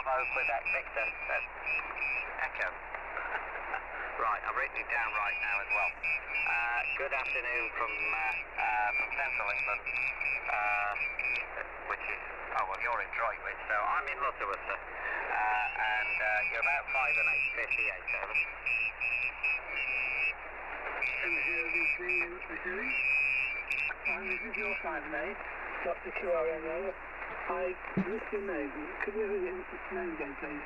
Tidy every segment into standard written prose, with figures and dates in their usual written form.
Bravo, Quebec, Victor, Echo. Right, I've written it down right now as well. Good afternoon from central England, which is, oh well, you're in Droitwich, so I'm in Lutterworth, and you're about 5 and 8, 58, over. This is your 5 and 8, Dr. QRM over. I missed your name. Could you read your name again, please?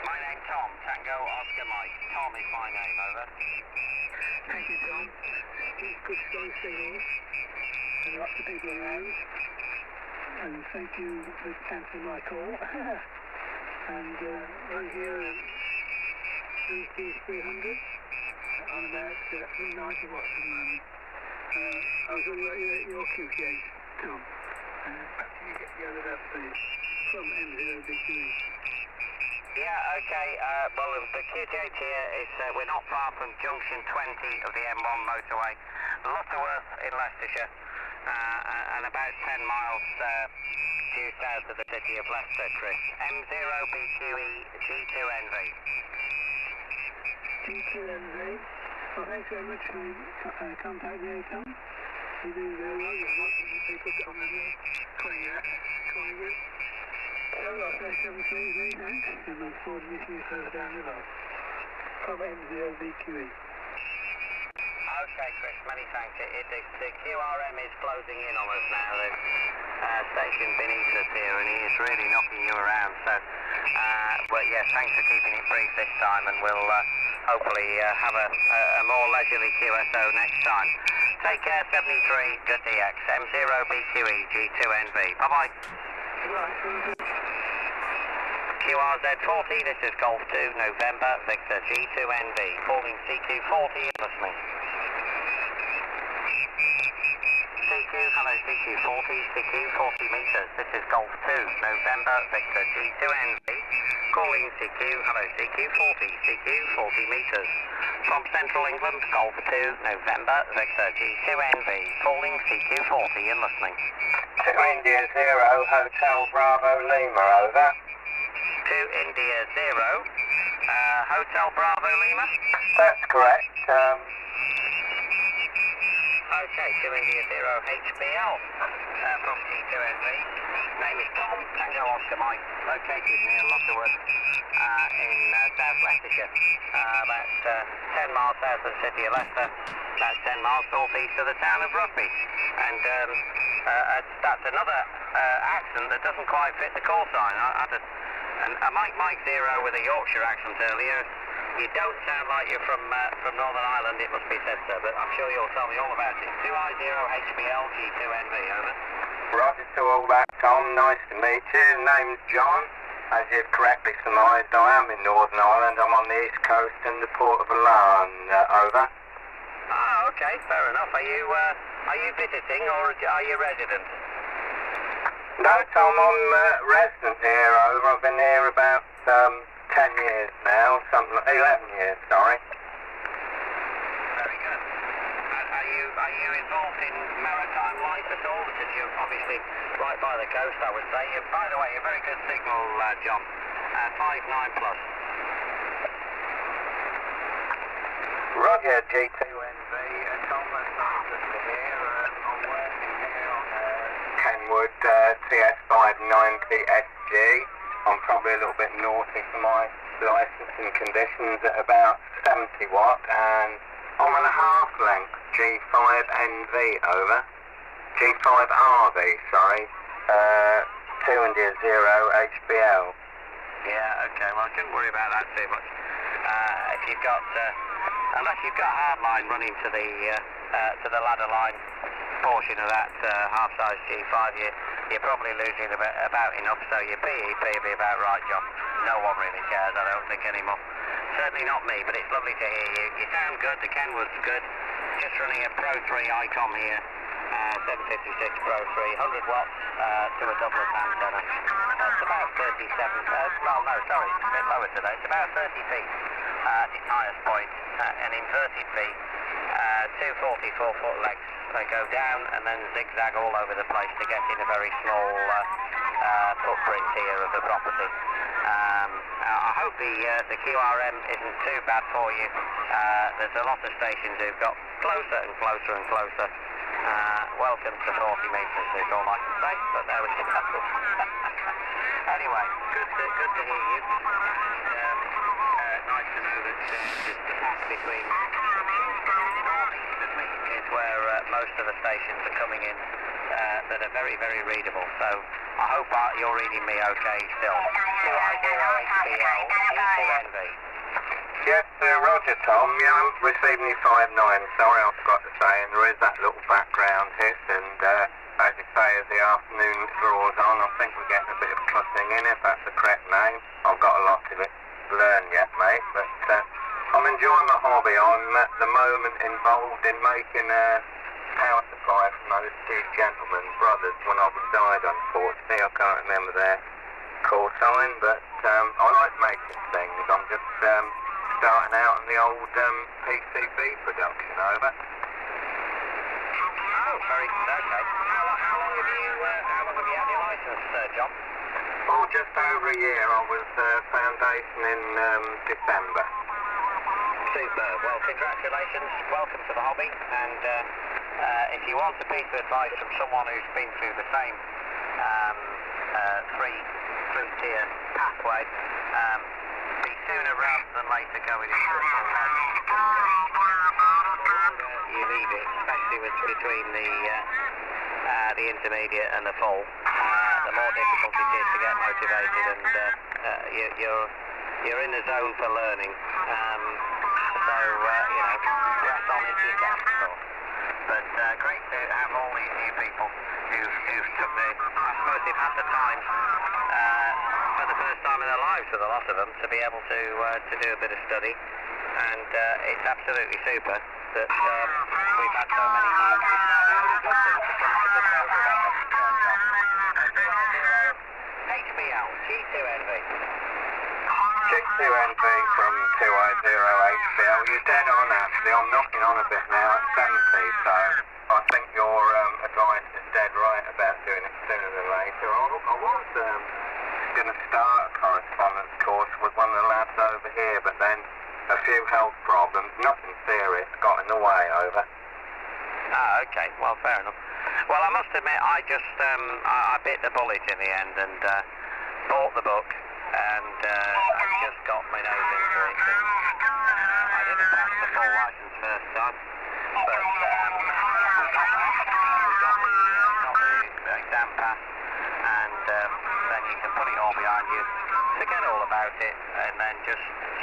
My name's Tom, Tango Oscar Mike. Tom is my name, over. Thank you, Tom. It's good slow signals and lots of people around. And thank you for cancelling my call. And we're here at 300 on about 90 watts at the moment. I was on your QTH, Tom. Can you get the other up, please? From M0BQE. Yeah, okay. Well, the QTH here is, we're not far from junction 20 of the M1 motorway, Lutterworth in Leicestershire, and about 10 miles due south of the city of Leicester, Chris. M0BQE G2NV. G2NV. Well, thanks very much for contacting me, Tom. You do very well. You've got some people on the calling you. I'll say 73, thanks. And look forward to meeting you further down the road. From M0BQE. Okay, Chris, many thanks. The QRM is closing in on us now. The station beneath us here, and he is really knocking you around. So, but yeah, thanks for keeping it brief this time, and we'll hopefully have a more leisurely QSO next time. Take care, 73, good DX, M0BQE G2NV. Bye-bye. QRZ40, this is Golf 2, November, Victor G2NV, calling CQ40 and listening. CQ, hello CQ40, CQ 40 meters, this is Golf 2, November, Victor G2NV, calling CQ, hello CQ40, CQ 40 meters. From Central England, Golf 2, November, Victor G2NV, calling CQ40 and listening. 2 India 0, Hotel Bravo Lima, over. 2 India 0, Hotel Bravo Lima? That's correct. Okay, 2 India 0, HBL, from G2NV. Name is Tom, Tango Oscar Mike, located near Lutterworth, in South Leicestershire, about 10 miles south of the city of Leicester, about 10 miles northeast of the town of Rugby. And that's another accent that doesn't quite fit the call sign. I Mike 0 with a Yorkshire accent earlier. You don't sound like you're from Northern Ireland, it must be said, sir, but I'm sure you'll tell me all about it. 2I0HBL G2NV, over. Roger to all that, Tom. Nice to meet you. Name's John. As you've correctly surmised, I am in Northern Ireland. I'm on the east coast in the port of Milan, over. Ah, okay, fair enough. Are you visiting or are you resident? No, Tom, I'm resident here, over. I've been here about 10 years now, 11 years, sorry. Very good. Are you involved in maritime life at all? Because you're obviously right by the coast, I would say. By the way, a very good signal, John. 59 plus. Roger, G2NV, Thomas Anderson here. I'm working here on Kenwood TS590SG. I'm probably a little bit naughty for my licensing conditions at about 70 watt, and I'm on a half length G5NV, over. G5RV, sorry. 2 India 0 HBL. Yeah, okay, well, I shouldn't worry about that too much. If you've got, unless you've got hardline running to the ladder line portion of that half-size G5, you're probably losing about enough, so your BEP will be about right, John. No one really cares, I don't think, anymore. Certainly not me, but it's lovely to hear you. You sound good, the Kenwood's good. Just running a Pro 3 ICOM here, 756 Pro 3, 100 watts to a doublet antenna. It's about 37, well no, sorry, it's a bit lower today. It's about 30 feet at its highest point, an inverted feet, two 44-foot legs. They go down and then zigzag all over the place to get in a very small footprint here of the property. I hope the QRM isn't too bad for you. There's a lot of stations who've got closer and closer and closer. Welcome to 40 metres is all I can say, but there we go. Anyway, good to hear you. Nice to know that the path between northeast of me is where most of the stations are coming in that are very, very readable. So I hope you're reading me okay still. HBL, E2NV. Yes, Roger Tom, yeah, I'm receiving you 5-9, sorry I forgot to say, and there is that little background hit, and as you say, as the afternoon draws on, I think we're getting a bit of cussing in, if that's the correct name. I've got a lot to learn yet, mate, but I'm enjoying my hobby. I'm at the moment involved in making a power supply from those two gentlemen, brothers, one of them died unfortunately, I can't remember their call sign, but I like making things. I'm just starting out on the old PCB production, over. Oh, very good, okay. How long have you had your licence, John? Oh, just over a year. I was foundation in December. Superb. Well, congratulations. Welcome to the hobby. And if you want a piece of advice from someone who's been through the same three-tier pathway, be sooner rather than later going into the full head. You leave it, especially between the intermediate and the full. The more difficult it is to get motivated, and you're in the zone for learning. So press on if you can, of course. But great to have all these new people who've took the, I suppose they've had the time for the first time in their lives, with a lot of them, to be able to do a bit of study. And it's absolutely super that we've had so many new good things to come to the table. HBL, G2NV. G2NV from 280HBL. You're dead on, actually. I'm knocking on a bit now at 70, so I think your advice is dead right about doing it sooner than later. I was going to start a correspondence course with one of the lads over here, but then a few health problems, nothing serious, got in the way, over. Ah, okay. Well, fair enough. Well, I must admit, I just I bit the bullet in the end and bought the book, and I just got my nose into it. And I didn't pass the full licence first time, but we got the exam passed, and then you can put it all behind you, forget all about it, and then just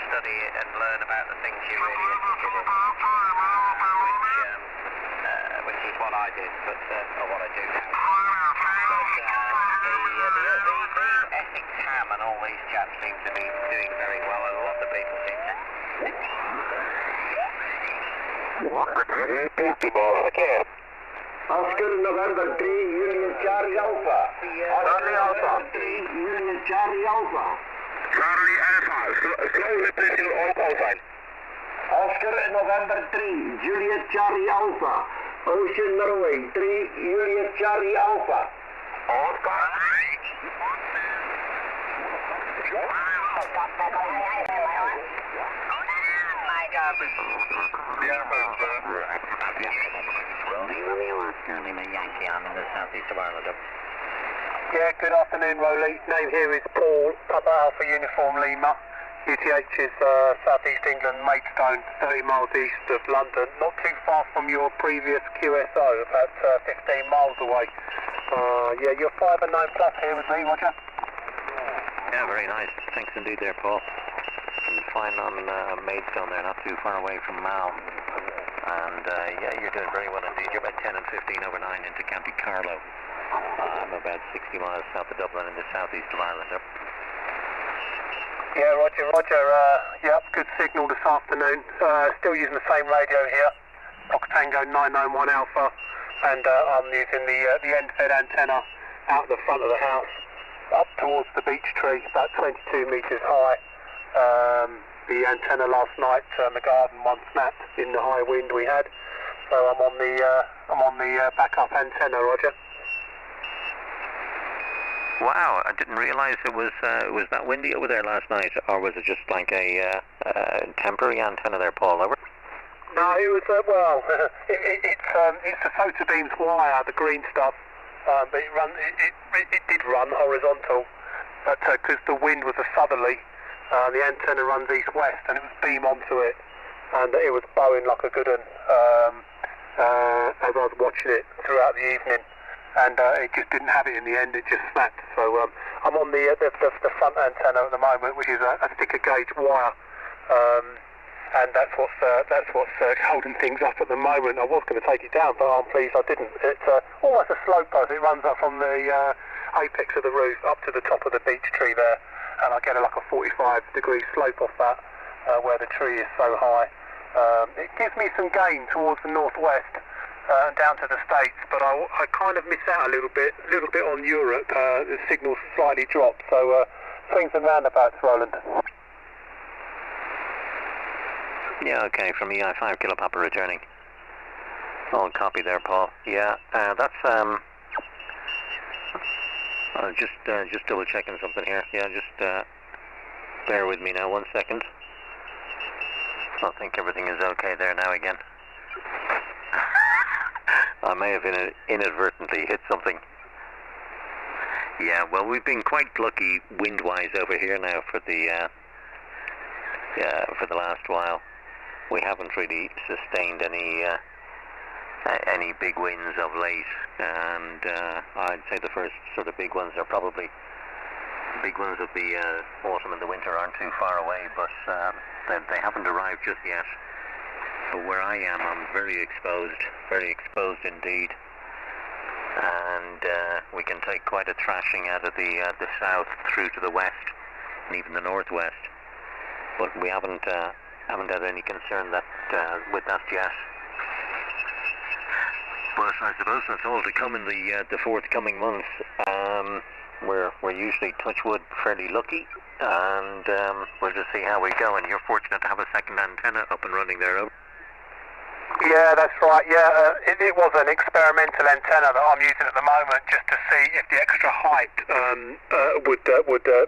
study it and learn about the things you're really interested in, which is what I did, but or what I do now. But the Essex Ham and all these chaps seem to be doing very well, and a lot of people seem to. Okay. Oscar November 3, Union Charlie Alpha. Charlie Alpha. 3, Union Charlie Alpha. Charlie Alpha. Slow repeating all call sign. Oscar November 3, Juliet Charlie Alpha. Ocean Norway 3, Juliet Charlie Alpha. Oscar. Yeah, good afternoon, Rolly. Name here is Paul, Papa Alpha Uniform Lima. UTH is South East England, Maidstone, 30 miles east of London. Not too far from your previous QSO, about 15 miles away. Yeah, you're 5 and 9 plus here with me, Roger. Yeah, very nice. Thanks indeed there, Paul. I'm flying on Maidstone there, not too far away from Mal. And yeah, you're doing very well indeed. You're about 10 and 15 over 9 into County Carlow. I'm about 60 miles south of Dublin in the southeast of Ireland. Yeah, Roger. Yep, good signal this afternoon. Still using the same radio here, Octango 991 Alpha, and I'm using the end-fed antenna out the front of the house, up towards the beech tree, about 22 metres high. The antenna last night, the garden one snapped in the high wind we had, so I'm on the backup antenna, Roger. Wow, I didn't realise it was that windy over there last night, or was it just like a temporary antenna there, Paul? Over? No, it was, it's the photo beams wire, the green stuff, but it did run horizontal, but because the wind was a southerly, the antenna runs east-west, and it was beam onto it, and it was bowing like a good one as I was watching it throughout the evening, and it just didn't have it in the end, it just snapped. So I'm on the front antenna at the moment, which is a thicker gauge wire, and that's what's holding things up at the moment. I was going to take it down, but I'm pleased I didn't. It's almost a slope post. It runs up from the apex of the roof up to the top of the beech tree there, and I get like a 45-degree slope off that where the tree is so high. It gives me some gain towards the northwest and down to the States, but I kind of miss out a little bit on Europe. The signal slightly dropped, so swings and roundabouts, Roland. Yeah, okay, from EI5 Kilo Papa returning. I'll copy there, Paul. Yeah, that's just double checking something here. Yeah, just bear with me now 1 second. I think everything is okay there now again. I may have inadvertently hit something. Yeah, well, we've been quite lucky wind-wise over here now for the last while. We haven't really sustained any big winds of late, and I'd say the first sort of big ones are probably big ones of the autumn and the winter aren't too far away, but they haven't arrived just yet. But where I am, I'm very exposed indeed, and we can take quite a thrashing out of the south through to the west and even the northwest. But we haven't had any concern with that yet. But I suppose that's all to come in the forthcoming months. We're usually, touch wood, fairly lucky, and we'll just see how we go. And you're fortunate to have a second antenna up and running there. Yeah, that's right. Yeah, it was an experimental antenna that I'm using at the moment, just to see if the extra height would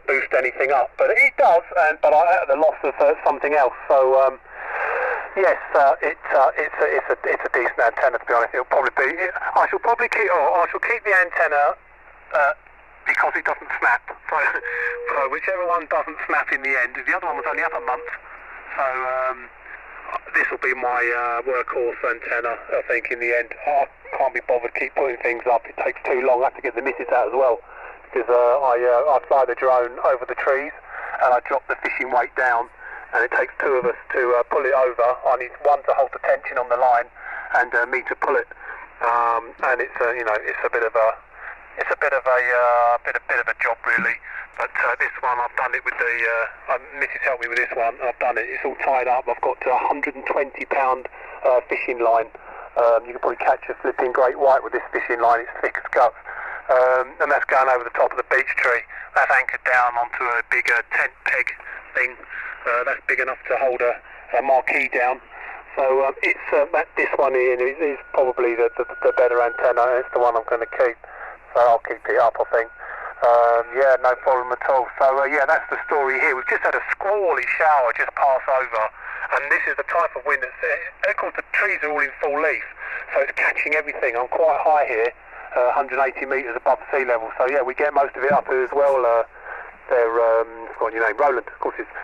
boost anything up. But it does, but at the loss of something else. So yes, it's a decent antenna, to be honest. It'll probably be. I shall keep the antenna because it doesn't snap. So whichever one doesn't snap in the end. The other one was only up a month, so. This will be my workhorse antenna, I think, in the end. I can't be bothered keep putting things up. It takes too long. I have to get the missus out as well, because I fly the drone over the trees and I drop the fishing weight down, and it takes two of us to pull it over. I need one to hold the tension on the line and me to pull it. And it's it's a bit of a job, really. But this one, I've done it with the Mrs. helped me with this one. I've done it. It's all tied up. I've got a 120-pound fishing line. You can probably catch a flipping great white with this fishing line. It's thick as guts, and that's going over the top of the beech tree. That's anchored down onto a bigger tent peg thing. That's big enough to hold a marquee down. So this one here is probably the better antenna. It's the one I'm going to keep. So I'll keep it up, I think. Yeah, no problem at all. So yeah, that's the story here. We've just had a squally shower just pass over, and this is the type of wind that's, of course the trees are all in full leaf, so it's catching everything. I'm quite high here, 180 metres above sea level, so yeah, we get most of it up here as well. What's your name? Roland, of course it's.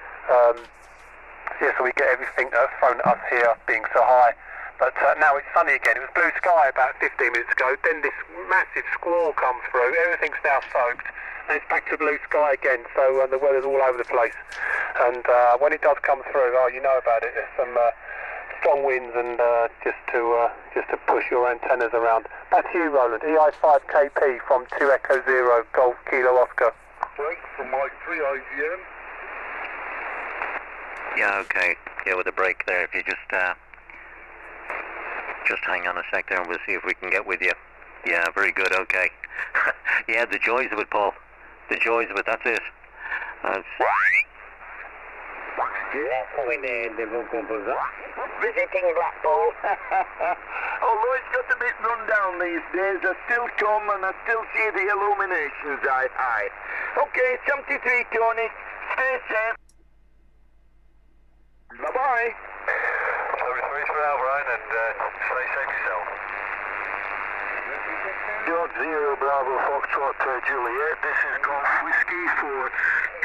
Yeah, so we get everything thrown at us here being so high. But now it's sunny again. It was blue sky about 15 minutes ago. Then this massive squall comes through. Everything's now soaked. And it's back to blue sky again. So the weather's all over the place. And when it does come through, you know about it. There's some strong winds and just to push your antennas around. Back to you, Roland. EI5KP from 2 Echo 0 Golf Kilo Oscar. Break from Mike 3 IGM. Yeah, okay. Yeah, with a break there, if you just hang on a sec there and we'll see if we can get with you. Yeah, very good, okay. Yeah, the joys of it, Paul. The joys of it, that's it. Visiting Blackpool. Oh, although it's got a bit run down these days, I still come and I still see the illuminations, aye. Okay, 73, Tony. Stay safe. Bye-bye. 73 for now, Brian, and stay safe yourself. George 0 Bravo Foxtrot Juliet, this is Golf Whiskey for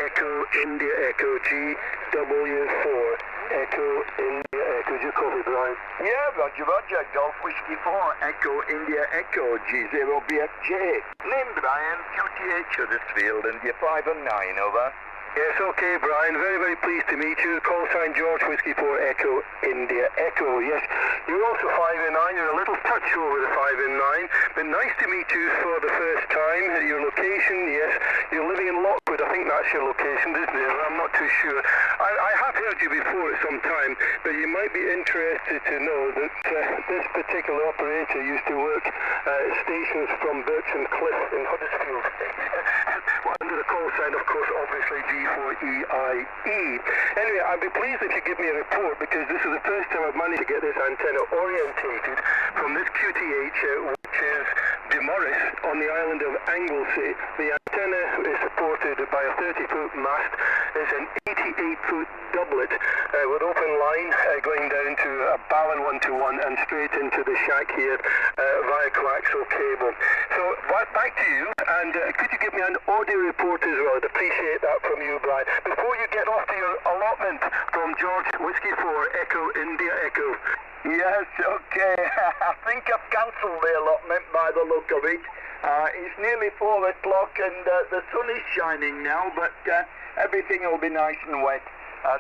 Echo India Echo GW4 Echo India Echo. Did you copy, Brian? Yeah, Roger, Golf Whiskey 4 Echo India Echo G0BFJ. Name Brian, QTH Huddersfield, and you're 5 and 9, over. Yes, okay, Brian. Very, very pleased to meet you. Call sign George Whiskey 4 Echo India Echo. Yes, you're also 5 and 9. You're a little touch over the 5 and 9, but nice to meet you for the first time. Your location, yes, you're living in Lockwood. I think that's your location, isn't it? I'm not too sure. I have heard you before at some time, but you might be interested to know that this particular operator used to work stations from Bircham Cliff in Huddersfield. Under the call sign, of course, obviously G4EIE. Anyway, I'd be pleased if you give me a report, because this is the first time I've managed to get this antenna orientated from this QTH, which is Demorris on the island of Anglesey. The antenna is supported by a 30-foot mast. It's an 88-foot doublet with open line going down to a Ballon 1-to-1 and straight into the shack here via coaxial cable. So back to you, and could you give me an audio report as well? I'd appreciate that from you, Brian, before you get off to your allotment from George Whiskey 4 Echo India Echo. Yes, okay. I think I've cancelled the allotment by the look of it. It's nearly 4 o'clock and the sun is shining now, but everything will be nice and wet.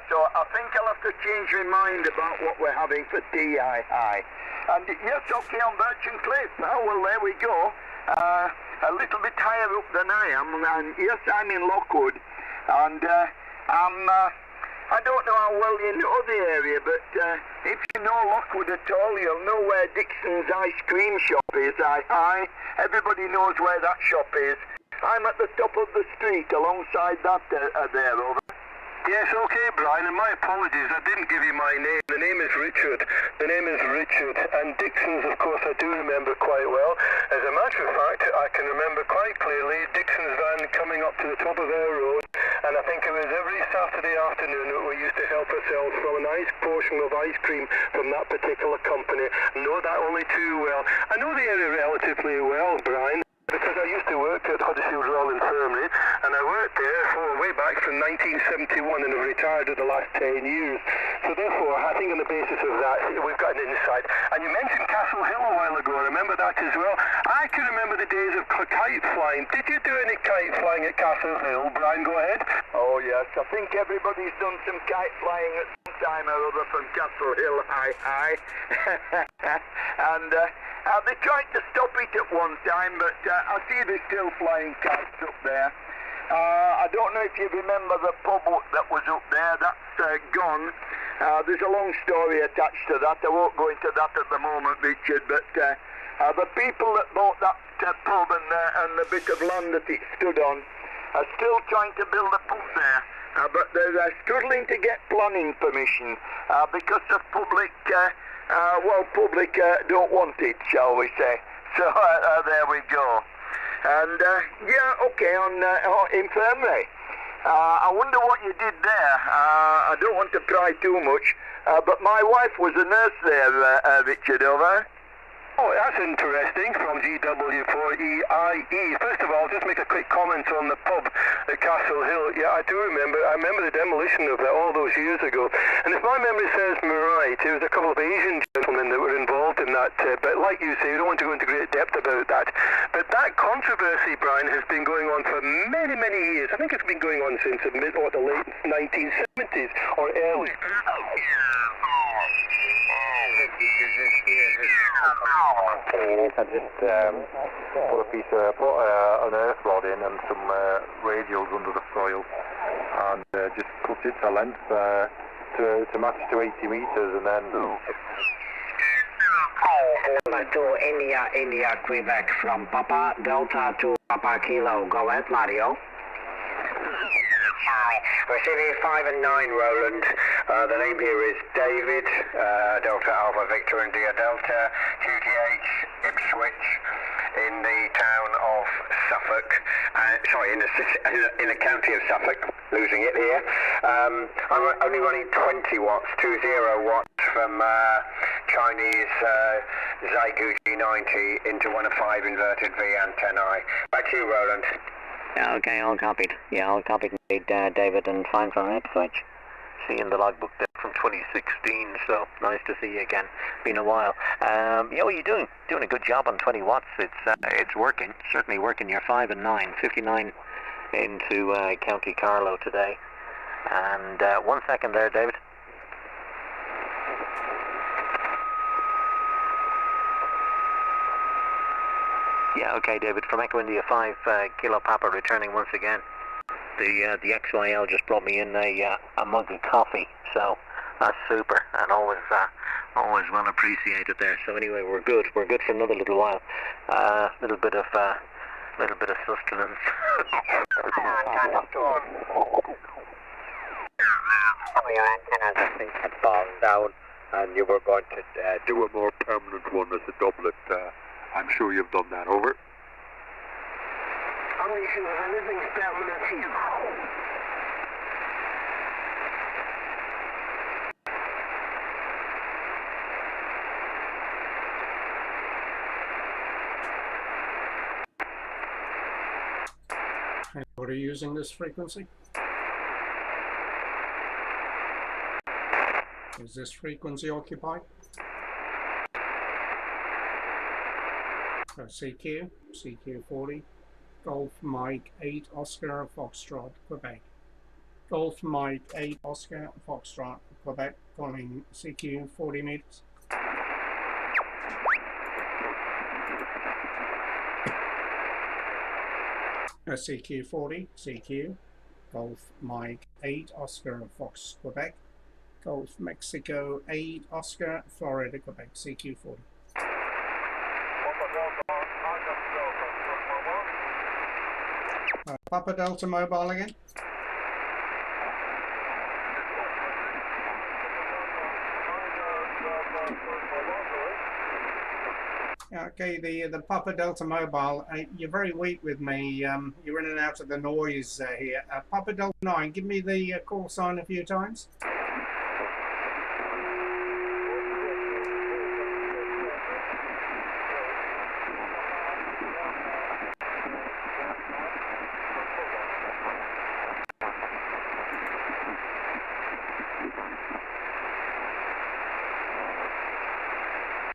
So I think I'll have to change my mind about what we're having for tea, aye. And yes, okay, on Bircham Cliff. Oh, well, there we go. A little bit higher up than I am, and yes, I'm in Lockwood, and I don't know how well you know the area, but if you know Lockwood at all, you'll know where Dixon's ice cream shop is, aye. Everybody knows where that shop is. I'm at the top of the street alongside that there, over. Yes, okay, Brian, and my apologies, I didn't give you my name. The name is Richard. And Dixon's, of course, I do remember quite well. As a matter of fact, I can remember quite clearly Dixon's van coming up to the top of our road, and I think it was every Saturday afternoon that we used to help ourselves from a nice portion of ice cream from that particular company. Know that only too well. I know the area relatively well, Brian, because I used to work at Huddersfield Royal Infirmary, and I worked there way back from 1971, and I've retired in the last 10 years. So therefore, I think on the basis of that, we've got an insight. And you mentioned Castle Hill a while ago, I remember that as well. I can remember the days of kite flying. Did you do any kite flying at Castle Hill, Brian? Go ahead. Oh yes, I think everybody's done some kite flying at some time or other from Castle Hill, aye. And they tried to stop it at one time, but I see they're still flying kites up there. I don't know if you remember the pub that was up there. That's gone. There's a long story attached to that. I won't go into that at the moment, Richard, but the people that bought that pub and the bit of land that it stood on are still trying to build a pub there. But they're struggling to get planning permission because of public don't want it, shall we say. So there we go. And yeah, okay, on infirmary. I wonder what you did there. I don't want to pry too much, but my wife was a nurse there, Richard, over. Oh, that's interesting, from GW4EIE. First of all, just make a quick comment on the pub at Castle Hill. Yeah, I remember the demolition of that all those years ago. And if my memory serves me right, it was a couple of Asian gentlemen that were involved in that. But like you say, you don't want to go into great depth about that. But that controversy, Brian, has been going on for many, many years. I think it's been going on since the late 1970s or early. I just put an earth rod in and some radios under the soil, and just cut it to length to match to 80 meters, and then. To India, Quebec, from Papa Delta to Papa Kilo. Go ahead, Mario. Receiving 5 and 9, Roland. The name here is David, Delta Alpha Victor India Delta, QTH switch in the town of Suffolk, sorry, in the county of Suffolk, losing it here. I'm only running 20 watts, 20 watts from Chinese Xiegu G90 into one of 5 inverted V antennae. Back to you, Roland. Yeah, okay, all copied. Yeah, all copied indeed, David, and fine from that switch. See in the logbook there from 2016, so nice to see you again. Been a while. Yeah, what are you doing? Doing a good job on 20 watts. It's working. Certainly working. You're 5 and 9, 59 into County Carlow today. And 1 second there, David. Yeah, okay, David. From Echo India 5 Kilo Papa returning once again. The XYL just brought me in a mug of coffee, so that's super, and always well appreciated there. So anyway, we're good for another little while. Little bit of sustenance. Some of your antennas I think had fallen down, and you were going to Do a more permanent one as a doublet. I'm sure you've done that. Over. Operation of anything permanent here. What are you using this frequency? Is this frequency occupied? So CQ 40, Golf Mike 8 Oscar Foxtrot, Quebec. Golf Mike 8 Oscar Foxtrot, Quebec, calling CQ 40 meters. CQ 40, CQ, Golf Mike 8 Oscar Fox, Quebec. Golf Mexico 8 Oscar Florida, Quebec, CQ 40. Papa Delta Mobile again. Okay, the Papa Delta Mobile, you're very weak with me. You're in and out of the noise here. Papa Delta 9, give me the call sign a few times.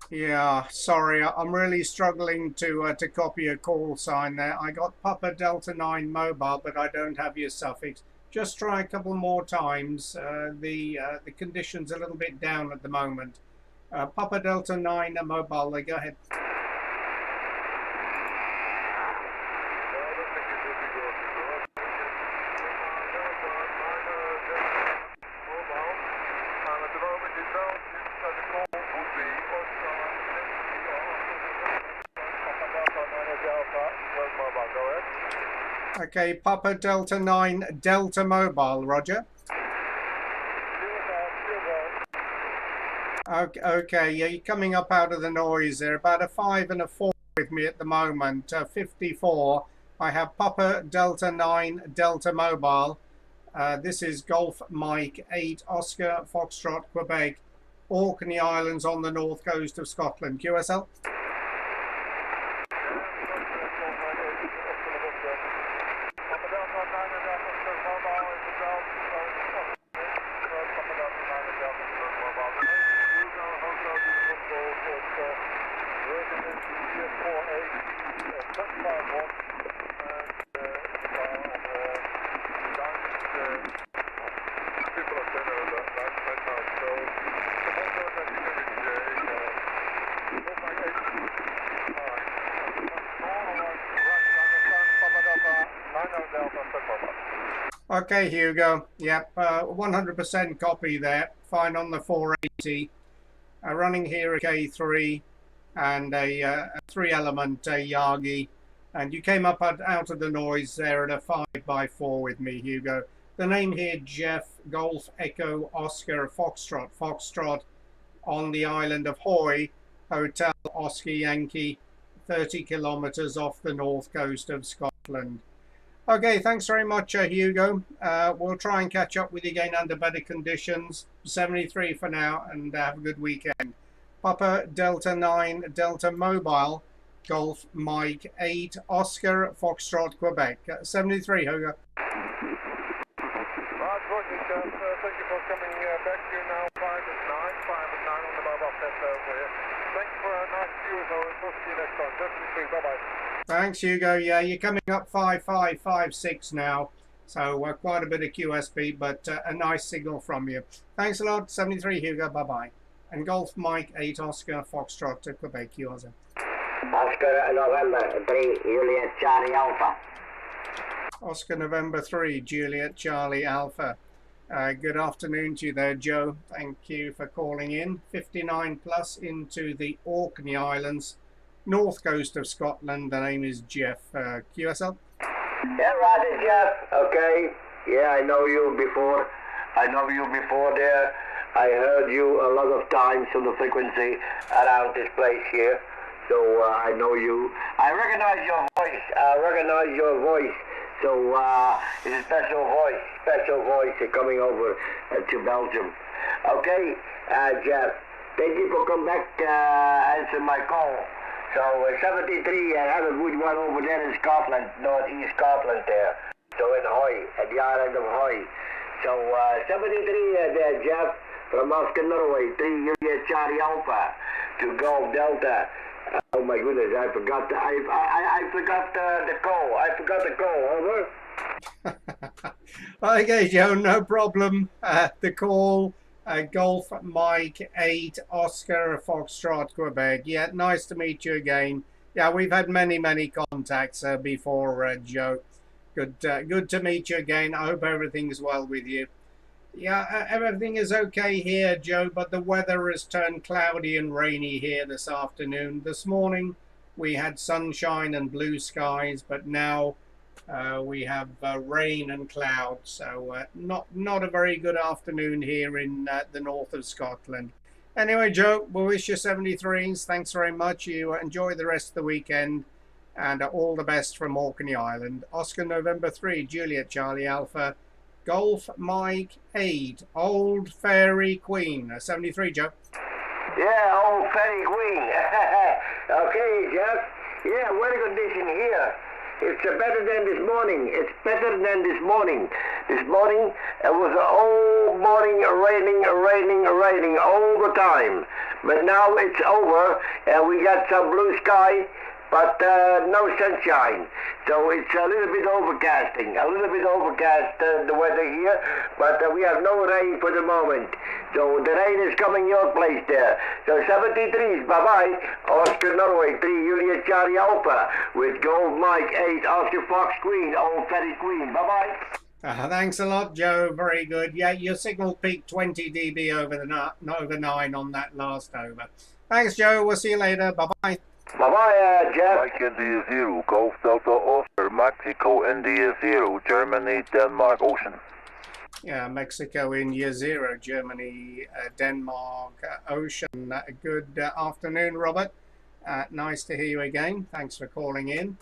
Yeah, sorry, I'm really struggling to copy a call sign there. I got Papa Delta 9 Mobile, but I don't have your suffix. Just try a couple more times. The condition's a little bit down at the moment. Papa Delta 9 Mobile, go ahead. Okay, Papa Delta 9 Delta Mobile, Roger. Okay, yeah, you're coming up out of the noise there. About a 5 and a 4 with me at the moment. 54. I have Papa Delta 9 Delta Mobile. This is Golf Mike 8 Oscar Foxtrot, Quebec. Orkney Islands on the north coast of Scotland. QSL? Okay, Hugo. Yep, 100% copy there. Fine on the 480. Running here a K3 and a 3-element Yagi. And you came up out of the noise there at a 5x4 with me, Hugo. The name here, Geoff, Golf Echo Oscar Foxtrot. Foxtrot on the island of Hoy. Hotel Oscar Yankee 30 kilometres off the north coast of Scotland. Okay, thanks very much, Hugo. We'll try and catch up with you again under better conditions. 73 for now, and have a good weekend. Papa Delta 9 Delta Mobile, Golf Mike 8 Oscar Foxtrot Quebec. 73, Hugo. Thank you for coming back here now. 5 and 9 on the mobile test over here. Thanks for a nice view, so we'll see you next time. 73, bye-bye. Thanks, Hugo. Yeah, you're coming up 5.556 now, so quite a bit of QSP, but a nice signal from you. Thanks a lot. 73, Hugo. Bye-bye. And Golf Mike 8 Oscar Foxtrot to Quebec, USA. Oscar November 3 Juliet Charlie Alpha. Oscar November 3 Juliet Charlie Alpha. Good afternoon to you there, Joe. Thank you for calling in. 59 plus into the Orkney Islands, north coast of Scotland. The name is Geoff. QSL? Yeah, right, Geoff. Okay. Yeah, I know you before. There. I heard you a lot of times on the frequency around this place here. So I know you. I recognize your voice. So it's a special voice coming over to Belgium. Okay, Geoff, thank you for coming back answer my call. So 73, I have a good one over there in Scotland, northeast Scotland there. So in Hoy, at the island of Hoy. So 73 there, Geoff, from Oscar Norway, 3 Juliet Charlie Alpha to Golf Delta. Oh my goodness, I forgot the call. I forgot the call, over. Okay, Joe, no problem. The call, Golf Mike 8 Oscar Foxtrot Quebec. Yeah, nice to meet you again. Yeah, we've had many contacts before, Joe. Good to meet you again. I hope everything's well with you. Yeah, everything is okay here, Joe, but the weather has turned cloudy and rainy here this afternoon. This morning we had sunshine and blue skies, but now we have rain and clouds, so not a very good afternoon here in the north of Scotland. Anyway, Joe, we wish you 73s. Thanks very much. You enjoy the rest of the weekend, and all the best from Orkney Island. Oscar November 3, Juliet Charlie Alpha, Golf Mike 8, Old Fairy Queen. 73, Joe. Yeah, Old Fairy Queen. Okay, Geoff. Yeah, weather condition here. It's better than this morning. This morning it was all morning raining all the time. But now it's over and we got some blue sky, but no sunshine. So it's a little bit overcast, the weather here, but we have no rain for the moment. So the rain is coming your place there. So 73s, bye-bye. Oscar Norway 3, Juliet Charlie Alpha, with Gold Mike 8, Oscar Fox Queen, Old Fairy Queen, bye-bye. Thanks a lot, Joe. Very good. Yeah, your signal peaked 20 dB over 9 on that last over. Thanks, Joe. We'll see you later. Bye-bye. Bye-bye, Geoff. Mike India 0, Golf Delta Oscar, Mexico India 0, Germany, Denmark Ocean. Yeah, Mexico India 0, Germany, Denmark Ocean. Good afternoon, Robert. Nice to hear you again. Thanks for calling in.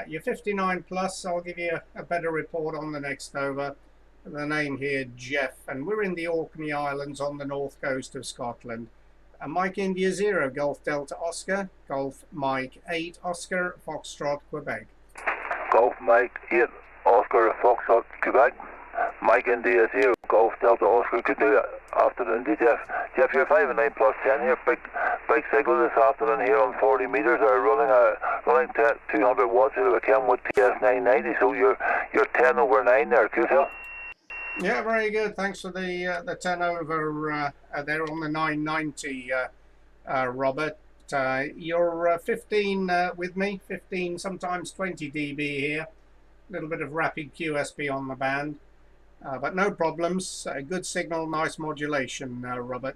You're 59 plus. I'll give you a better report on the next over. The name here, Geoff, and we're in the Orkney Islands on the north coast of Scotland. Mike India 0, Golf Delta Oscar, Golf Mike 8 Oscar, Foxtrot, Quebec. Golf Mike 8, Oscar, Foxtrot, Quebec. Mike India 0, Golf Delta Oscar. Good afternoon, Geoff. Geoff, you're 5 and 9 plus 10 here. Big signal this afternoon here on 40 metres. Are running 200 watts out of a Kenwood TS990. So you're 10 over 9 there, QSL. Yeah, very good. Thanks for the 10 over there on the 990, Robert. You're 15 with me, 15, sometimes 20 dB here. A little bit of rapid QSP on the band, but no problems. Good signal, nice modulation, Robert.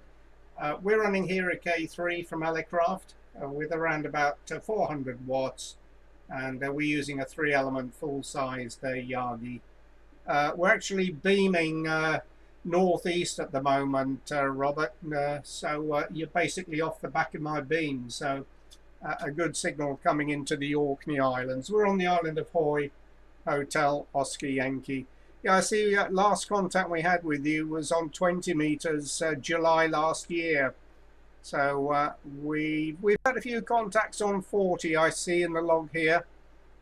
We're running here a K3 from Helicraft with around about 400 watts, and we're using a 3-element full-sized Yagi. We're actually beaming northeast at the moment, Robert, so you're basically off the back of my beam, so a good signal coming into the Orkney Islands. We're on the island of Hoy, Hotel Oscar Yankee. Yeah, I see last contact we had with you was on 20 meters, July last year. So we've had a few contacts on 40, I see in the log here,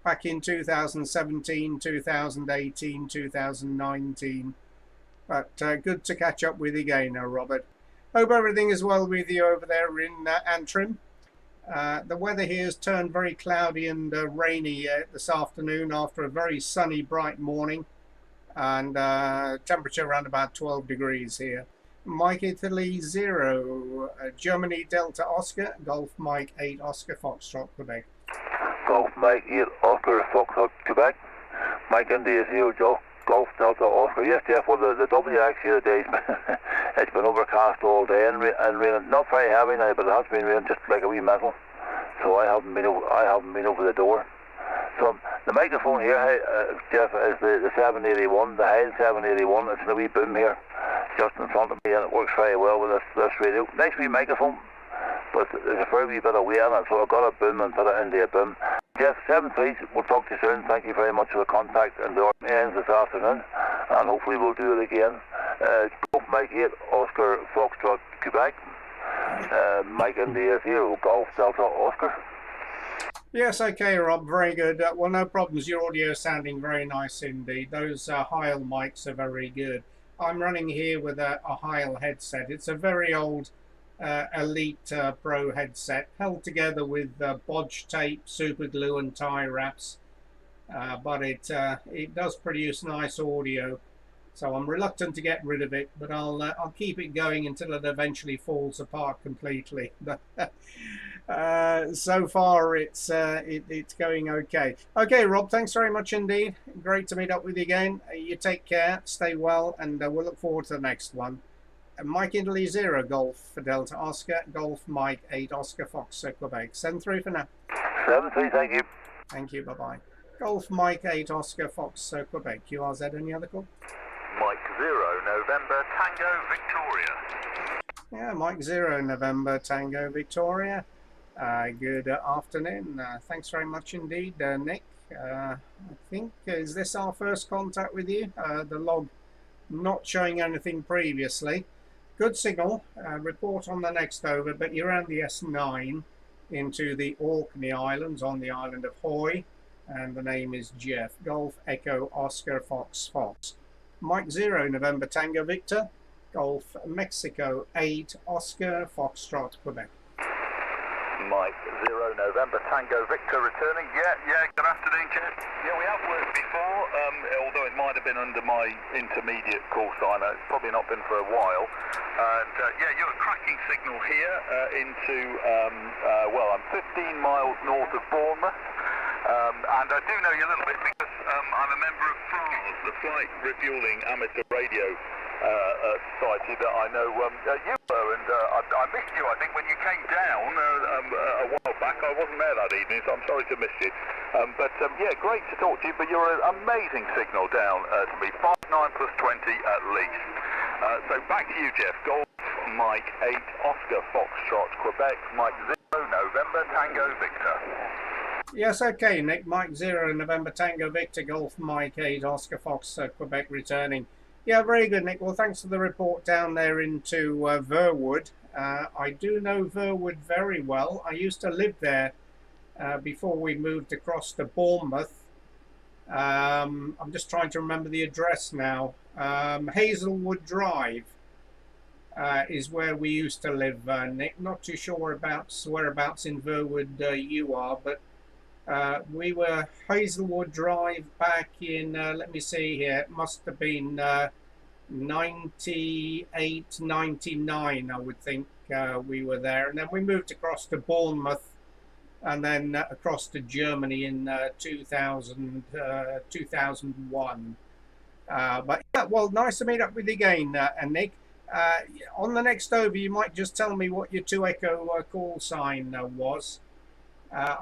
back in 2017, 2018, 2019. But good to catch up with you again now, Robert. Hope everything is well with you over there in Antrim. The weather here has turned very cloudy and rainy this afternoon after a very sunny, bright morning, and temperature around about 12 degrees here. Mike Italy 0, Germany Delta Oscar, Golf Mike 8 Oscar Foxtrot Quebec. Golf Mike 8 Oscar Foxtrot Quebec. Mike India 0 Joe. Golf Delta Oscar. Yes, Geoff, well, the WX here today, it's been overcast all day and raining. Not very heavy now, but it has been raining just like a wee metal. So I haven't been over the door. So the microphone here, Geoff, is the 781, the Heil 781. It's in a wee boom here, just in front of me, and it works very well with this radio. Nice wee microphone, but there's a very wee bit of weight on it, so I've got a boom and put it into a boom. Geoff, 7-3, we'll talk to you soon. Thank you very much for the contact and the ends this afternoon, and hopefully we'll do it again. Golf Mike 8 Oscar Foxtrot Quebec. Mike India 0 Golf Delta Oscar. Yes, okay, Rob, very good. Well, no problems. Your audio is sounding very nice indeed. Those Heil mics are very good. I'm running here with a Heil headset. It's a very old Elite Pro headset, held together with bodge tape, super glue and tie wraps, but it does produce nice audio, so I'm reluctant to get rid of it, but I'll keep it going until it eventually falls apart completely. So far it's going okay. Okay, Rob, thanks very much indeed. Great to meet up with you again. You take care, stay well, and we'll look forward to the next one. Mike Italy 0 Golf for Delta Oscar, Golf Mike 8 Oscar Fox Quebec. 7-3 for now. 7-3, thank you. Thank you, bye-bye. Golf Mike 8 Oscar Fox Quebec. QRZ, any other call? Mike 0 November Tango Victoria. Yeah, Mike 0 November Tango Victoria. Good afternoon. Thanks very much indeed, Nick. I think, is this our first contact with you? The log not showing anything previously. Good signal, report on the next over, but you're around the S9 into the Orkney Islands on the island of Hoy, and the name is Geoff. Golf Echo Oscar Fox Fox. Mike 0 November Tango Victor, Golf Mexico 8 Oscar Foxtrot Quebec. Mike 0 November Tango Victor returning. Yeah, good afternoon, Geoff. Yeah, we have worked before, although it might have been under my intermediate call sign. It's probably not been for a while. And yeah, you're a cracking signal here into, well, I'm 15 miles north of Bournemouth. And I do know you a little bit because I'm a member of FRAS, the Flight Refueling Amateur Radio Society that I know you were, and I missed you, I think, when you came down a while back. I wasn't there that evening, so I'm sorry to miss you. But yeah, great to talk to you, but you're an amazing signal down to me, 59 plus 20 at least. So back to you, Geoff. Golf Mike 8 Oscar Foxtrot Quebec, Mike 0 November Tango Victor. Yes, okay, Nick. Mike 0 November Tango Victor, Golf Mike 8 Oscar Fox Quebec returning. Yeah, very good, Nick. Well, thanks for the report down there into Verwood. I do know Verwood very well. I used to live there before we moved across to Bournemouth. I'm just trying to remember the address now. Hazelwood Drive is where we used to live, Nick. Not too sure whereabouts in Verwood you are, but we were Hazelwood Drive back in, let me see here, it must have been 98, 99, I would think we were there. And then we moved across to Bournemouth and then across to Germany in 2001. But yeah, well, nice to meet up with you again, Nick. On the next over, you might just tell me what your 2 Echo call sign was.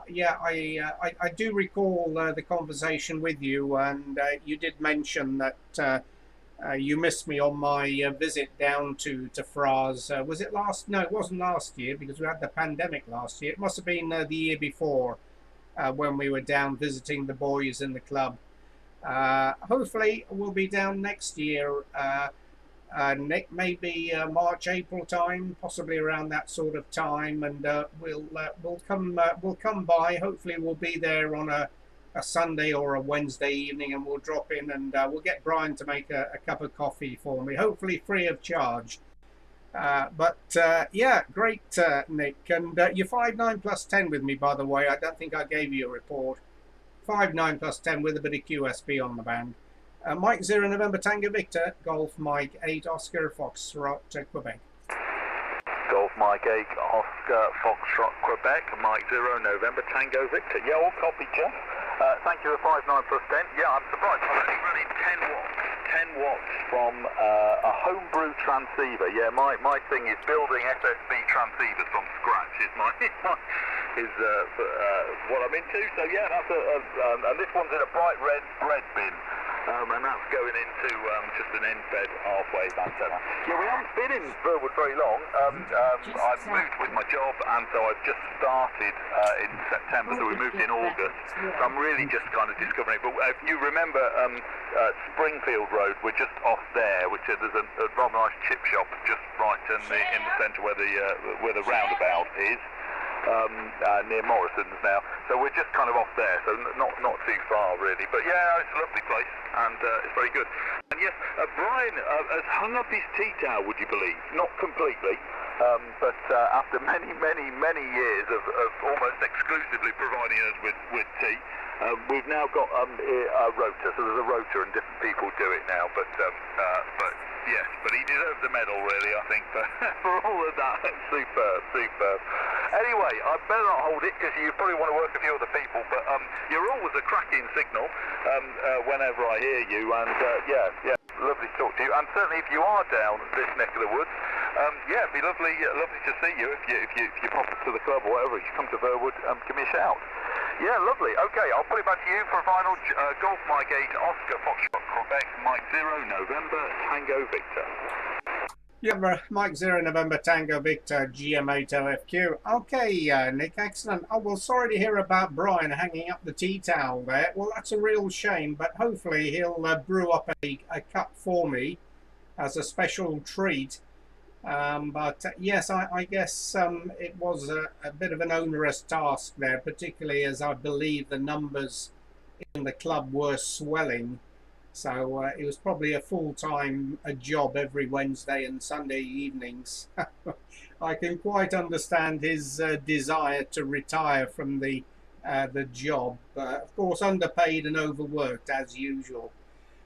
Yeah, I do recall the conversation with you, and you did mention that You missed me on my visit down to Fraz. Was it last? No, it wasn't last year because we had the pandemic last year. It must have been the year before when we were down visiting the boys in the club. Hopefully, we'll be down next year. Nick, maybe March, April time, possibly around that sort of time, and we'll come by. Hopefully, we'll be there on a Sunday or a Wednesday evening, and we'll drop in and we'll get Brian to make a cup of coffee for me, hopefully free of charge. Yeah, great, Nick. And you're 5.9 plus 10 with me, by the way. I don't think I gave you a report. 5.9 plus 10 with a bit of QSB on the band. Mike 0 November Tango Victor, Golf Mike 8 Oscar Foxtrot Quebec. Golf Mike 8 Oscar Foxtrot Quebec, Mike 0 November Tango Victor. Yeah, all copy, Geoff. Thank you for 5.9 plus 10. Yeah, I'm surprised. I'm only running 10 watts from a homebrew transceiver. Yeah, my thing is building SSB transceivers from scratch is what I'm into. So yeah, that's and this one's in a bright red bread bin. And that's going into just an end bed halfway back there. Yeah, we haven't been in Verwood very long. I've moved with my job, and so I've just started in September, so we moved in August. So I'm really just kind of discovering it. But if you remember Springfield Road, we're just off there, which there's a rather nice chip shop just right in the centre where the roundabout is. Near Morrison's now, so we're just kind of off there, so not too far really, but yeah, it's a lovely place and it's very good. And yes, Brian has hung up his tea towel, would you believe? Not completely, but after many years of almost exclusively providing us with tea, we've now got a rota, so there's a rota and different people do it now, but yes, but he deserves a medal really, I think, for all of that. Superb. Anyway, I better not hold it because you probably want to work a few other people, but you're always a cracking signal whenever I hear you, and yeah, lovely to talk to you. And certainly if you are down this neck of the woods, yeah, it'd be lovely to see you if you pop up to the club or whatever. If you come to Verwood, give me a shout. Yeah, lovely. Okay, I'll put it back to you for a final. Golf Mike 8 Oscar Foxtrot Quebec, Mike 0 November Tango Victor. Yeah, Mike 0 November Tango Victor GM8 OFQ. Okay, Nick, excellent. Oh, well, sorry to hear about Brian hanging up the tea towel there. Well, that's a real shame, but hopefully he'll brew up a cup for me as a special treat. Yes, I guess it was a bit of an onerous task there, particularly as I believe the numbers in the club were swelling. So it was probably a full-time job every Wednesday and Sunday evenings. I can quite understand his desire to retire from the job. Of course, underpaid and overworked as usual.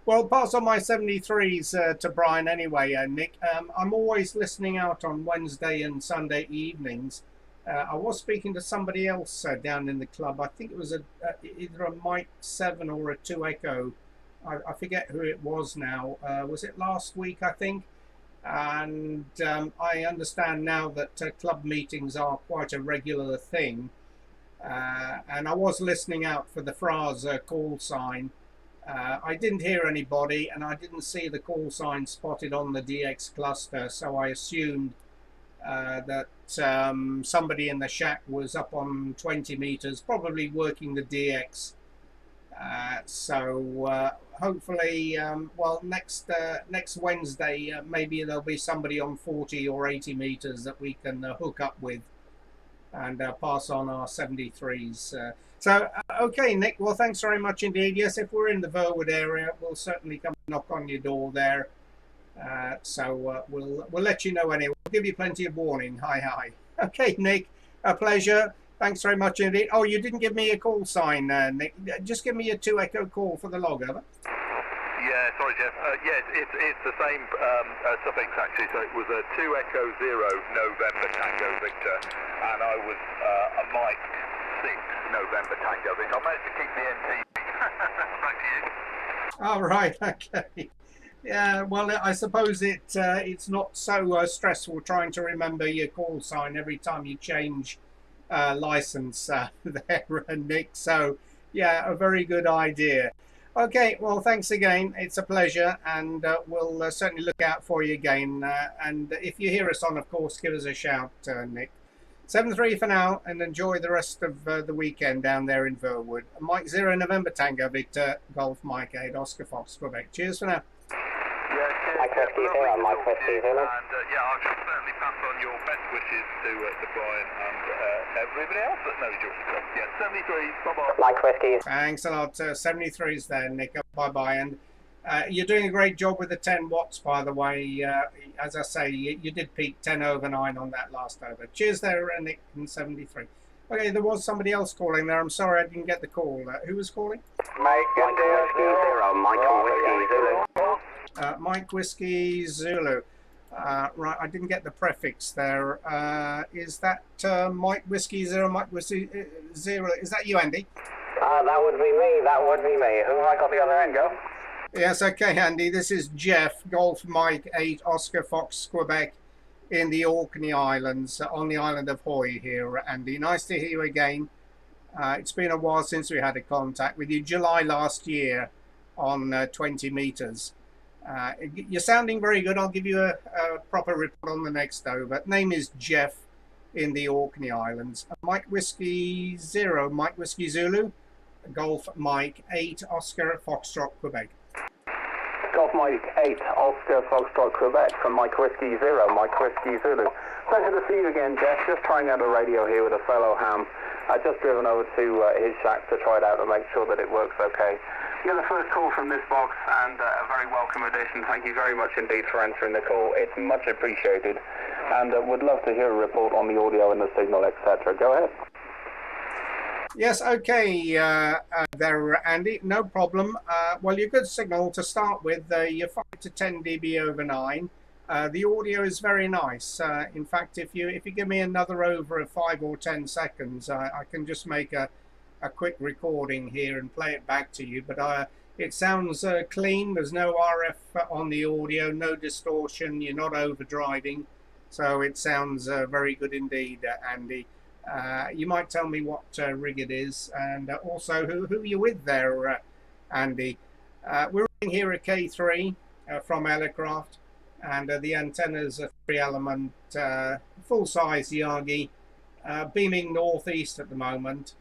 Well, pass on my 73s to Brian anyway, Nick. I'm always listening out on Wednesday and Sunday evenings. I was speaking to somebody else down in the club. I think it was either a Mike 7 or a 2 Echo. I forget who it was now. Was it last week, I think? And I understand now that club meetings are quite a regular thing. And I was listening out for the Fraz call sign. I didn't hear anybody, and I didn't see the call sign spotted on the DX cluster, so I assumed that somebody in the shack was up on 20 meters, probably working the DX. Hopefully, well, next Wednesday, maybe there'll be somebody on 40 or 80 meters that we can hook up with and pass on our 73s. Okay, Nick, well, thanks very much indeed. Yes, if we're in the Verwood area, we'll certainly come knock on your door there. We'll let you know anyway. We'll give you plenty of warning. Hi. Okay, Nick, a pleasure. Thanks very much indeed. Oh, you didn't give me a call sign, Nick. Just give me a 2 Echo call for the log, over. Yeah, sorry, Geoff. Yes, it's the same suffix actually. So it was a 2 Echo 0 November Tango Victor, and I was a Mike 6 November Tango Victor. I managed to keep the NTV. Back to you. All right. Okay. Yeah. Well, I suppose it's not so stressful trying to remember your call sign every time you change license there, Nick. So yeah, a very good idea. Okay, well, thanks again. It's a pleasure, and we'll certainly look out for you again. And if you hear us on, of course, give us a shout, Nick. 7-3 for now, and enjoy the rest of the weekend down there in Verwood. Mike 0 November Tango Victor Golf Mike 8 Oscar Fox Quebec. Cheers for now. Mike Whiskey 0, Mike Whiskey 0. And yeah, I shall certainly pass on your best wishes to Brian and everybody else that knows your stuff. Yeah, 73, bye-bye. Mike Whiskey. Thanks a lot. 73's there, Nick. Bye-bye. And you're doing a great job with the 10 watts, by the way. As I say, you did peak 10 over 9 on that last over. Cheers there, Nick, in 73. Okay, there was somebody else calling there. I'm sorry I didn't get the call. Who was calling? Mike Whiskey 0, Mike Whiskey 0. Mike Whiskey Zulu. Right, I didn't get the prefix there. Is that Mike Whiskey 0, Mike Whiskey 0? Is that you, Andy? That would be me, that would be me. Who have I got the other end, Go? Yes, okay, Andy. This is Geoff, Golf Mike 8, Oscar Fox, Quebec, in the Orkney Islands, on the island of Hoy here, Andy. Nice to hear you again. It's been a while since we had a contact with you. July last year on 20 metres. You're sounding very good. I'll give you a proper report on the next over. Name is Geoff in the Orkney Islands. Mike Whiskey 0, Mike Whiskey Zulu, Golf Mike 8, Oscar Foxtrot, Quebec. Golf Mike 8, Oscar Foxtrot, Quebec, from Mike Whiskey 0, Mike Whiskey Zulu. Pleasure to see you again, Geoff. Just trying out a radio here with a fellow ham. I've just driven over to his shack to try it out and make sure that it works okay. You're the first call from this box, and a very welcome addition. Thank you very much indeed for answering the call. It's much appreciated, and would love to hear a report on the audio and the signal, etc. Go ahead. Yes, okay, there, Andy, no problem. Well, your good signal to start with. You're 5 to 10 dB over 9. The audio is very nice. In fact, if you give me another over of 5 or 10 seconds, I can just make a quick recording here and play it back to you. But it sounds clean. There's no RF on the audio, no distortion. You're not overdriving, so it sounds very good indeed, Andy. You might tell me what rig it is, and also who you're with there, Andy. We're running here a K3 from Ellercraft, and the antenna's a 3-element full-size Yagi, beaming northeast at the moment,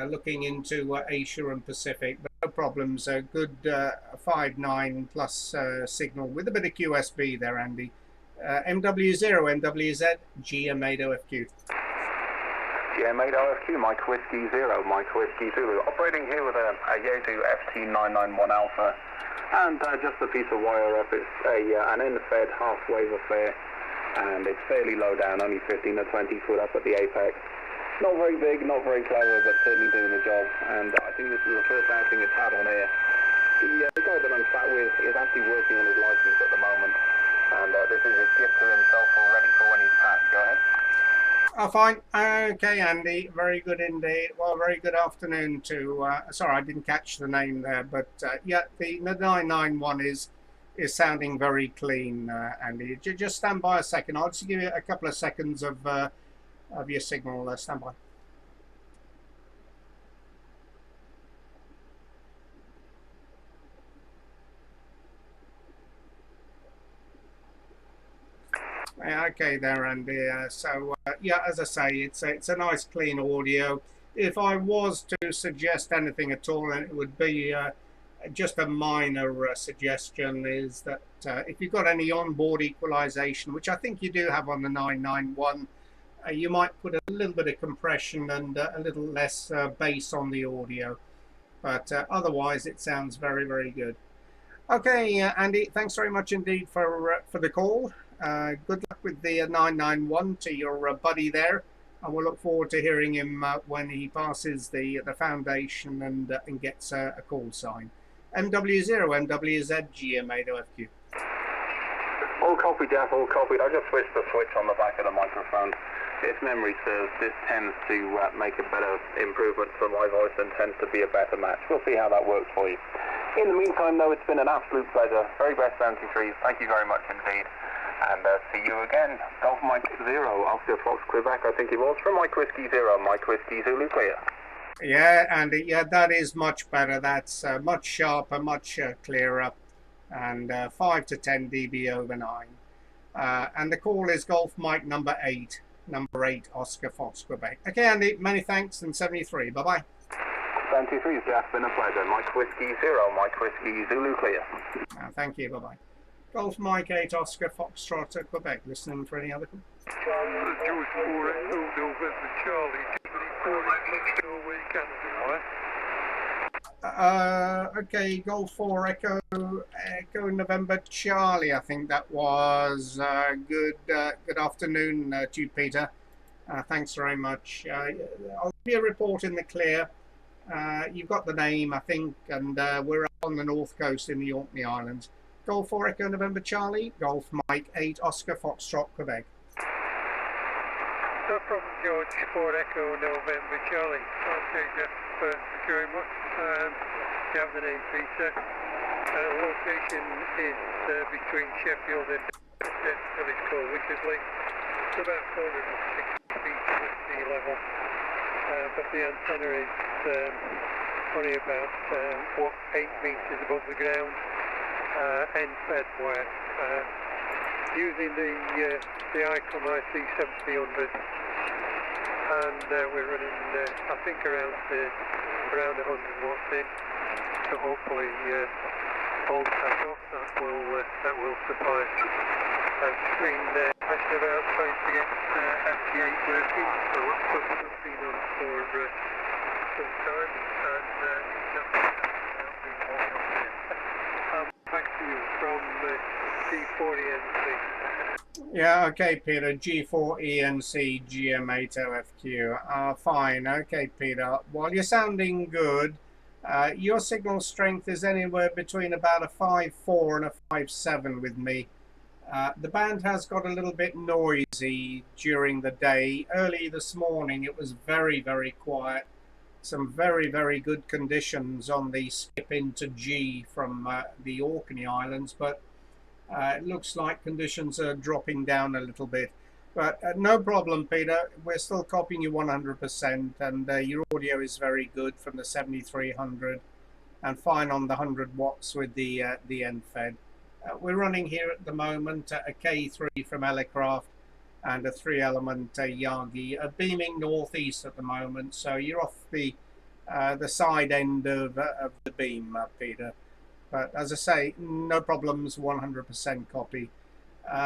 looking into Asia and Pacific, but no problems. A good 5.9 plus signal with a bit of QSB there, Andy. MW0, MWZ, GM8OFQ. GM8OFQ, Mike Whiskey 0, Mike Whiskey Zulu. Operating here with a Yaesu FT991 Alpha, and just a piece of wire up. It's an in-fed half-wave affair, and it's fairly low down, only 15 or 20 foot up at the apex. Not very big, not very clever, but certainly doing the job, and I think this is the first outing it's had on air. The guy that I'm sat with is actually working on his license at the moment, and this is his gift to himself already for when he's passed. Go ahead. Oh, fine. Okay, Andy. Very good indeed. Well, very good afternoon to... sorry, I didn't catch the name there, but yeah, the 991 is sounding very clean, Andy. Just stand by a second. I'll just give you a couple of seconds of your signal. Stand by. Okay there, Andy. Yeah, as I say, it's a nice clean audio. If I was to suggest anything at all, and it would be just a minor suggestion, is that if you've got any onboard equalization, which I think you do have on the 991, you might put a little bit of compression and a little less bass on the audio. But otherwise, it sounds very, very good. Okay, Andy, thanks very much indeed for the call. Good luck with the 991 to your buddy there, and we'll look forward to hearing him when he passes the foundation and gets a call sign. MW0, MWZ, GM8OFQ. All copied, Geoff, all copied. I just switched the switch on the back of the microphone. If memory serves, this tends to make a better improvement for my voice and tends to be a better match. We'll see how that works for you. In the meantime, though, it's been an absolute pleasure. Very best 73s. Thank you very much indeed. And see you again. Golf Mike 0, Oscar Fox, Quebec, I think it was, from Mike Whiskey 0, Mike Whiskey Zulu, clear. Yeah, Andy, yeah, that is much better. That's much sharper, much clearer, and 5 to 10 dB over 9. And the call is Golf Mike number 8, Oscar Fox, Quebec. Okay, Andy, many thanks, and 73. Bye-bye. 73, Geoff, been a pleasure. Mike Whiskey 0, Mike Whiskey Zulu clear. Thank you, bye-bye. Golf Mike 8, Oscar Foxtrot, Quebec. Listening for any other call? George 4 Echo November Charlie. Okay, Golf 4 Echo November Charlie. I think that was good afternoon to you, Peter. Thanks very much. I'll give you a report in the clear. You've got the name, I think, and we're up on the north coast in the Orkney Islands. Golf 4 Echo November Charlie, Golf Mike 8 Oscar Foxtrot, Quebec. So from George 4 Echo November Charlie. Okay, Geoff, thank you very much. You have the name, Peter. Location is between Sheffield and village called Wickersley. It's about 460 feet above sea level. But the antenna is only about 8 metres above the ground. End-fed wire. Using the Icon IC7000, and we're running, I think, around 100 watts in. So hopefully, hold that off. That will suffice. Between messing about trying to get FT8 working, so that's what we've been on for some time, and back to you from G4ENC. Yeah, okay, Peter. G4ENC GM80FQ. Fine. Okay, Peter. Well, you're sounding good. Your signal strength is anywhere between about a 5.4 and a 5.7 with me. The band has got a little bit noisy during the day. Early this morning, it was very, very quiet. Some very, very good conditions on the skip into G from the Orkney Islands, but it looks like conditions are dropping down a little bit. But no problem, Peter. We're still copying you 100%, and your audio is very good from the 7300 and fine on the 100 watts with the end fed. We're running here at the moment a K3 from Elecraft and a 3-element Yagi, beaming northeast at the moment, so you're off the side end of the beam, Peter. But as I say, no problems, 100% copy.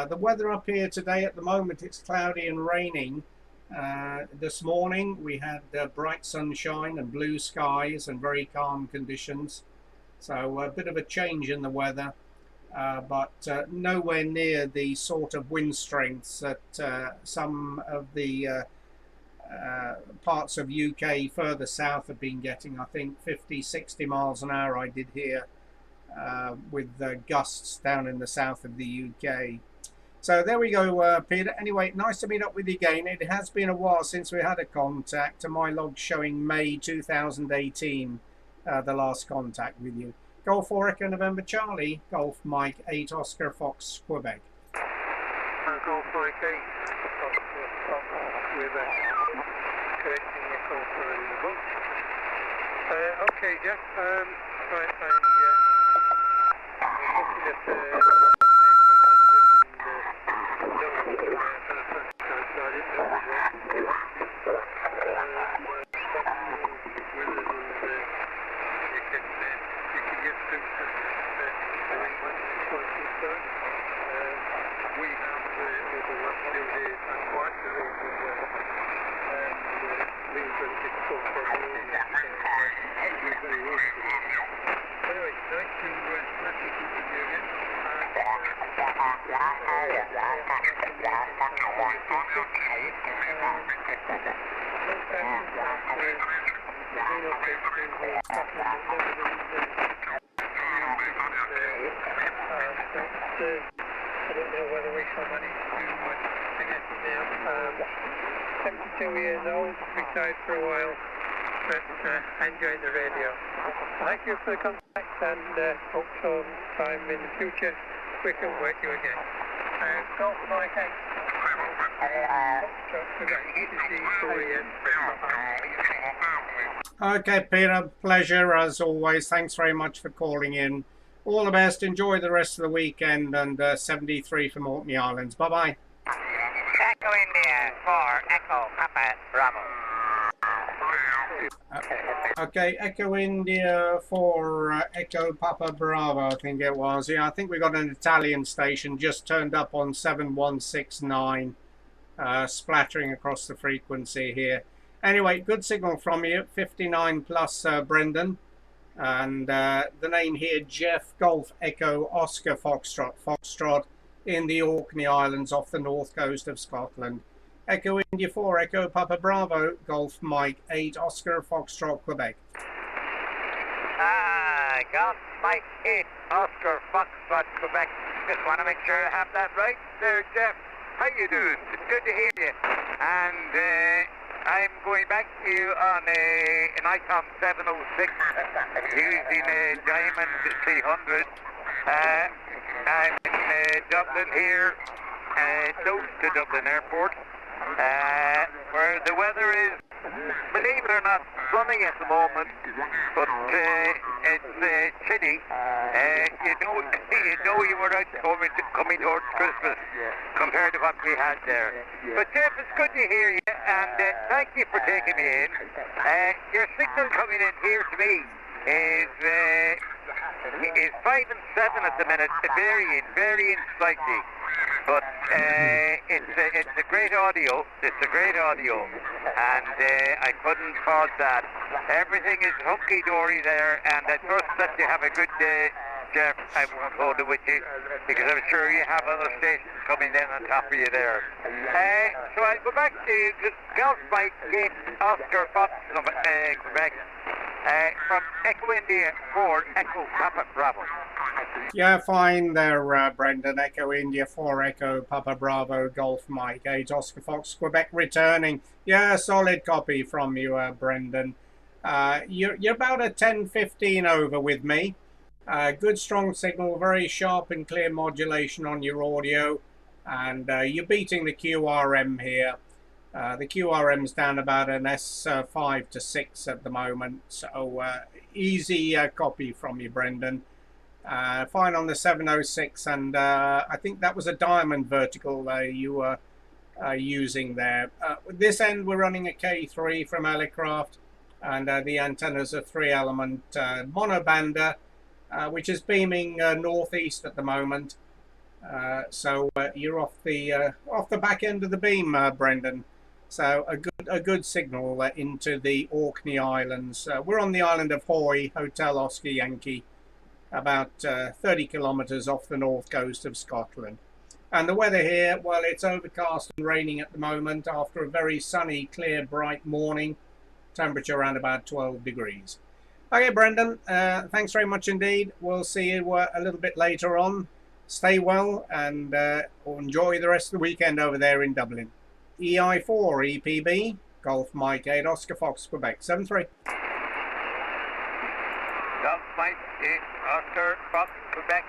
The weather up here today at the moment, it's cloudy and raining. This morning we had bright sunshine and blue skies and very calm conditions. So a bit of a change in the weather, but nowhere near the sort of wind strengths that some of the parts of UK further south have been getting. I think 50, 60 miles an hour I did here. With gusts down in the south of the UK. So there we go, Peter. Anyway, nice to meet up with you again. It has been a while since we had a contact. My log showing May 2018, the last contact with you. Golf 4 Echo November Charlie, Golf Mike 8 Oscar Fox, Quebec. Golf Mike 8 Oscar Fox, Quebec. Correcting your call for the book. Okay, Geoff. Looking at the paper handwritten note for the first time, so I didn't know what it was. You can get through to the England pointing stone. We have, over the last few days, had quite a lot of and being very difficult for us to do very well. Anyway, nice to meet you again. I don't know whether we shall manage to get there. 72 years old, retired for a while, but enjoying the radio. Thank you for the contact, and hope sometime in the future we can work you again. Golf Mike 8. Good to see you. Okay, Peter, pleasure as always. Thanks very much for calling in. All the best. Enjoy the rest of the weekend, and 73 from Orkney Islands. Bye-bye. Echo India 4, Echo Papa Bravo. Okay, Echo India for Echo Papa Bravo, I think it was. Yeah, I think we got an Italian station just turned up on 7169, splattering across the frequency here. Anyway, good signal from you, 59 plus, Brendan. And the name here, Geoff, Golf, Echo, Oscar, Foxtrot in the Orkney Islands off the north coast of Scotland. Echo India 4, Echo Papa Bravo, Golf Mike 8, Oscar Foxtrot, Quebec. Golf Mike 8, Oscar Foxtrot, Quebec. Just want to make sure I have that right there, Geoff. How you doing? It's good to hear you. And I'm going back to you on an ICOM 706 using a Diamond 300. I'm in Dublin here, close to Dublin Airport. Where the weather is, believe it or not, sunny at the moment, but it's chilly. You know you were out coming towards Christmas compared to what we had there. But Geoff, it's good to hear you, and thank you for taking me in. Your signal coming in here to me is 5 and 7 at the minute, varying slightly. But it's a great audio. It's a great audio, and I couldn't fault that. Everything is hunky-dory there, and I trust that you have a good day, Geoff. I won't hold it with you, because I'm sure you have other stations coming in on top of you there. So I'll go back to Golf Mike 8, Oscar Fox, Quebec, from Echo India 4, Echo Papa Bravo. Yeah, fine there, Brendan. Echo India 4, Echo Papa Bravo, Golf Mike 8, Oscar Fox, Quebec returning. Yeah, solid copy from you, Brendan. You're about a 10-15 over with me. Good strong signal, very sharp and clear modulation on your audio, and you're beating the QRM here. The QRM's down about an S5 to 6 at the moment, so easy copy from you, Brendan. Fine on the 706, and I think that was a diamond vertical you were using there. This end we're running a K3 from Aircraft, and the antennas are 3-element monobander, which is beaming northeast at the moment. So you're off the back end of the beam, Brendan. So a good signal into the Orkney Islands. We're on the island of Hoy, Hotel Oscar Yankee, about 30 kilometres off the north coast of Scotland. And the weather here, well, it's overcast and raining at the moment after a very sunny, clear, bright morning. Temperature around about 12 degrees. Okay, Brendan, thanks very much indeed. We'll see you a little bit later on. Stay well and enjoy the rest of the weekend over there in Dublin. EI4 EPB, Golf Mike 8, Oscar Fox, Quebec, 7-3. Golf Mike 8, Oscar Fox, Quebec.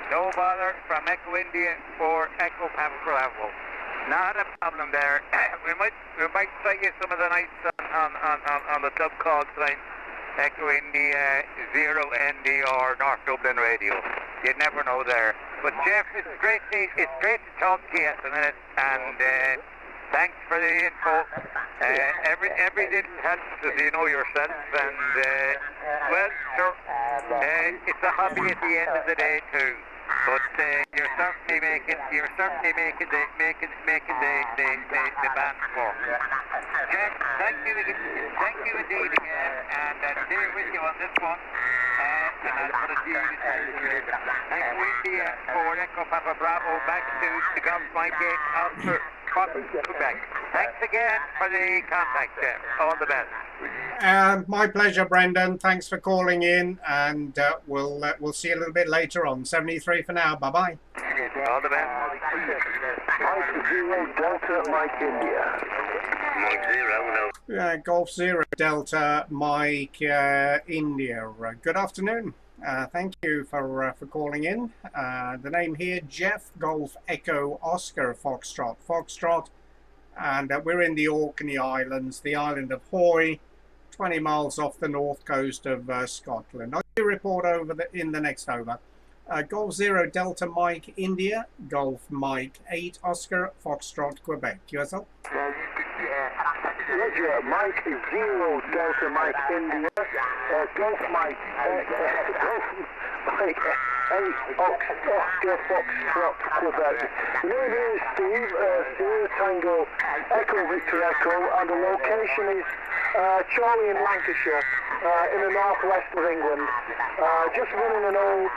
No bother from Echo India for Echo Papa Bravo. Not a problem there. we might play you some of the nights on the dub call sign. Echo India 0 ND or North Dublin Radio. You never know there. But Geoff, it's great to talk to you at the minute, and thanks for the info. Every little helps, as you know yourself, and well, sure, it's a hobby at the end of the day too. But you're certainly making the band perform. Geoff, thank you indeed again, and I'll stay with you on this one. And I'll put it to you. Echo India for Echo Papa Bravo back to the Golf Mike 8 Oscar Fox, Quebec. Thanks again for the contact, Geoff. All the best. My pleasure, Brendan. Thanks for calling in, and we'll see you a little bit later on. 73 for now. Bye bye. All the best. Mike 0 Delta Mike India. Mike 0, no. Golf 0 Delta Mike India. Good afternoon. Thank you for calling in. The name here, Geoff, Golf Echo Oscar Foxtrot, and we're in the Orkney Islands, the island of Hoy, 20 miles off the north coast of Scotland. I'll give you a report over in the next over. Golf 0 Delta Mike India, Golf Mike 8 Oscar Foxtrot Quebec. QSL? Roger, Mike 0 Delta Mike India, Golf Mike 8 Oscar Foxtrot Quebec. The name is Steve, Sierra Tango Echo Victor Echo, and the location is Charlie in Lancashire, in the northwest of England. Just running an old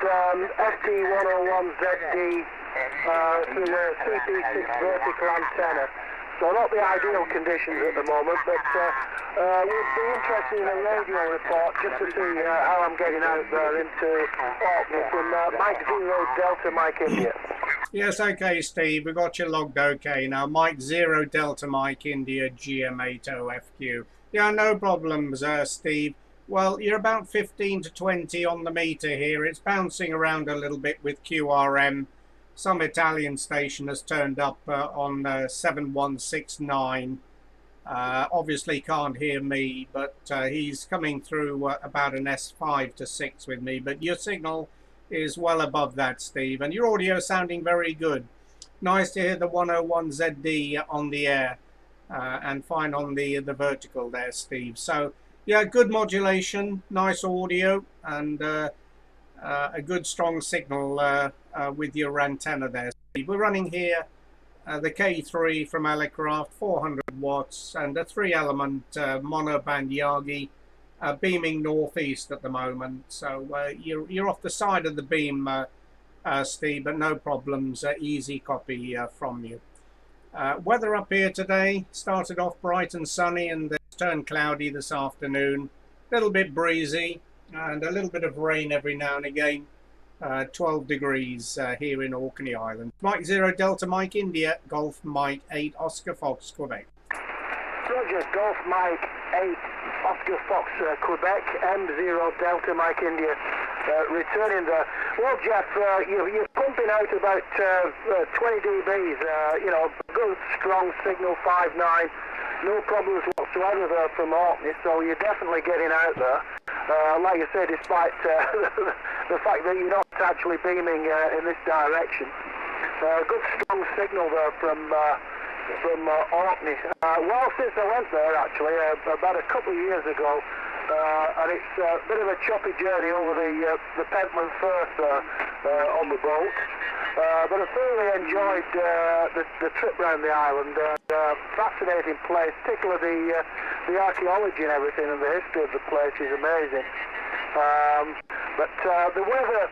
FT101ZD through a CP6 vertical antenna. So not the ideal conditions at the moment, but we'd be interested in a radio report just to see how I'm getting out there into Orkney from Mike 0 Delta Mike India. Yes, okay, Steve. We got you logged okay now. Mike 0 Delta Mike India GM80FQ. Yeah, no problems, Steve. Well, you're about 15 to 20 on the meter here. It's bouncing around a little bit with QRM. Some Italian station has turned up on 7169. Obviously can't hear me, but he's coming through about an S5 to 6 with me. But your signal is well above that, Steve. And your audio sounding very good. Nice to hear the 101ZD on the air and fine on the vertical there, Steve. So, yeah, good modulation, nice audio, and a good strong signal with your antenna there. We're running here the K3 from Alecraft, 400 watts, and a 3-element monoband Yagi beaming northeast at the moment. So you're off the side of the beam, Steve, but no problems. Easy copy from you. Weather up here today started off bright and sunny, and it's turned cloudy this afternoon. A little bit breezy and a little bit of rain every now and again. 12 degrees here in Orkney Island. Mike 0 Delta Mike India, Golf Mike 8 Oscar Fox Quebec. Roger, Golf Mike 8 Oscar Fox Quebec, M0 Delta Mike India. Returning there. Well, Geoff, you're pumping out about 20 dBs, you know, good strong signal, 5.9, no problems whatsoever there from Orkney, so you're definitely getting out there. Like I say, despite the fact that you're not actually beaming in this direction. Good strong signal there from Orkney. Well, since I went there actually, about a couple of years ago, and it's a bit of a choppy journey over the Pentland Firth on the boat. But I thoroughly enjoyed the trip around the island. Fascinating place, particularly the archaeology and everything, and the history of the place is amazing. But the weather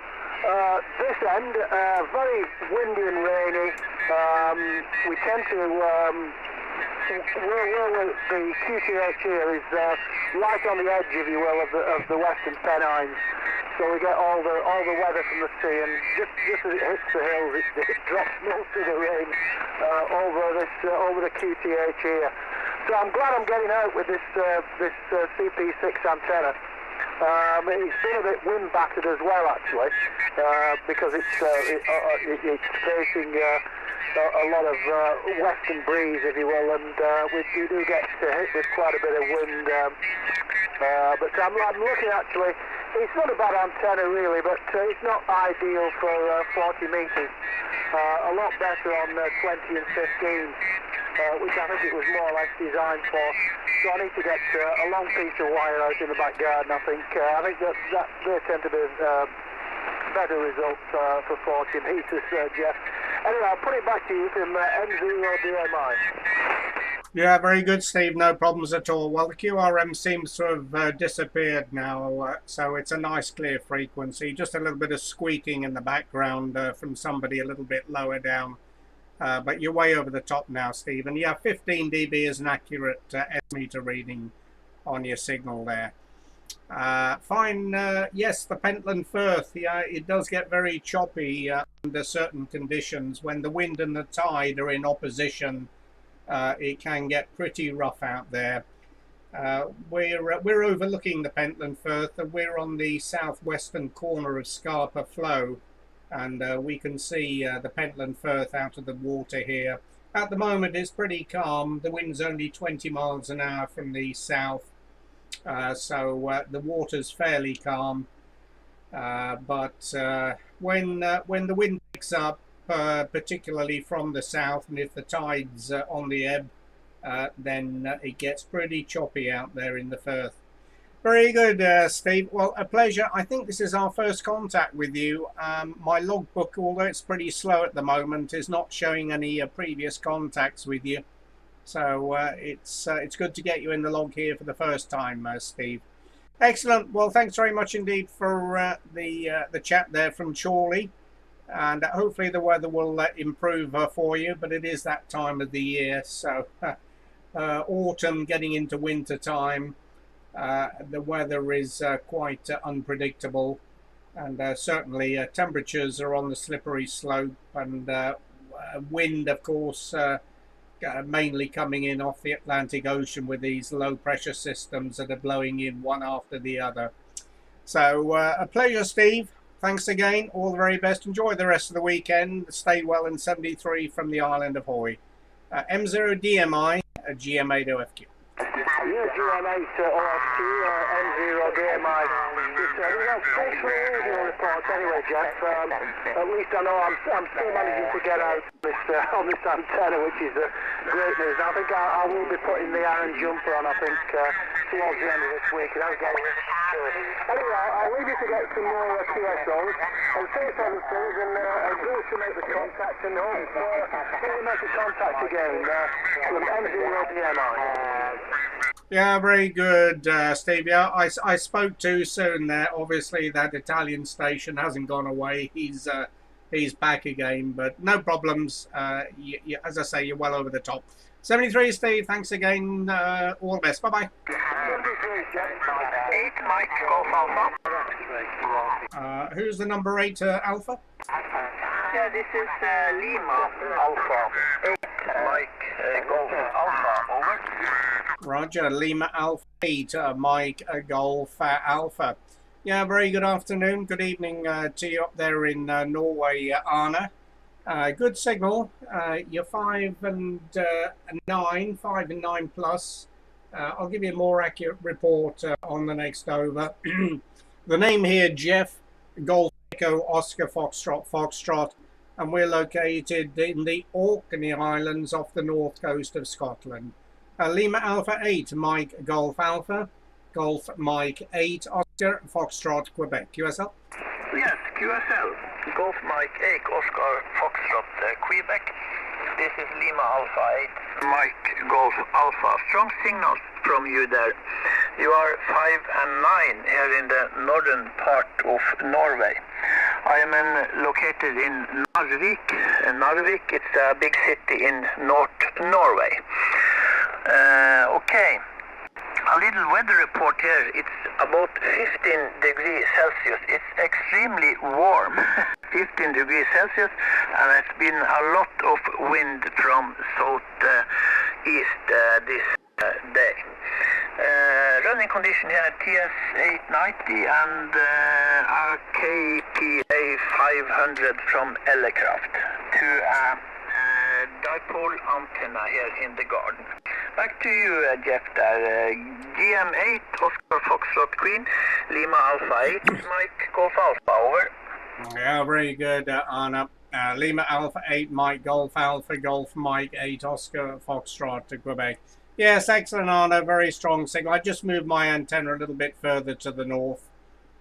this end, very windy and rainy. We tend to where the QTH here is right on the edge, if you will, of the Western Pennines. So we get all the weather from the sea, and just as it hits the hills, it drops most of the rain over the QTH here. So I'm glad I'm getting out with this CP6 antenna. It's been a bit wind battered as well, actually, because it's facing a lot of western breeze, if you will, and we do get hit with quite a bit of wind. But I'm looking actually. It's not a bad antenna really, but it's not ideal for 40 metres. A lot better on 20 and 15, which I think it was more or less designed for. So I need to get a long piece of wire out in the back garden, I think. I think that they tend to be better results for 40 metres, Geoff. Anyway, I'll put it back to you from M0 DMI. Yeah, very good, Steve. No problems at all. Well, the QRM seems to have disappeared now, so it's a nice clear frequency. Just a little bit of squeaking in the background from somebody a little bit lower down. But you're way over the top now, Steve. And yeah, 15 dB is an accurate S-meter reading on your signal there. Fine. Yes, the Pentland Firth, yeah, it does get very choppy under certain conditions. When the wind and the tide are in opposition, it can get pretty rough out there. We're overlooking the Pentland Firth, and we're on the southwestern corner of Scarpa Flow, and we can see the Pentland Firth out of the water here. At the moment it's pretty calm. The wind's only 20 miles an hour from the south, so the water's fairly calm. But when the wind picks up, particularly from the south, and if the tide's on the ebb, then it gets pretty choppy out there in the Firth. Very good, Steve. Well, a pleasure. I think this is our first contact with you. My logbook, although it's pretty slow at the moment, is not showing any previous contacts with you. So it's good to get you in the log here for the first time, Steve. Excellent. Well, thanks very much indeed for the chat there from Chorley, and hopefully the weather will improve for you. But it is that time of the year, so autumn getting into winter time. The weather is quite unpredictable, and certainly temperatures are on the slippery slope, and wind, of course, mainly coming in off the Atlantic Ocean with these low pressure systems that are blowing in one after the other. So a pleasure, Steve. Thanks again. All the very best. Enjoy the rest of the weekend. Stay well in 73 from the island of Hoy. M0DMI, GM8OFQ. Yeah, GM8 OFQ, M0DMI. Thanks for your report anyway, Geoff. At least I know I'm still managing to get out on this antenna, which is great news. I think I will be putting the iron jumper on, I think, towards the end of this week. And I'll get it. Anyway, I'll leave you to get some more QSOs and say some things, and go to make the contact, and hope we'll make a contact again from M0DMI. Yeah, very good, Steve. Yeah, I spoke too soon there. Obviously, that Italian station hasn't gone away. He's back again, but no problems. As I say, you're well over the top. 73, Steve. Thanks again. All the best. Bye-bye. 8 Mike Golf Alpha. Who's the number 8 Alpha? Yeah, this is Lima Alpha. 8 Mike Golf Alpha. Over. Roger. Lima Alpha 8 Mike Golf Alpha. Yeah, very good afternoon. Good evening to you up there in Norway, Arne. Good signal. You're 5 and 9, 5 and 9 plus. I'll give you a more accurate report on the next over. The name here, Geoff, Golf Echo Oscar Foxtrot, and we're located in the Orkney Islands off the north coast of Scotland. Lima Alpha 8, Mike Golf Alpha, Golf Mike 8, Oscar Foxtrot, Quebec, QSL? Yes, QSL. Golf Mike 8, Oscar Foxtrot, Quebec. This is Lima Alpha 8, Mike Golf Alpha. Strong signals from you there. You are 5 and 9 here in the northern part of Norway. I am located in Narvik. Narvik, it's a big city in North Norway. Okay. A little weather report here. It's about 15 degrees Celsius. It's extremely warm. 15 degrees Celsius, and it's been a lot of wind from southeast this day. Running condition here, TS890 and a KPA 500 from Ellecraft to a dipole antenna here in the garden. Back to you, Geoff, there. GM8, Oscar Foxtrot Queen, Lima Alpha 8, Mike Golf Alpha, over. Yeah, very good, Anna. Lima Alpha 8, Mike Golf Alpha, Golf Mike 8, Oscar Foxtrot to Quebec. Yes, excellent, Anna. Very strong signal. I just moved my antenna a little bit further to the north,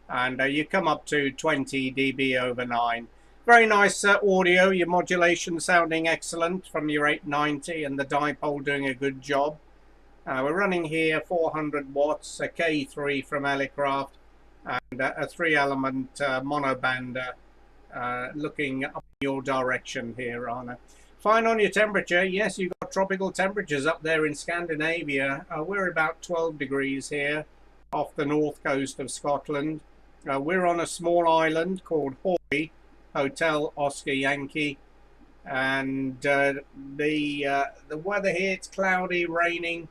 and you come up to 20 dB over 9. Very nice audio. Your modulation sounding excellent from your 890, and the dipole doing a good job. We're running here 400 watts, a K3 from Ellecraft, and a 3-element monoband looking up your direction here, Anna. Fine on your temperature. Yes, you've got tropical temperatures up there in Scandinavia. We're about 12 degrees here off the north coast of Scotland. We're on a small island called Hoy, Hotel Oscar Yankee, and the weather here, it's cloudy, raining,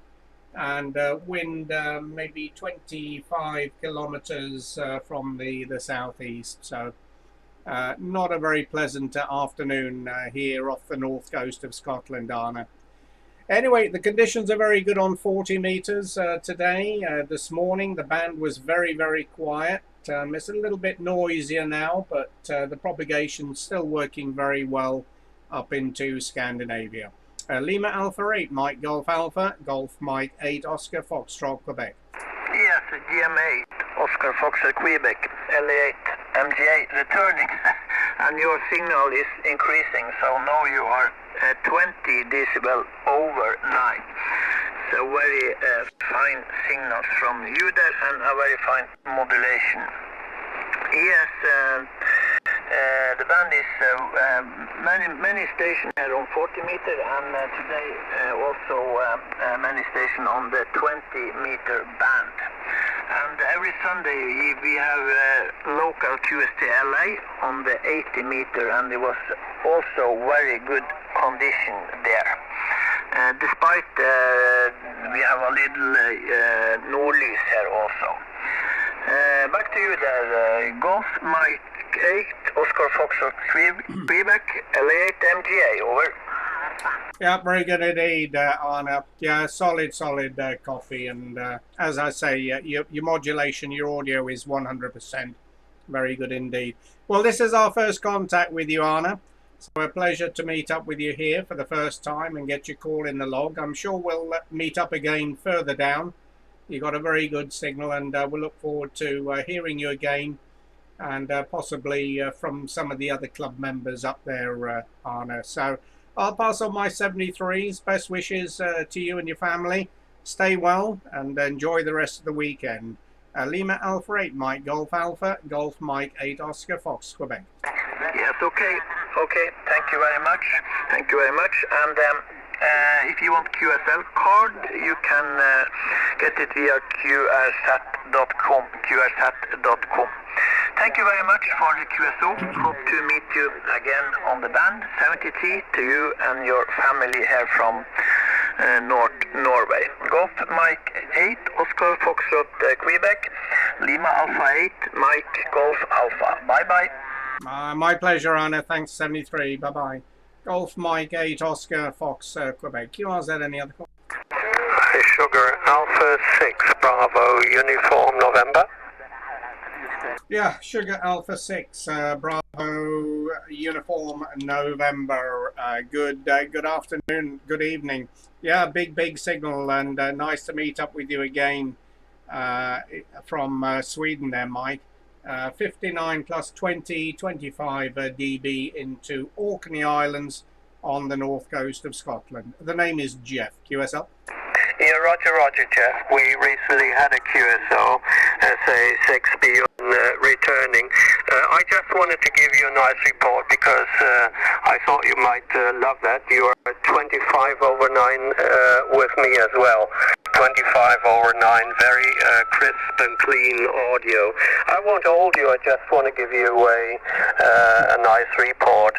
and wind maybe 25 kilometers from the southeast. So not a very pleasant afternoon here off the north coast of Scotland, Anna. Anyway, the conditions are very good on 40 meters today. This morning, the band was very, very quiet. It's a little bit noisier now, but the propagation's still working very well up into Scandinavia. Lima Alpha 8, Mike Golf Alpha, Golf Mike 8, Oscar Foxtrot, Quebec. Yes, GM8, Oscar Foxtrot, Quebec, LA8, MGA returning, and your signal is increasing, so now you are 20 decibel over 9. So very fine signals from you there and a very fine modulation. Yes, the band is many stations here on 40 meter and today also many stations on the 20 meter band. And every Sunday we have local QST LA on the 80 meter, and it was also very good condition there. Despite we have a little nor'east here also. Back to you there, Golf Mike 8, Oscar Foxtrot, Quebec, LA8 MGA, over. Yeah, very good indeed, Arna. Yeah, solid coffee, and as I say, your modulation, your audio is 100%. Very good indeed. Well, this is our first contact with you, Arna. So a pleasure to meet up with you here for the first time and get your call in the log. I'm sure we'll meet up again further down. You got a very good signal, and we'll look forward to hearing you again, and possibly from some of the other club members up there, Arna. So I'll pass on my 73s. Best wishes to you and your family. Stay well and enjoy the rest of the weekend. Lima Alpha 8, Mike Golf Alpha, Golf Mike 8 Oscar Fox, Quebec. Yes, okay, thank you very much. And if you want QSL card, you can get it via qrsat.com. Thank you very much for the QSO. Hope to meet you again on the band. 70T to you and your family here from North Norway. Golf Mike 8, Oscar Foxtrot, Quebec, Lima Alpha 8, Mike Golf Alpha. Bye-bye. My pleasure, Anna. Thanks, 73. Bye-bye. Golf Mike 8, Oscar Fox, Quebec. QRZ, any other call? Sugar Alpha 6, Bravo, Uniform, November. Yeah, Sugar Alpha 6, Bravo, Uniform, November. Good afternoon, good evening. Yeah, big signal, and nice to meet up with you again from Sweden there, Mike. 59 plus 20, 25 dB into Orkney Islands on the north coast of Scotland. The name is Geoff. QSL? Yeah, Roger, Geoff. We recently had a QSO SA6B returning. I just wanted to give you a nice report because I thought you might love that. You are 25 over 9 with me as well. 25 over 9, very crisp and clean audio. I won't hold you, I just want to give you a nice report.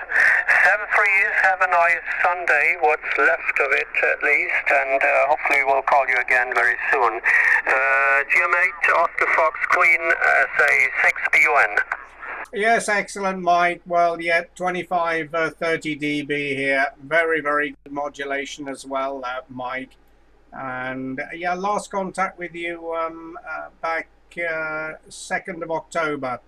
7-3s, have a nice Sunday, what's left of it at least, and hopefully we'll call you again very soon. GM8, Oscar Fox, Queen, say 6BUN. Yes, excellent, Mike. Well, yeah, 25, 30 dB here. Very good modulation as well, Mike. And yeah, last contact with you back 2nd of October.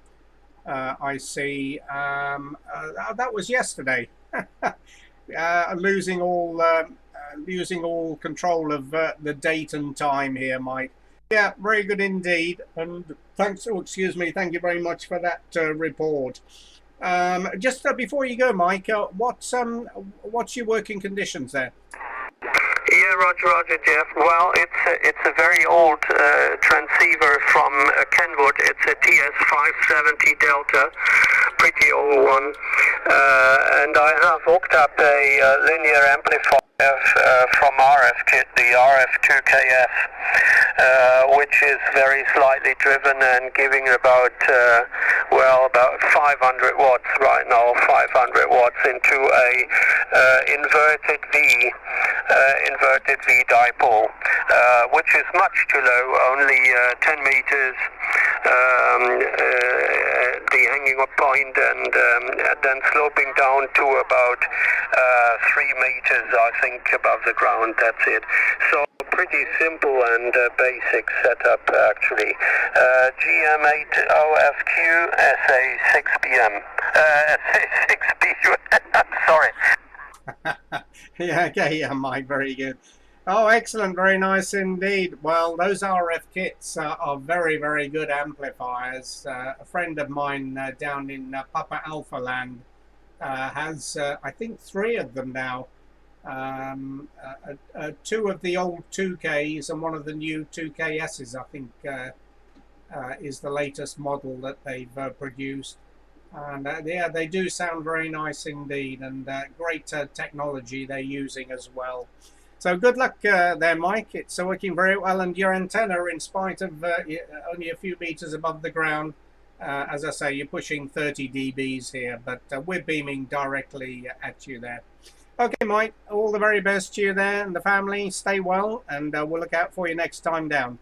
I see. That was yesterday. Losing all control of the date and time here, Mike. Yeah, very good indeed. And thanks. Oh, excuse me. Thank you very much for that report. Just before you go, Mike, what's your working conditions there? Yeah, Roger, Geoff. Well, it's a very old transceiver from Kenwood. It's a TS570 Delta, pretty old one, and I have hooked up a linear amplifier from RF kit, the RF2KF, which is very slightly driven and giving about 500 watts right now, 500 watts into a inverted V dipole, which is much too low, only 10 meters the hanging up point, and then sloping down to about 3 meters, I think. think above the ground, that's it. So pretty simple and basic setup actually. GM80FQ SA6PM. SA6B. Sorry. Yeah, okay, yeah, Mike, very good. Oh, excellent, very nice indeed. Well, those RF kits are very, very good amplifiers. A friend of mine down in Papa Alpha Land has, I think, 3 of them now. 2 of the old 2Ks and one of the new 2KSs, I think, is the latest model that they've produced. And yeah, they do sound very nice indeed, and great technology they're using as well. So good luck there, Mike. It's working very well, and your antenna, in spite of only a few meters above the ground, as I say, you're pushing 30 dBs here, but we're beaming directly at you there. Okay, Mike, all the very best to you there and the family. Stay well, and we'll look out for you next time down.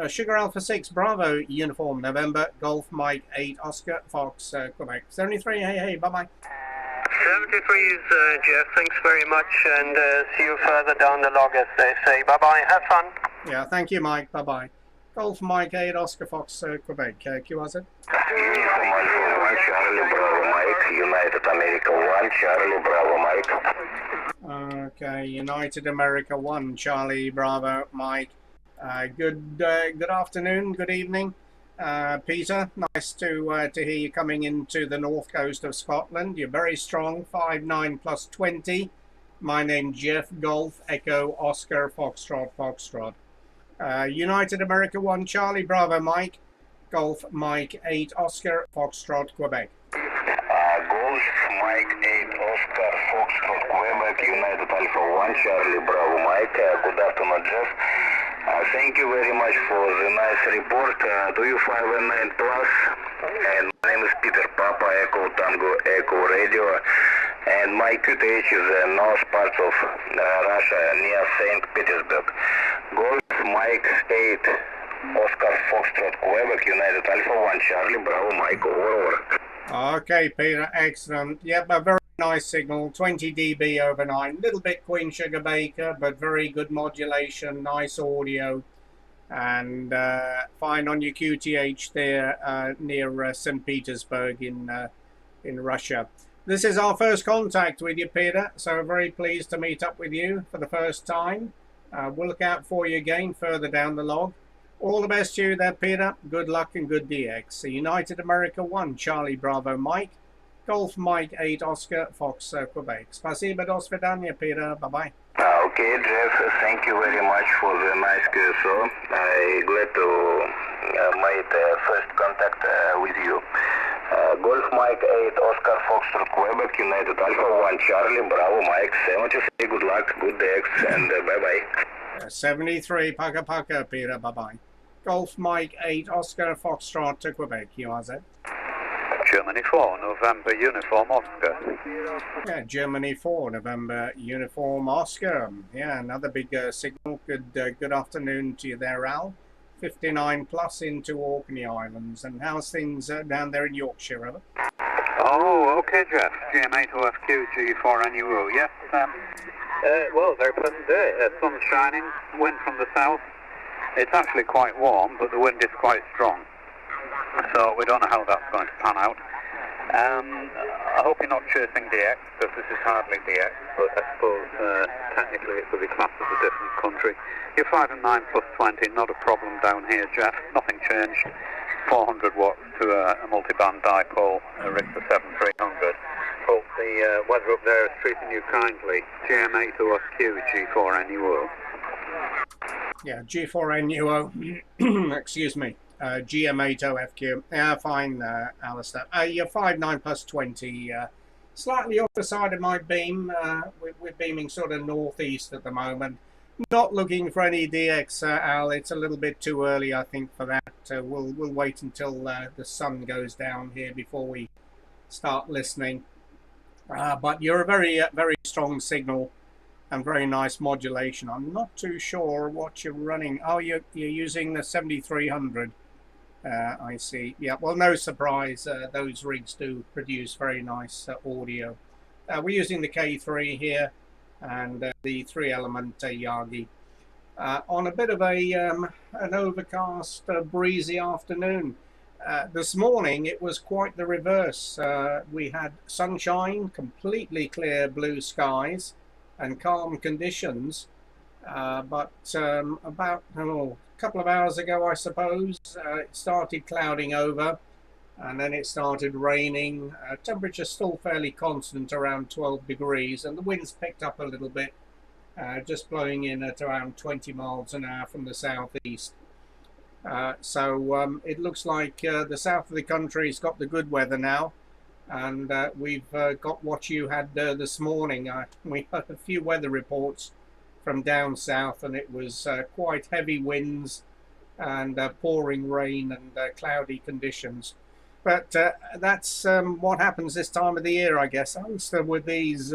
Sugar Alpha 6 Bravo Uniform November Golf Mike 8 Oscar Fox Quebec 73. Hey, bye-bye. 73 is Geoff, thanks very much, and see you further down the log, as they say. Bye-bye, have fun. Yeah, thank you, Mike. Bye-bye. Golf Mike 8 Oscar Fox Quebec. QRZ. Uniform Alpha 1 Charlie Bravo Mike, United America 1 Charlie Bravo Mike. Okay, United America 1 Charlie Bravo Mike. Good afternoon, good evening, Peter. Nice to hear you coming into the north coast of Scotland. You're very strong. 5'9 plus 20. My name's Geoff. Golf Echo Oscar Foxtrot. United America 1 Charlie Bravo Mike. Golf Mike 8 Oscar Foxtrot Quebec. Golf Mike 8 Oscar Foxtrot Quebec. United Alpha 1 Charlie Bravo Mike. Good afternoon, Geoff. Thank you very much for the nice report. Do you 519 plus? And my name is Peter Papa Echo Tango Echo Radio, and my QTH is the north part of Russia near St. Petersburg. Golf Mike 8 Oscar Foxtrot Quebec United Alpha 1 Charlie Bravo Mike. Over. Okay, Peter, excellent. Yep, a very nice signal, 20 dB over 9. Little bit Queen Sugar Baker, but very good modulation, nice audio, and fine on your QTH there near St. Petersburg in Russia. This is our first contact with you, Peter, so very pleased to meet up with you for the first time. We'll look out for you again further down the log. All the best to you there, Peter. Good luck and good DX. United America 1 Charlie Bravo Mike. Golf Mike 8 Oscar Fox Quebec. Spasiba do svidania, Peter. Bye-bye. Okay, Geoff, thank you very much for the nice QSO. I'm glad to make first contact with you. Golf Mike 8 Oscar Foxtrot Quebec United Alpha 1 Charlie Bravo Mike 73. Good luck, good DX, and bye-bye. 73 Paka, Peter. Bye-bye. Golf Mike 8 Oscar Foxtrot to Quebec. URZ. Germany 4 November Uniform Oscar. Yeah, Germany 4 November Uniform Oscar. Yeah, another big signal. Good afternoon to you there, Al. 59 plus into Orkney Islands. And how's things down there in Yorkshire, Robert? Oh, okay, Geoff. GM8OFQ G4NUO. Yes. Well, very pleasant day. Sun's shining, wind from the south. It's actually quite warm, but the wind is quite strong. So we don't know how that's going to pan out. I hope you're not chasing DX, because this is hardly DX, but I suppose technically it could be classed as a different country. You're 5 and 9 plus 20, not a problem down here, Geoff. Nothing changed. 400 watts to a multi-band dipole, a Richter 7300. Hope the weather up there is treating you kindly. GM8OFQ G4NUO. Yeah, G4NUO. Excuse me. GM8OFQ. Yeah, fine, Alistair. You're 5'9 plus 20. Slightly off the side of my beam. We're beaming sort of northeast at the moment. Not looking for any DX, Al. It's a little bit too early, I think, for that. We'll wait until the sun goes down here before we start listening. But you're a very strong signal and very nice modulation. I'm not too sure what you're running. Oh, you're using the 7300. I see. Yeah, well, no surprise. Those rigs do produce very nice audio. We're using the K3 here. and the 3-element Yagi. On a bit of an overcast, breezy afternoon. This morning it was quite the reverse. We had sunshine, completely clear blue skies, and calm conditions. But about a couple of hours ago, I suppose, it started clouding over, and then it started raining. Temperature still fairly constant, around 12 degrees, and the winds picked up a little bit, just blowing in at around 20 miles an hour from the southeast. So it looks like the south of the country's got the good weather now, and we've got what you had this morning. We had a few weather reports from down south, and it was quite heavy winds and pouring rain and cloudy conditions. But that's what happens this time of the year, I guess. Also, with these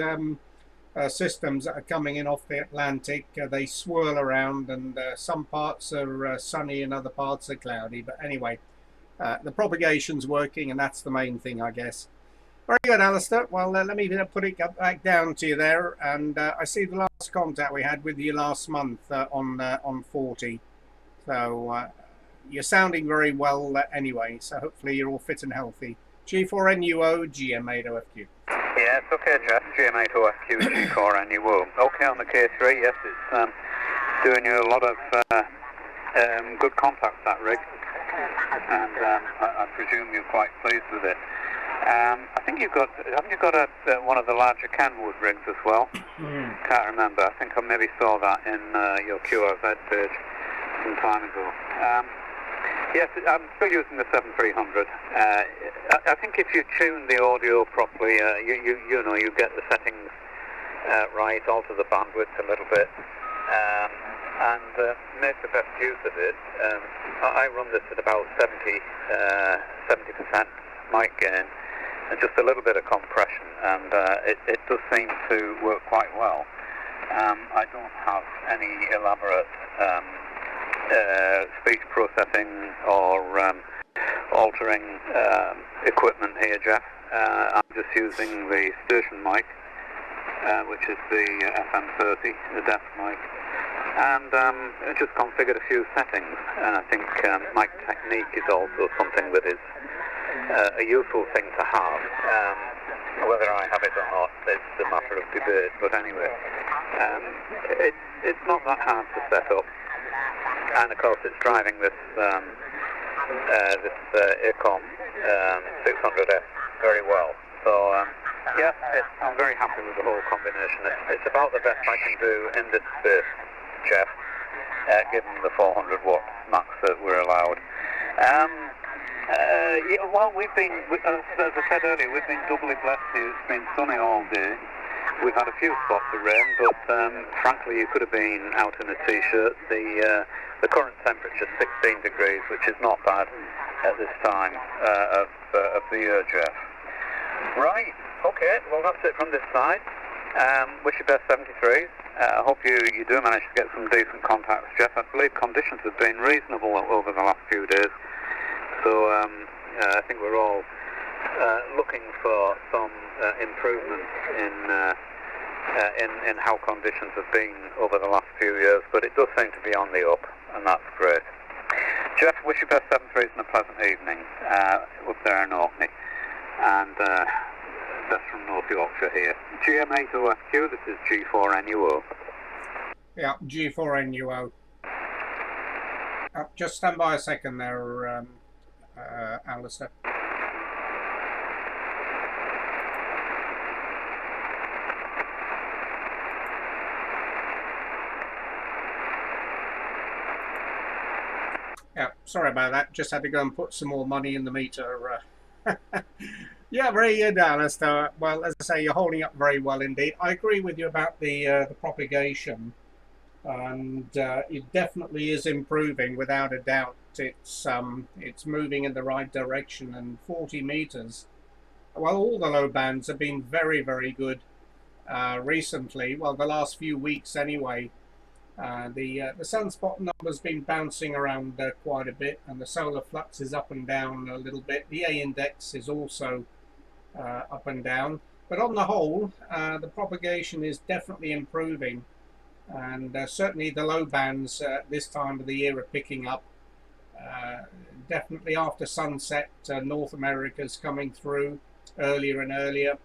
systems that are coming in off the Atlantic, they swirl around, and some parts are sunny and other parts are cloudy. But anyway, the propagation's working, and that's the main thing, I guess. Very good, Alistair. Well, let me put it back down to you there. And I see the last contact we had with you last month on 40. So you're sounding very well anyway. So hopefully you're all fit and healthy. G4NUO, GM8OFQ. Yeah, it's okay, Geoff. GM8OFQ, G4NUO. Okay on the K3, yes, it's doing you a lot of good contacts, that rig. And I presume you're quite pleased with it. I think haven't you got one of the larger Kenwood rigs as well? Can't remember. I think I maybe saw that in your QRZ page some time ago. Yes, I'm still using the 7300. I think if you tune the audio properly, you know, you get the settings right, alter the bandwidth a little bit, and make the best use of it. I run this at about 70% mic gain, and just a little bit of compression, and it does seem to work quite well. I don't have any elaborate speech processing or altering equipment here, Geoff. I'm just using the station mic, which is the FM30, the desk mic, and just configured a few settings. And I think mic technique is also something that is a useful thing to have. Whether I have it or not is a matter of debate, but anyway, it's not that hard to set up. And of course, it's driving this ACOM 600S very well. So yeah, I'm very happy with the whole combination. It's about the best I can do in this space, Geoff, given the 400 watt max that we're allowed. Yeah, well, we've been, as I said earlier, we've been doubly blessed here. It's been sunny all day. We've had a few spots of rain, but frankly, you could have been out in a t-shirt. The current temperature is 16 degrees, which is not bad at this time of the year, Geoff. Right, okay, well that's it from this side. Wish you best 73s. I hope you do manage to get some decent contacts, Geoff. I believe conditions have been reasonable over the last few days. So I think we're all looking for some improvement in how conditions have been over the last few years, but it does seem to be on the up, and that's great. Geoff, wish you best 73s and a pleasant evening up there in Orkney, and that's from North Yorkshire here. GM8OFQ, this is G4NUO. Yeah, G4NUO. Just stand by a second there, Alistair. Yeah, sorry about that. Just had to go and put some more money in the meter. Yeah, very good, Alistair. Well, as I say, you're holding up very well indeed. I agree with you about the propagation, and it definitely is improving without a doubt. It's moving in the right direction, and 40 meters. Well, all the low bands have been very, very good recently. Well, the last few weeks anyway. The sunspot number's been bouncing around quite a bit, and the solar flux is up and down a little bit. The A index is also up and down. But on the whole, the propagation is definitely improving, and certainly the low bands this time of the year are picking up. Definitely after sunset, North America's coming through earlier and earlier,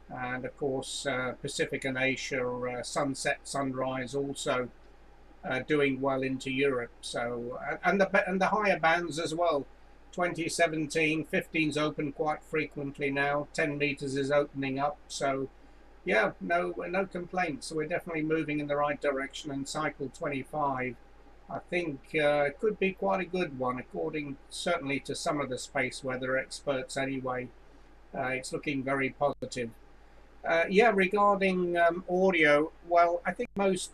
and of course Pacific and Asia, sunset, sunrise also doing well into Europe. So and the higher bands as well. 2017, 15's open quite frequently now. 10 meters is opening up. So yeah, no complaints. So we're definitely moving in the right direction. And cycle 25, I think, could be quite a good one, according certainly to some of the space weather experts. Anyway, it's looking very positive. Yeah, regarding audio, well, I think most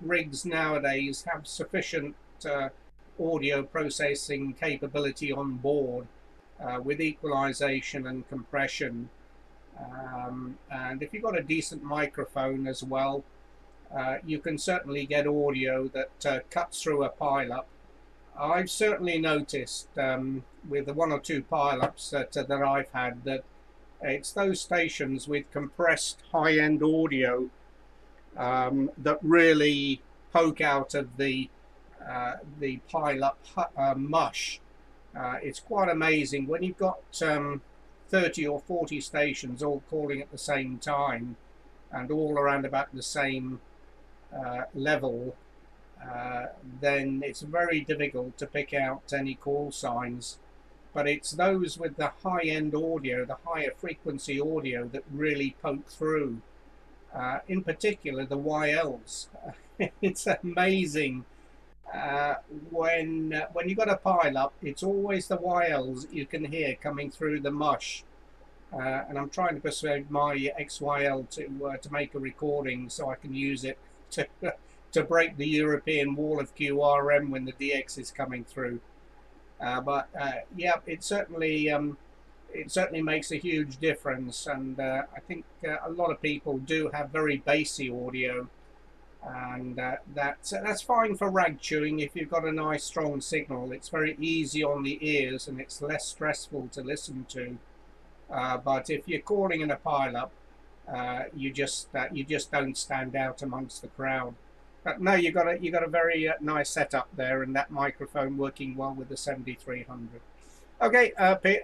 rigs nowadays have sufficient audio processing capability on board with equalization and compression. And if you've got a decent microphone as well, you can certainly get audio that cuts through a pile-up. I've certainly noticed with the one or two pile-ups that I've had that it's those stations with compressed high-end audio that really poke out of the pile-up mush. It's quite amazing when you've got 30 or 40 stations all calling at the same time and all around about the same level. Then it's very difficult to pick out any call signs. But it's those with the high-end audio, the higher frequency audio, that really poke through. In particular, the YLs. It's amazing when you've got a pile-up. It's always the YLs you can hear coming through the mush. And I'm trying to persuade my XYL to make a recording so I can use it to break the European wall of QRM when the DX is coming through. But yeah, it certainly makes a huge difference, and I think a lot of people do have very bassy audio, and that's fine for rag chewing if you've got a nice strong signal. It's very easy on the ears and it's less stressful to listen to. But if you're calling in a pile-up, you just don't stand out amongst the crowd. But no, you got a very nice setup there, and that microphone working well with the 7300. Okay,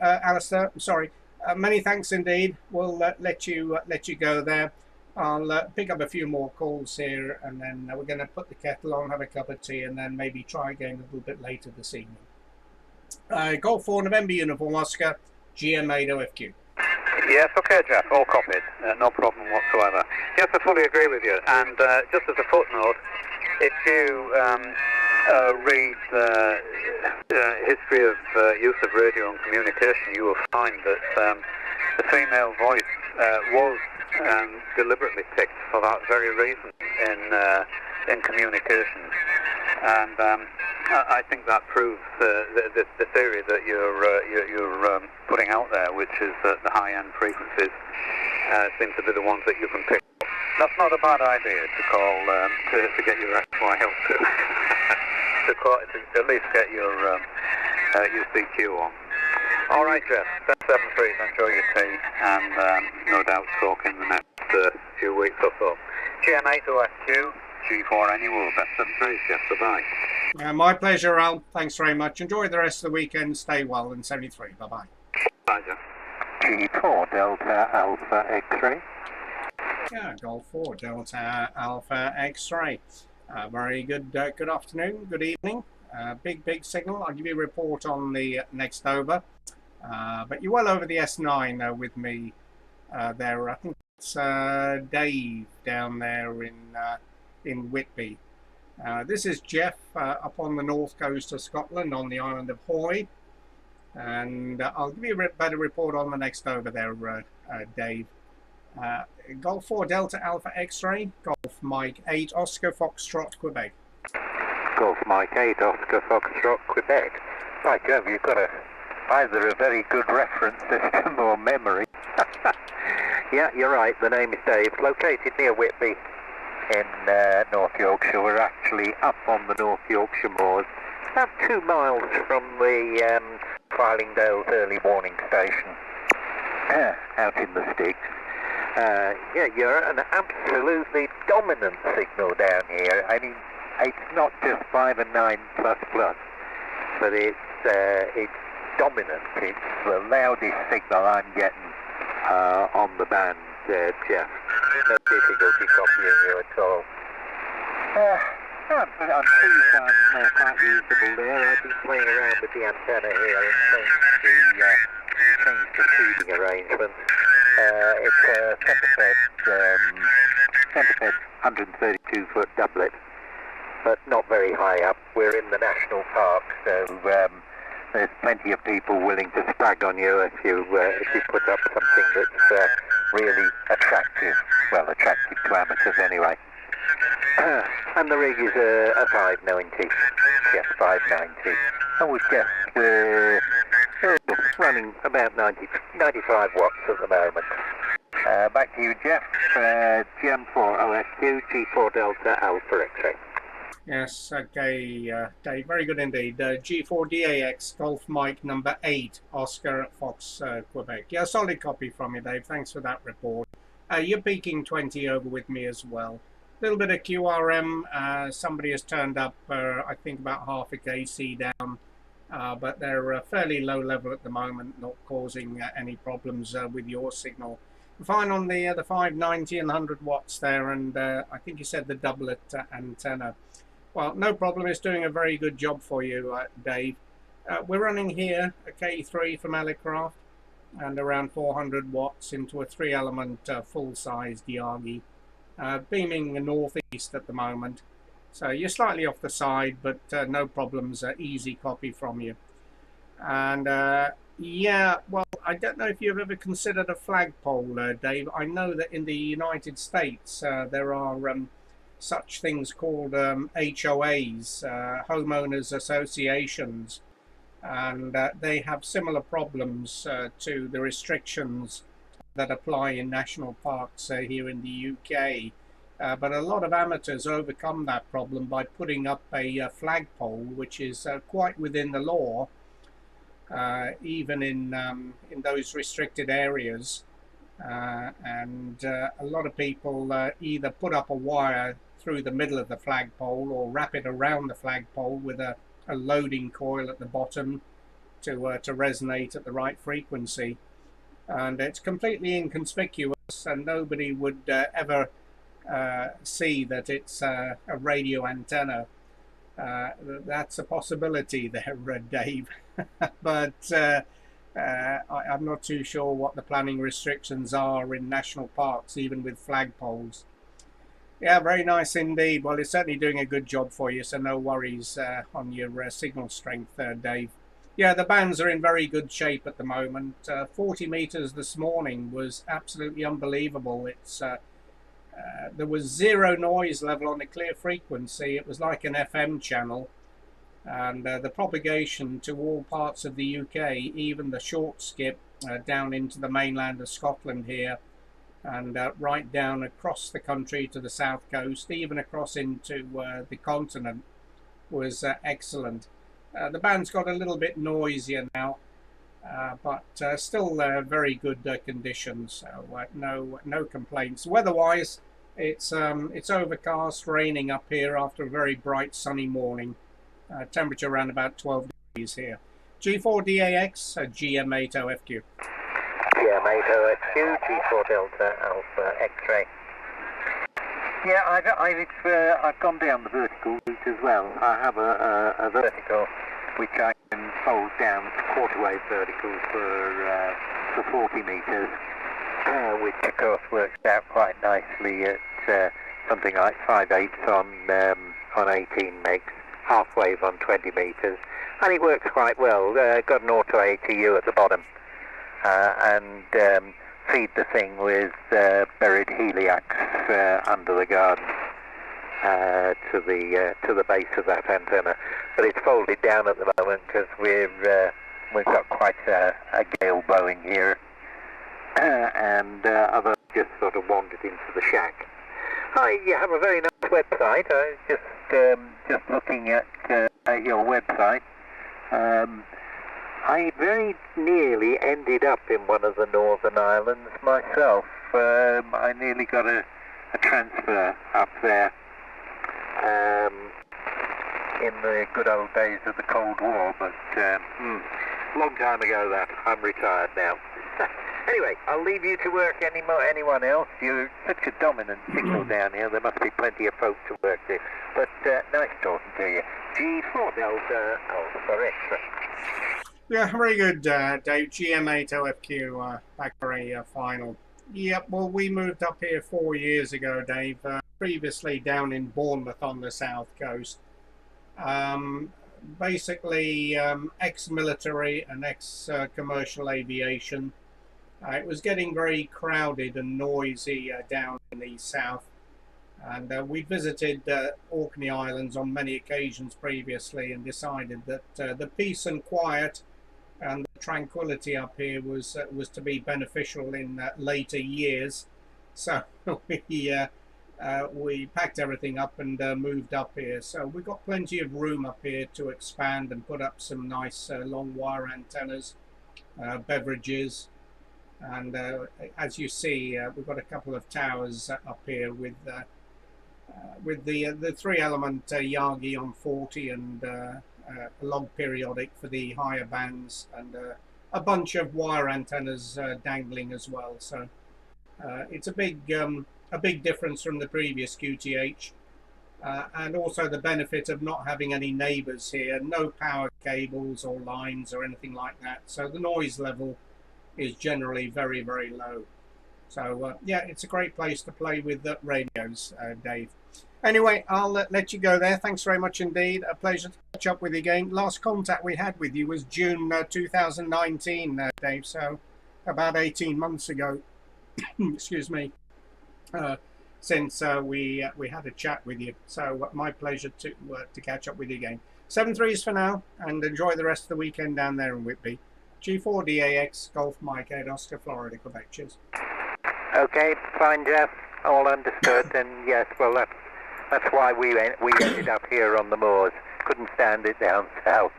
Alistair, I'm sorry. Many thanks indeed. We'll let you go there. I'll pick up a few more calls here, and then we're going to put the kettle on, have a cup of tea, and then maybe try again a little bit later this evening. Golf 4 November Uniform Oscar, GM8 OFQ. Yes, okay, Geoff, all copied. No problem whatsoever. Yes, I fully agree with you. And just as a footnote, if you read the history of use of radio and communication, you will find that the female voice was deliberately picked for that very reason in communications. And I think that proves the theory that you're putting out there, which is that the high-end frequencies seem to be the ones that you can pick up. That's not a bad idea to call to get your XYL to at least get your CQ on. All right, Geoff. 773. Enjoy your tea, and no doubt talk in the next few weeks or so. GM8 OFQ. G4 annual, best 73, Geoff, bye-bye. My pleasure, Al. Thanks very much. Enjoy the rest of the weekend. Stay well in 73. Bye-bye. Bye, Geoff. G4 Delta Alpha X-ray. Yeah, Golf 4 Delta Alpha X-ray. Very good good afternoon, good evening. Big signal. I'll give you a report on the next over. But you're well over the S9 with me there. I think it's Dave down there in Whitby. This is Geoff up on the north coast of Scotland on the island of Hoy, and I'll give you a better report on the next over there, Dave. Golf 4 Delta Alpha X-ray, Golf Mike 8 Oscar Foxtrot Quebec. Golf Mike 8 Oscar Foxtrot Quebec. By Jove, you've got either a very good reference system or memory. Yeah, you're right, the name is Dave, located near Whitby in North Yorkshire. We're actually up on the North Yorkshire moors, about 2 miles from the Fylingdales early warning station, out in the sticks. Yeah, you're an absolutely dominant signal down here. I mean, it's not just 5 and 9 plus plus, but it's dominant. It's the loudest signal I'm getting on the band, Geoff. No difficulty copying you at all. I'm pleased I'm quite reasonable there. I've been playing around with the antenna here and changed the feeding arrangements. It's a centre-fed 132-foot doublet, but not very high up. We're in the national park, so there's plenty of people willing to sprag on you if you put up something that's really attractive. Well, attractive to amateurs anyway. And the rig is a 590. Yes, 590. I was just running about 95 watts at the moment. Back to you, Geoff. GM4 OSQ, G4 Delta Alpha X-ray. Yes, okay, Dave, very good indeed. G4DAX, Golf Mike number 8, Oscar Fox, Quebec. Yeah, solid copy from you, Dave. Thanks for that report. You're peaking 20 over with me as well. A little bit of QRM. Somebody has turned up, I think, about half a KC down, but they're fairly low level at the moment, not causing any problems with your signal. Fine on the 590 and 100 watts there, and I think you said the doublet antenna. Well, no problem. It's doing a very good job for you, Dave. We're running here a K3 from Elecraft and around 400 watts into a 3-element full-sized Yagi. Beaming northeast at the moment, so you're slightly off the side, but no problems. Easy copy from you. And yeah, well, I don't know if you've ever considered a flagpole, Dave. I know that in the United States there are such things called HOAs, homeowners associations, and they have similar problems to the restrictions that apply in national parks here in the UK, but a lot of amateurs overcome that problem by putting up a flagpole, which is quite within the law, even in those restricted areas, and a lot of people either put up a wire through the middle of the flagpole or wrap it around the flagpole with a loading coil at the bottom to resonate at the right frequency. And it's completely inconspicuous, and nobody would ever see that it's a radio antenna. That's a possibility there, Dave. But I'm not too sure what the planning restrictions are in national parks, even with flagpoles. Yeah, very nice indeed. Well, it's certainly doing a good job for you, so no worries on your signal strength, Dave. Yeah, the bands are in very good shape at the moment. 40 meters this morning was absolutely unbelievable. It's there was zero noise level on the clear frequency. It was like an FM channel, and the propagation to all parts of the UK, even the short skip down into the mainland of Scotland here, and right down across the country to the south coast, even across into the continent, was excellent. The band's got a little bit noisier now, but still very good conditions, so no complaints. Weather-wise, it's overcast, raining up here after a very bright sunny morning. Temperature around about 12 degrees here. G4DAX, GM8 OFQ. GM8 OFQ, G4 Delta Alpha X-ray. Yeah, I've gone down the vertical route as well. I have a vertical which I can fold down quarter wave vertical for 40 meters, Which of course works out quite nicely at something like 5/8 on 18 megs, half wave on 20 meters, and it works quite well. Got an auto ATU at the bottom, and feed the thing with buried heliax under the garden to the base of that antenna. But it's folded down at the moment because we've got quite a gale blowing here, and I've just sort of wandered into the shack. Hi, you have a very nice website. I was just looking at your website. I very nearly ended up in one of the Northern Islands myself. I nearly got a transfer up there in the good old days of the Cold War, but long time ago that. I'm retired now. Anyway, I'll leave you to work anyone else. You're such a dominant signal down here. There must be plenty of folk to work there. But nice talking to you. G4 Delta Alpha Extra. Yeah, very good, Dave. GM8 OFQ back for a final. Yep, well, we moved up here 4 years ago, Dave. Previously down in Bournemouth on the south coast. Basically, ex-military and ex-commercial aviation. It was getting very crowded and noisy down in the south. And we visited Orkney Islands on many occasions previously and decided that the peace and quiet and the tranquility up here was to be beneficial in later years. So we packed everything up and moved up here. So we've got plenty of room up here to expand and put up some nice long wire antennas, beverages. And as you see, we've got a couple of towers up here with the 3-element Yagi on 40 and a log periodic for the higher bands, and a bunch of wire antennas dangling as well. So it's a big difference from the previous QTH, and also the benefit of not having any neighbours here, no power cables or lines or anything like that. So the noise level is generally very, very low. So yeah, it's a great place to play with radios, Dave. Anyway, I'll let you go there. Thanks very much indeed. A pleasure to catch up with you again. Last contact we had with you was June 2019, Dave. So about 18 months ago. Excuse me. Since we had a chat with you. So my pleasure to catch up with you again. 7-3s for now, and enjoy the rest of the weekend down there in Whitby. G4DAX, Golf Mike 8 Oscar, Florida, Quebec. Cheers. Okay, fine, Geoff. All understood. And yes, well, that's why we ended up here on the moors. Couldn't stand it down south.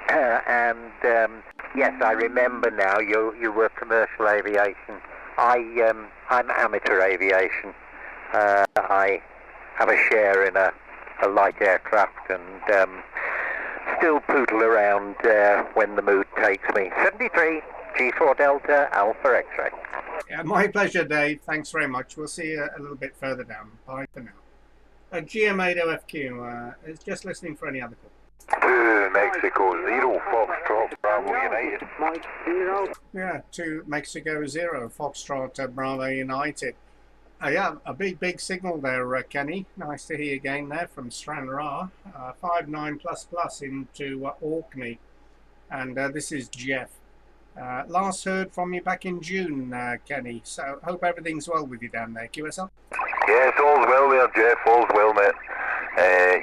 Yes, I remember now. You were commercial aviation. I'm amateur aviation. I have a share in a light aircraft and still poodle around when the mood takes me. 73, G4 Delta, Alpha X-ray. Yeah, my pleasure, Dave. Thanks very much. We'll see you a little bit further down. Bye for now. GM8 OFQ is just listening for any other call. To Mexico 0, Foxtrot, Bravo United. Mike 0. Yeah, to Mexico 0, Foxtrot, Bravo United. Yeah, a big signal there, Kenny. Nice to hear you again there from Stranraer. 59++ into Orkney. And this is Geoff. Last heard from you back in June, Kenny. So hope everything's well with you down there. QSL? Yes, all's well there, Geoff. All's well, mate.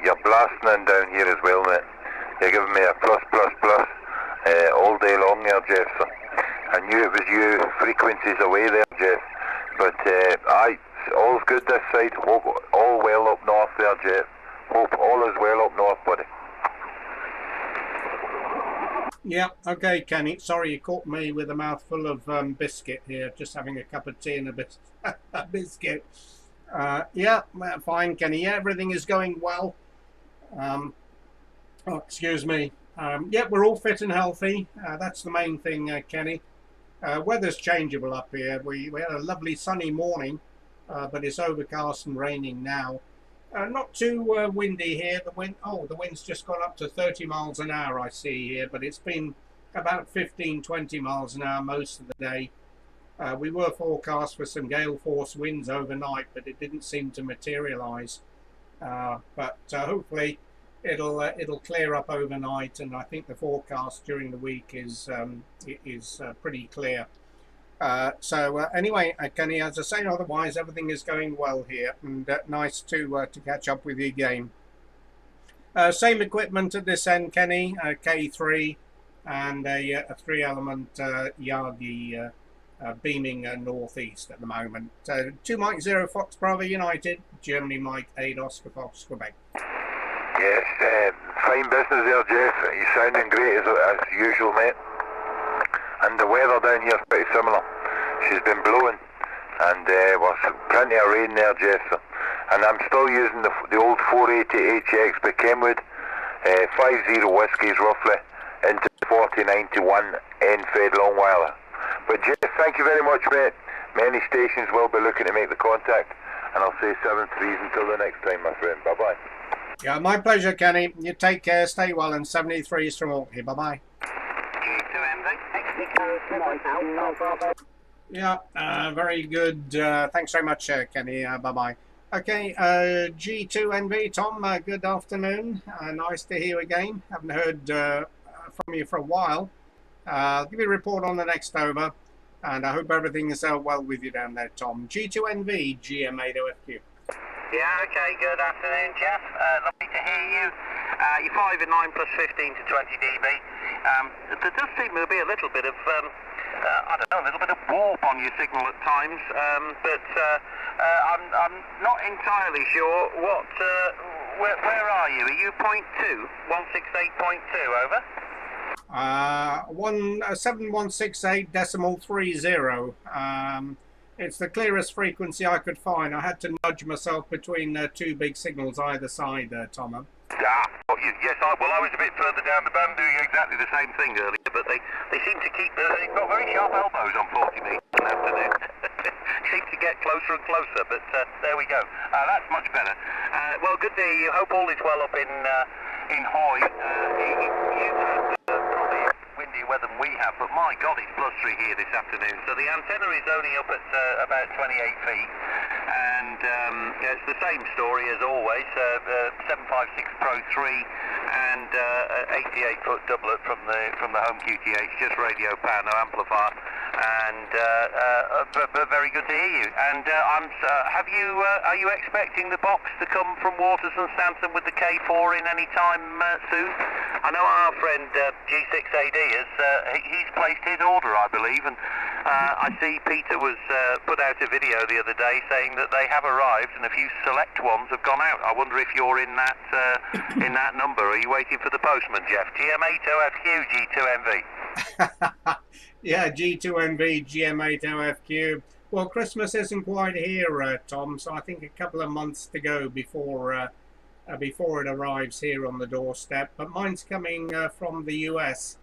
You're blasting in down here as well, mate. You're giving me a plus all day long there, Geoff. So I knew it was you. Frequencies away there, Geoff. But all's good this side. Hope all well up north there, Geoff. Hope all is well up north, buddy. Yeah, okay, Kenny. Sorry you caught me with a mouthful of biscuit here. Just having a cup of tea and a biscuit. Yeah, fine, Kenny. Yeah, everything is going well. Oh, excuse me. Yeah, we're all fit and healthy. That's the main thing, Kenny. Weather's changeable up here. We had a lovely sunny morning, but it's overcast and raining now. Not too windy here. The wind's just gone up to 30 miles an hour, I see here, but it's been about 15-20 miles an hour most of the day. We were forecast for some gale force winds overnight, but it didn't seem to materialize. But hopefully it'll clear up overnight, and I think the forecast during the week is pretty clear. Anyway, Kenny, as I say, otherwise everything is going well here, and nice to catch up with you again. Same equipment at this end, Kenny, K3 and a 3-element Yagi beaming northeast at the moment. 2 Mike 0 Fox Bravo United, Germany Mike 8 Oscar Fox Quebec. Yes, fine business there, Geoff. You're sounding great as usual, mate. And the weather down here is pretty similar. She's been blowing and was plenty of rain there, Jeff. And I'm still using the old 480HX by Kenwood, 50 whiskies roughly, into 4091 end-fed long whiler. But Jeff, thank you very much, mate. Many stations will be looking to make the contact, and I'll say 7-3s until the next time, my friend. Bye-bye. Yeah, my pleasure, Kenny. You take care, stay well, and 73s from Orkney. Bye-bye. Yeah, very good. Thanks very much, Kenny. Bye-bye. Okay, G2NV, Tom, good afternoon. Nice to hear you again. Haven't heard from you for a while. I'll give you a report on the next over, and I hope everything is well with you down there, Tom. G2NV, GM80FQ. Yeah, okay, good afternoon, Geoff. Lovely to hear you. You're 5 and 9 plus 15 to 20 dB. There does seem to be a little bit of, I don't know, a little bit of warp on your signal at times, but I'm not entirely sure what, where are you? Are you 0.2? 168.2, over? 7168.30. It's the clearest frequency I could find. I had to nudge myself between two big signals either side, Tom. Yes, I was a bit further down the band doing exactly the same thing earlier, but they seem to keep, they've got very sharp elbows on 40 meters in the afternoon. Seem to get closer and closer, but there we go. That's much better. Well, good to hear you. Hope all is well up in Hoy. You've had probably windier weather than we have, but my God, it's blustery here this afternoon. So the antenna is only up at about 28 feet, and it's the same story as always. 756 Pro 3 and 88-foot doublet from the home QTH, just radio power, no amplifier, and but very good to hear you. And are you expecting the box to come from Waters and Stanton with the K4 in any time soon? I know our friend G6AD he's placed his order, I believe, and I see Peter was put out a video the other day saying that they have arrived and a few select ones have gone out. I wonder if you're in that number. Are you waiting for the postman, Geoff? GM80FQ, G2NV. Yeah, G2NV, GM80FQ. Well, Christmas isn't quite here, Tom, so I think a couple of months to go before it arrives here on the doorstep. But mine's coming from the US.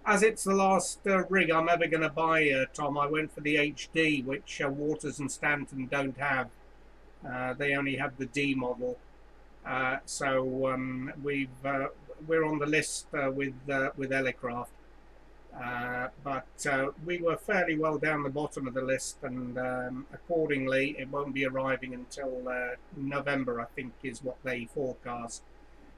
As it's the last rig I'm ever going to buy, Tom, I went for the HD, which Waters and Stanton don't have. They only have the D model. So we're on the list with Elecraft. But we were fairly well down the bottom of the list, and accordingly it won't be arriving until November, I think, is what they forecast.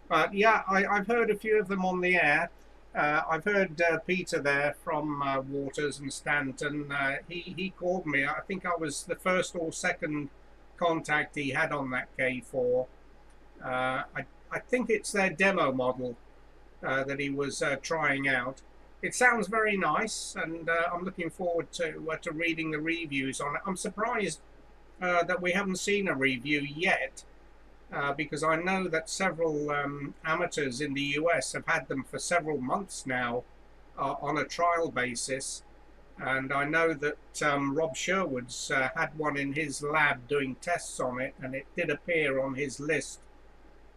But yeah, I've heard a few of them on the air. I've heard Peter there from Waters and Stanton. He called me. I think I was the first or second contact he had on that K4. I think it's their demo model that he was trying out. It sounds very nice, and I'm looking forward to reading the reviews on it. I'm surprised that we haven't seen a review yet, because I know that several amateurs in the US have had them for several months now on a trial basis, and I know that Rob Sherwood's had one in his lab doing tests on it, and it did appear on his list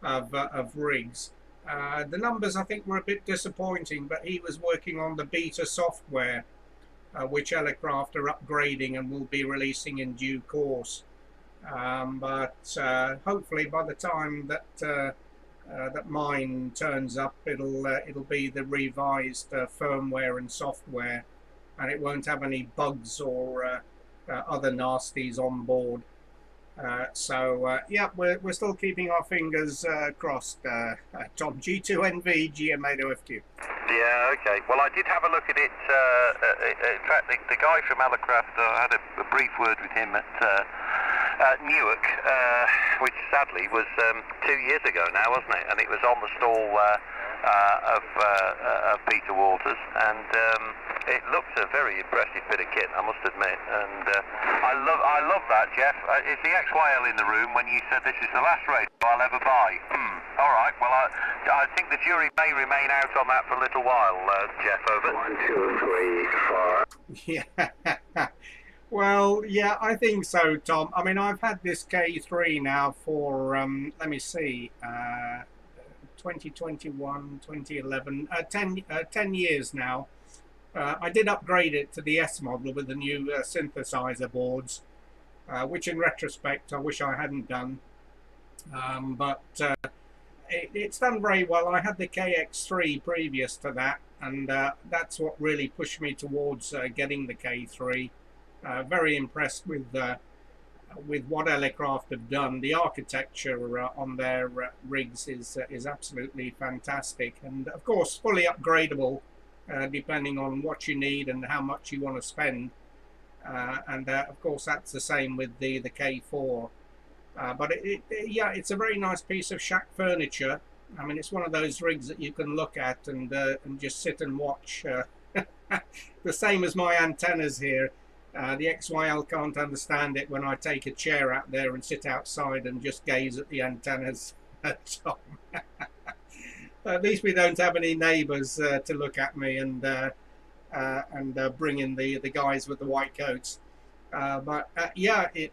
of rigs. The numbers, I think, were a bit disappointing, but he was working on the beta software, which Elecraft are upgrading and will be releasing in due course. But hopefully by the time that that mine turns up, it'll be the revised firmware and software, and it won't have any bugs or other nasties on board. Yeah, we're still keeping our fingers crossed, Tom. G2NV, GM80FQ. Yeah, okay. Well, I did have a look at it. In fact, the guy from Elecraft, I had a brief word with him at Newark, which sadly was 2 years ago now, wasn't it? And it was on the stall of Peter Waters, and it looks a very impressive bit of kit, I must admit. And I love that, Geoff. Is the XYL in the room when you said this is the last radio I'll ever buy? All right. Well, I think the jury may remain out on that for a little while, Geoff. Over. 1, 2, 3, 4. Yeah. Well, yeah, I think so, Tom. I mean, I've had this K3 now for, let me see, 2021, 2011, 10 years now. I did upgrade it to the S model with the new synthesizer boards, which in retrospect I wish I hadn't done. But it's done very well. I had the KX3 previous to that, and that's what really pushed me towards getting the K3. Very impressed with what Elecraft have done. The architecture on their rigs is absolutely fantastic, and of course fully upgradable depending on what you need and how much you want to spend. And of course that's the same with the K4. But yeah, it's a very nice piece of shack furniture. I mean, it's one of those rigs that you can look at and just sit and watch. The same as my antennas here. The XYL can't understand it when I take a chair out there and sit outside and just gaze at the antennas. At least we don't have any neighbours to look at me and bring in the guys with the white coats. But yeah, it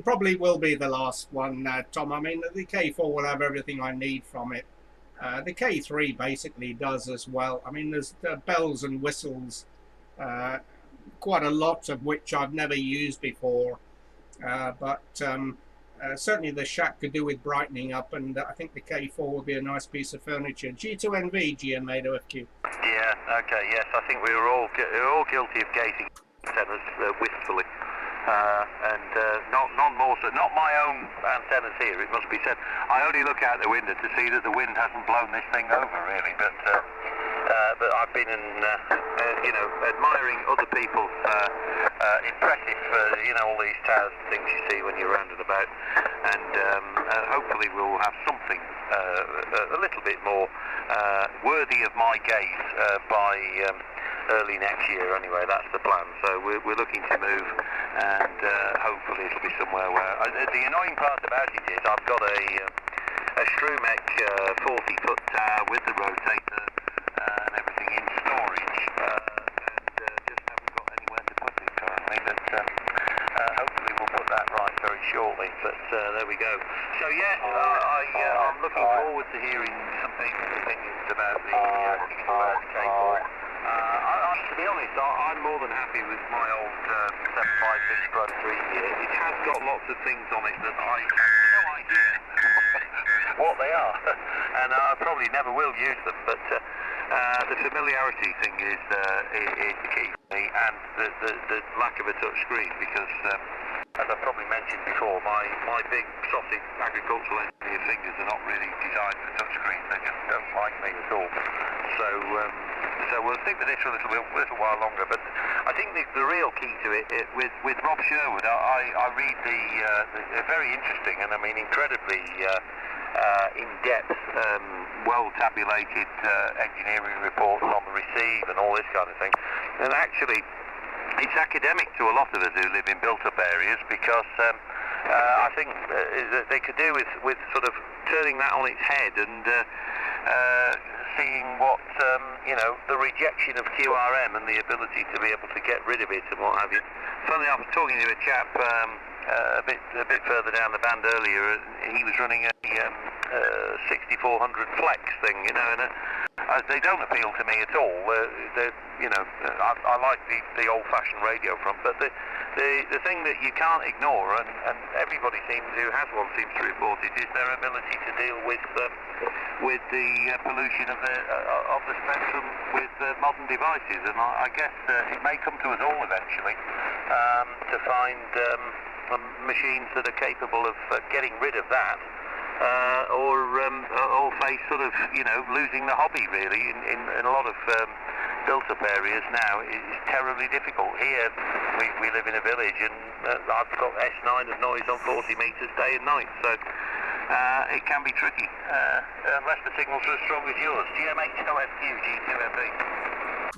probably will be the last one, Tom. I mean, the K4 will have everything I need from it. The K3 basically does as well. I mean, there's bells and whistles. Quite a lot of which I've never used before, but certainly the shack could do with brightening up, and I think the K4 will be a nice piece of furniture. G2NV, GM8OFQ. Yeah, okay, yes, I think we were all guilty of gazing antennas wistfully, and none more so. Not my own antennas here, it must be said. I only look out the window to see that the wind hasn't blown this thing over, really, but I've been admiring other people's impressive, all these towers and things you see when you're round and about, and hopefully we'll have something a little bit more worthy of my gaze by early next year. Anyway, that's the plan. So we're looking to move, and hopefully it'll be somewhere where. The annoying part about it is I've got a Strumek 40-foot tower with the rotator and everything in storage, and just haven't got anywhere to put it currently, but hopefully we'll put that right very shortly, but there we go. So yeah, I'm looking forward to hearing some people's opinions about the K4. To be honest, I'm more than happy with my old 756 Pro 3 here. It has got lots of things on it that I have no idea what they are, and I probably never will use them, but the familiarity thing is the key for me, and the lack of a touch screen, because as I've probably mentioned before, my big sausage agricultural engineer fingers are not really designed for touch screens. They just don't like me at all. So we'll stick with this for a little while longer. But I think the real key to it with Rob Sherwood, I read the very interesting and I mean incredibly in-depth, well-tabulated engineering reports on the receive and all this kind of thing. And actually, it's academic to a lot of us who live in built-up areas, because I think they could do with sort of turning that on its head and seeing what the rejection of QRM and the ability to be able to get rid of it and what have you. Funny, I was talking to a chap a bit further down the band earlier. He was running a 6400 Flex thing, and they don't appeal to me at all. I like the old-fashioned radio front, but the thing that you can't ignore, and everybody who has one seems to report it, is their ability to deal with the pollution of the spectrum with modern devices. And I guess it may come to us all eventually to find machines that are capable of getting rid of that. Or face sort of, losing the hobby really in a lot of built-up areas now. It's terribly difficult. Here we live in a village, and I've got S9 of noise on 40 metres day and night, so it can be tricky unless the signals are as strong as yours. GM8OFQ, G2FB.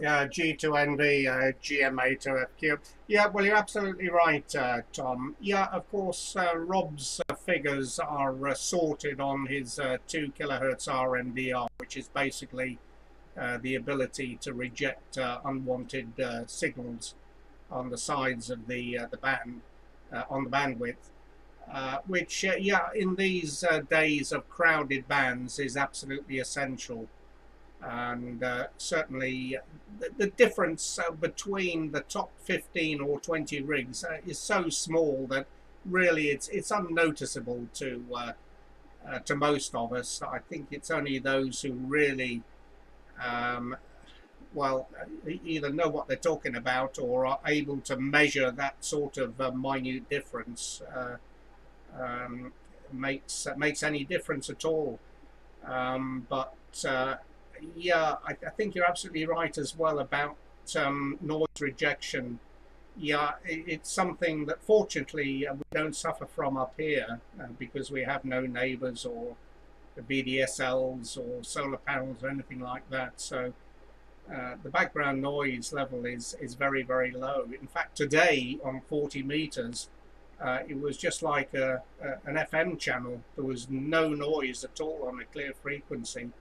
Yeah, G2NV, GM8OFQ. Yeah, well, you're absolutely right, Tom. Yeah, of course, Rob's figures are sorted on his 2 kilohertz RMDR, which is basically the ability to reject unwanted signals on the sides of the band, on the bandwidth. Which, yeah, in these days of crowded bands is absolutely essential. And certainly the difference between the top 15 or 20 rigs is so small that really it's unnoticeable to most of us. I think it's only those who really well, either know what they're talking about or are able to measure that sort of minute difference makes any difference at all. But yeah, I think you're absolutely right as well about noise rejection. Yeah, it's something that fortunately we don't suffer from up here because we have no neighbours or VDSLs or solar panels or anything like that. So the background noise level is very, very low. In fact, today on 40 meters, it was just like an FM channel. There was no noise at all on a clear frequency.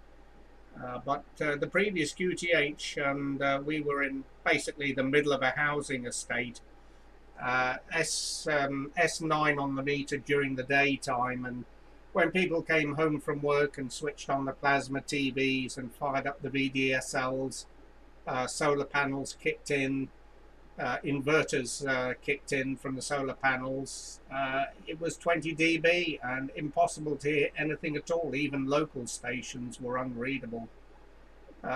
But the previous QTH, and we were in basically the middle of a housing estate, S9 on the meter during the daytime, and when people came home from work and switched on the plasma TVs and fired up the VDSLs, solar panels kicked in, inverters kicked in from the solar panels. It was 20 dB and impossible to hear anything at all. Even local stations were unreadable.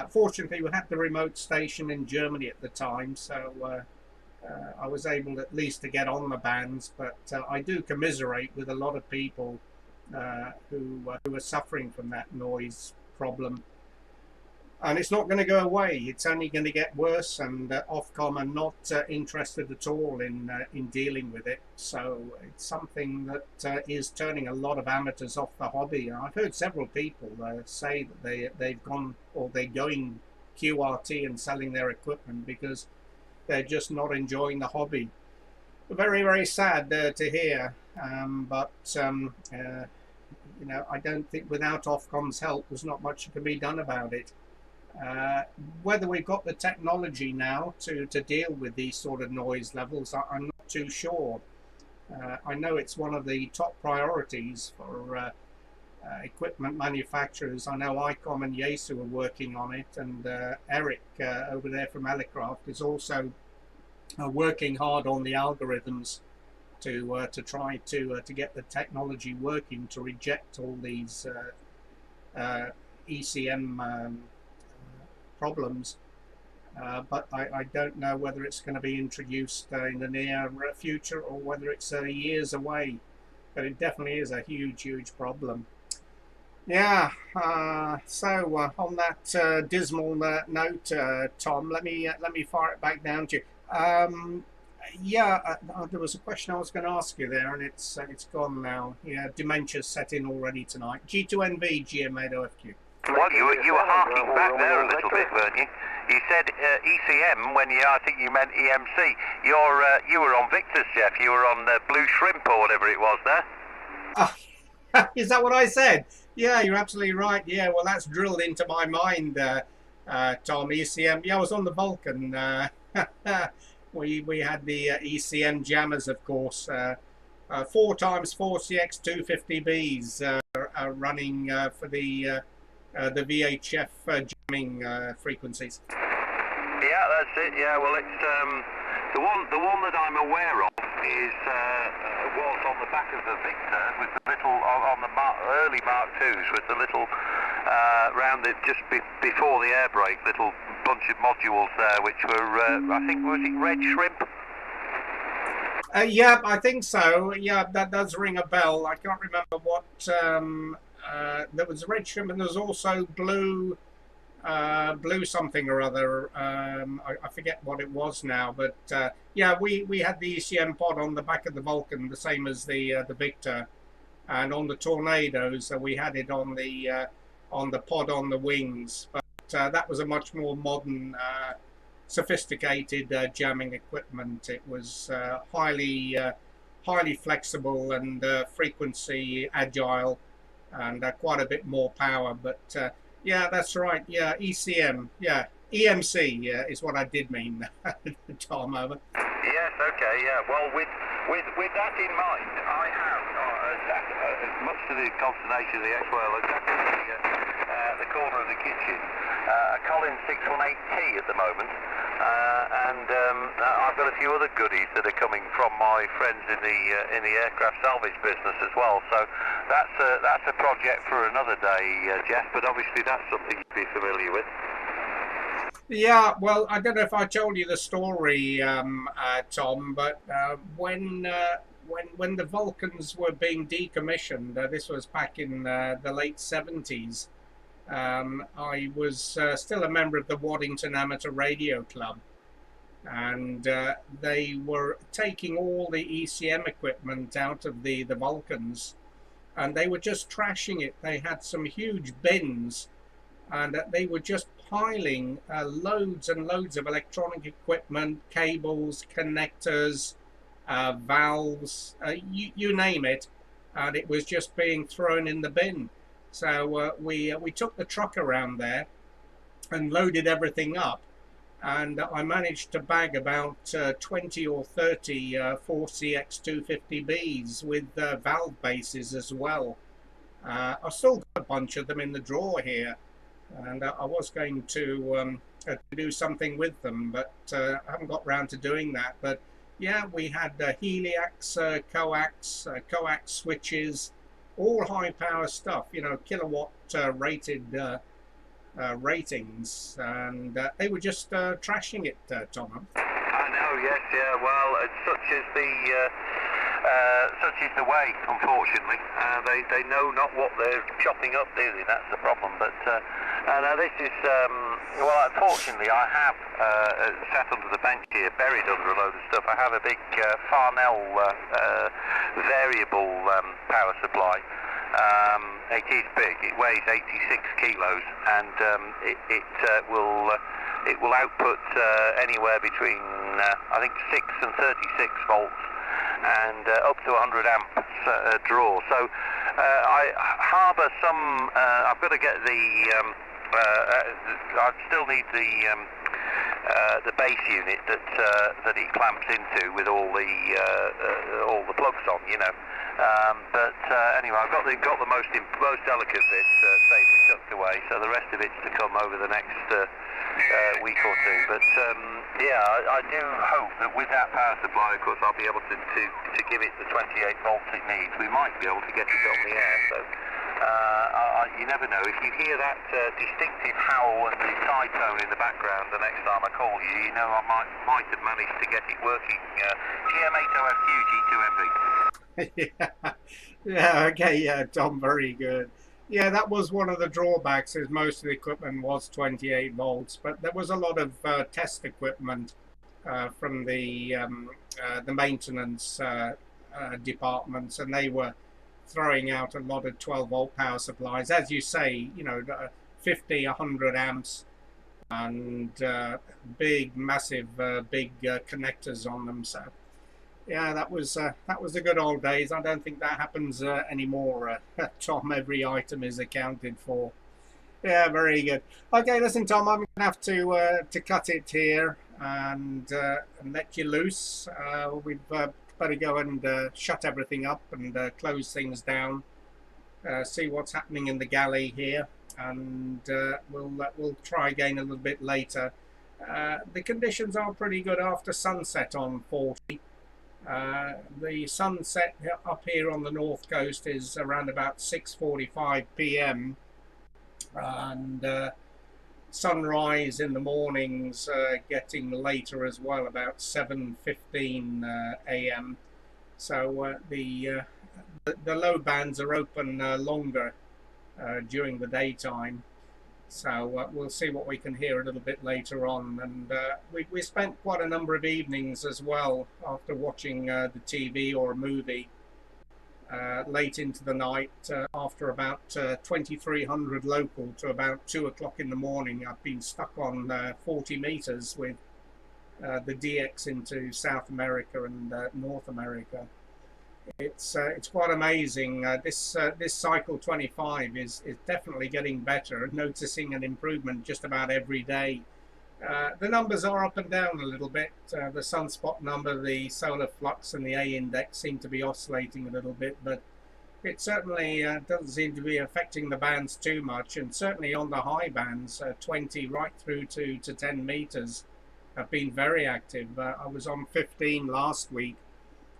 Fortunately, we had the remote station in Germany at the time, so I was able at least to get on the bands, but I do commiserate with a lot of people who are suffering from that noise problem. And it's not going to go away. It's only going to get worse, and Ofcom are not interested at all in dealing with it. So it's something that is turning a lot of amateurs off the hobby. I've heard several people say that they've gone, or they're going QRT and selling their equipment because they're just not enjoying the hobby. Very, very sad to hear, but you know, I don't think without Ofcom's help there's not much can be done about it. Whether we've got the technology now to deal with these sort of noise levels, I'm not too sure. I know it's one of the top priorities for equipment manufacturers. I know ICOM and Yaesu are working on it, and Eric over there from Elecraft is also working hard on the algorithms to try to get the technology working to reject all these ECM problems, but I don't know whether it's going to be introduced in the near future or whether it's years away, but it definitely is a huge problem. Yeah, so on that dismal note, Tom, let me fire it back down to you. Yeah, there was a question I was going to ask you there, and it's gone now. Yeah, dementia's set in already tonight. G2NV, GM8OFQ. Well, you were harking back there a little bit, weren't you? You said ECM when I think you meant EMC. You were on Victor's, Geoff. You were on Blue Shrimp or whatever it was there. Is that what I said? Yeah, you're absolutely right. Yeah, well, that's drilled into my mind, Tom. ECM. Yeah, I was on the Vulcan. We had the ECM jammers, of course. 4x4 CX 250Bs running for the VHF jamming frequencies. Yeah, that's it. Yeah, well, it's the one that I'm aware of is was on the back of the Victor with the little on the early Mark IIs with the little round it just before the air brake, little bunch of modules there, which were I think was it Red Shrimp. Yeah, I think so. Yeah, that does ring a bell. I can't remember what. There was Red Shrimp, and there was also blue something or other. I forget what it was now, but yeah, we had the ECM pod on the back of the Vulcan, the same as the Victor, and on the Tornadoes we had it on the pod on the wings. But that was a much more modern sophisticated jamming equipment. It was highly flexible and frequency agile, and quite a bit more power. But yeah, that's right. Yeah, ECM. Yeah, EMC. Yeah, is what I did mean. Tom, over. Yes. Okay. Yeah. Well, with that in mind, I have much to the consternation of the ex-whale, exactly the corner of the kitchen, a Collins 618T at the moment, and I've got a few other goodies that are coming from my friends in the aircraft salvage business as well. So that's a project for another day, Geoff. But obviously that's something you'd be familiar with. Yeah, well, I don't know if I told you the story, Tom, but when the Vulcans were being decommissioned, this was back in the late 70s, I was still a member of the Waddington Amateur Radio Club, and they were taking all the ECM equipment out of the Vulcans, and they were just trashing it. They had some huge bins, and they were just piling loads and loads of electronic equipment, cables, connectors, valves, you name it, and it was just being thrown in the bin. So we took the truck around there and loaded everything up, and I managed to bag about 20 or 30 4CX250Bs with valve bases as well. I've still got a bunch of them in the drawer here, and I was going to do something with them, but I haven't got round to doing that. But yeah, we had heliacs, coax switches, all high power stuff, you know, kilowatt rated ratings, and they were just trashing it, Tom. I know, yes, yeah. Well, such is the way, unfortunately. They know not what they're chopping up, do they? That's the problem. But now this is, well, unfortunately, I have sat under the bench here, buried under a load of stuff. I have a big Farnell variable power supply. It is big. It weighs 86 kilos, and it will output anywhere between I think 6 and 36 volts. And up to 100 amps draw. So I harbour some. I've got to get the. I still need the base unit that it clamps into with all the plugs on, you know. But anyway, I've got the most delicate bits safely tucked away. So the rest of it's to come over the next week or two. But yeah, I do hope that with that power supply, of course, I'll be able to give it the 28 volts it needs. We might be able to get it on the air. So you never know. If you hear that distinctive howl and the side tone in the background the next time I call you, you know I might have managed to get it working. GM80FQ G2MV. Yeah, okay, yeah, Tom, very good. Yeah, that was one of the drawbacks, is most of the equipment was 28 volts, but there was a lot of test equipment from the maintenance departments, and they were throwing out a lot of 12 volt power supplies, as you say, you know, 50, 100 amps, and big, massive, big connectors on them. So yeah, that was the good old days. I don't think that happens anymore, Tom. Every item is accounted for. Yeah, very good. Okay, listen, Tom, I'm gonna have to cut it here and let you loose. We've better go and shut everything up and close things down. See what's happening in the galley here, and we'll try again a little bit later. The conditions are pretty good after sunset on 40. The sunset up here on the north coast is around about 6:45 p.m. and sunrise in the mornings getting later as well, about 7:15 a.m. So the low bands are open longer during the daytime. So we'll see what we can hear a little bit later on. And we spent quite a number of evenings as well after watching the TV or a movie late into the night, after about 2300 local to about 2 o'clock in the morning. I've been stuck on 40 meters with the DX into South America and North America. It's quite amazing. This cycle 25 is definitely getting better and noticing an improvement just about every day. The numbers are up and down a little bit. The sunspot number, the solar flux and the A index seem to be oscillating a little bit, but it certainly doesn't seem to be affecting the bands too much, and certainly on the high bands, 20 right through to 10 meters have been very active. I was on 15 last week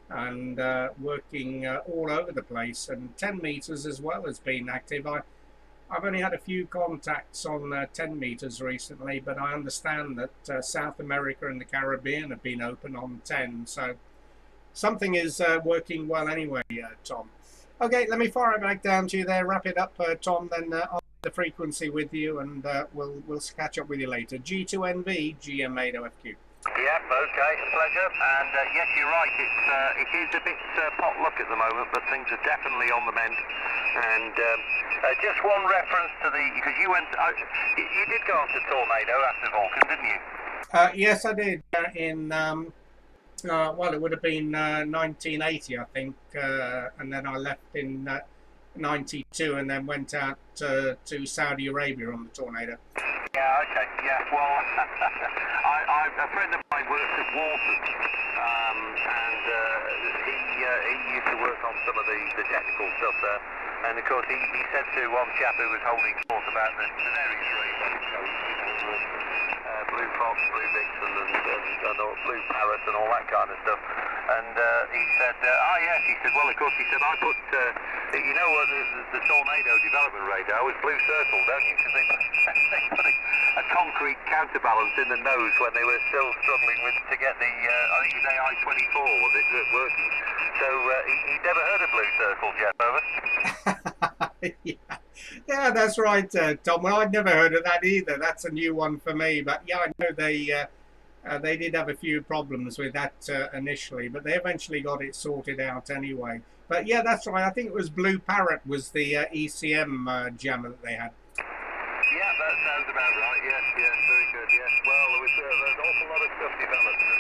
and working all over the place, and 10 meters as well has been active. I've only had a few contacts on 10 meters recently, but I understand that South America and the Caribbean have been open on 10, so something is working well anyway, Tom. Okay, let me fire it back down to you there. Wrap it up, Tom, then I'll the frequency with you, and we'll catch up with you later. G2NV, GM8OFQ. Yeah, okay, pleasure. And yes, you're right. It is a bit potluck at the moment, but things are definitely on the mend. And just one reference to because you went, you did go on to Tornado after Vulcan, didn't you? Yes, I did. In well, it would have been 1980, I think, and then I left in 92, and then went out to Saudi Arabia on the Tornado. Yeah, okay, yeah, well, a friend of mine works at Walton, and he used to work on some of the technical stuff there, and of course he said to one chap who was holding court about the various radios, Blue Fox, Blue Vixen, and Blue Parrot and all that kind of stuff, and he said, yes, he said, well, of course, he said, I put, you know what, the Tornado development radar was Blue Circle, don't you, because they put a concrete counterbalance in the nose when they were still struggling to get the, I think it's AI-24, was it, working. So he'd never heard of Blue Circle, Geoff, over? Yeah, that's right, Tom. Well, I'd never heard of that either. That's a new one for me. But yeah, I know they did have a few problems with that initially, but they eventually got it sorted out anyway. But yeah, that's right. I think it was Blue Parrot was the ECM jammer that they had. Yeah, that sounds about right. Yes, very good. Yes. Well, there was an awful lot of stuff developed, and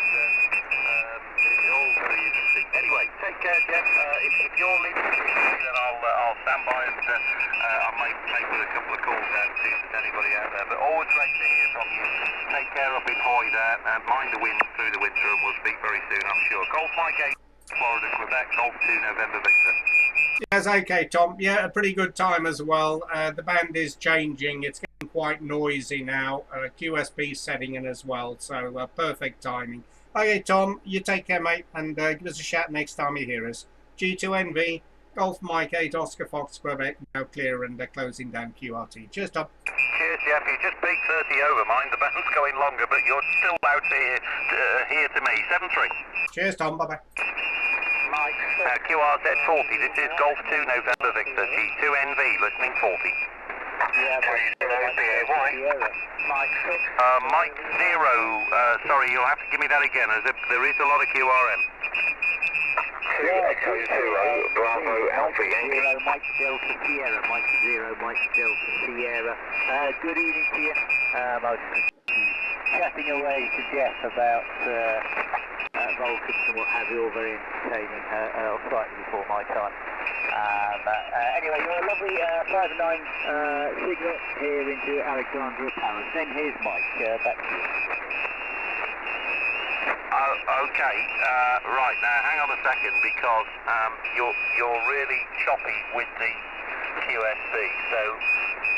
it's all very interesting. Anyway, take care, Geoff. If you're leaving, then I'll stand by and I'll make with a couple of calls down to see if there's anybody out there. But always great to hear from you. Take care up in Hoy there. Mind the wind through the winter, and we'll speak very soon, I'm sure. Golf Mike 8, Florida, Quebec. Golf 2, November, Victor. Yes, okay, Tom. Yeah, a pretty good time as well. The band is changing. It's getting quite noisy now. QSB setting in as well, so perfect timing. Okay, Tom, you take care, mate, and give us a shout next time you hear us. G2NV, Golf Mike 8, Oscar Fox, Quebec, now clear and closing down QRT. Cheers, Tom. Cheers, Geoff. You just beat 30 over, mind. The band's going longer, but you're still out here to me. 7-3. Cheers, Tom. Bye-bye. Mike, QRZ40, this is Golf 2, November, Victor, G2NV, listening 40. Yeah, Mike 0, sorry, you'll have to give me that again, as there is a lot of QRM. 2 Echo 0, Bravo, Alpha Yankee. 0, Mike Delta Sierra, Mike 0, Mike Delta Sierra. Good evening to you. I was chatting away to Geoff about Vulcans and what have you, all very entertaining, slightly before my time. Anyway, you're a lovely 5-9 signal here into Alexandria Palace. Then here's Mike, back to you. Okay, right, now hang on a second, because you're really choppy with the QSB, so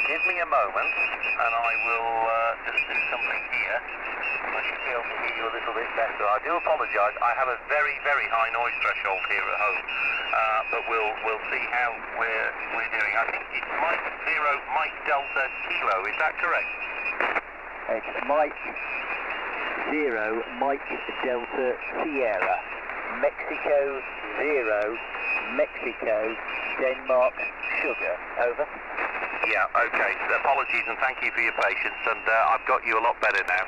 give me a moment and I will just do something here. I should be able to hear you a little bit better. I do apologise, I have a very, very high noise threshold here at home, but we'll see how we're doing. I think it's Mike 0, Mike Delta Kilo, is that correct? It's Mike 0, Mike Delta Sierra, Mexico 0, Mexico, Denmark, Sugar, over. Yeah, okay, so apologies and thank you for your patience, and I've got you a lot better now.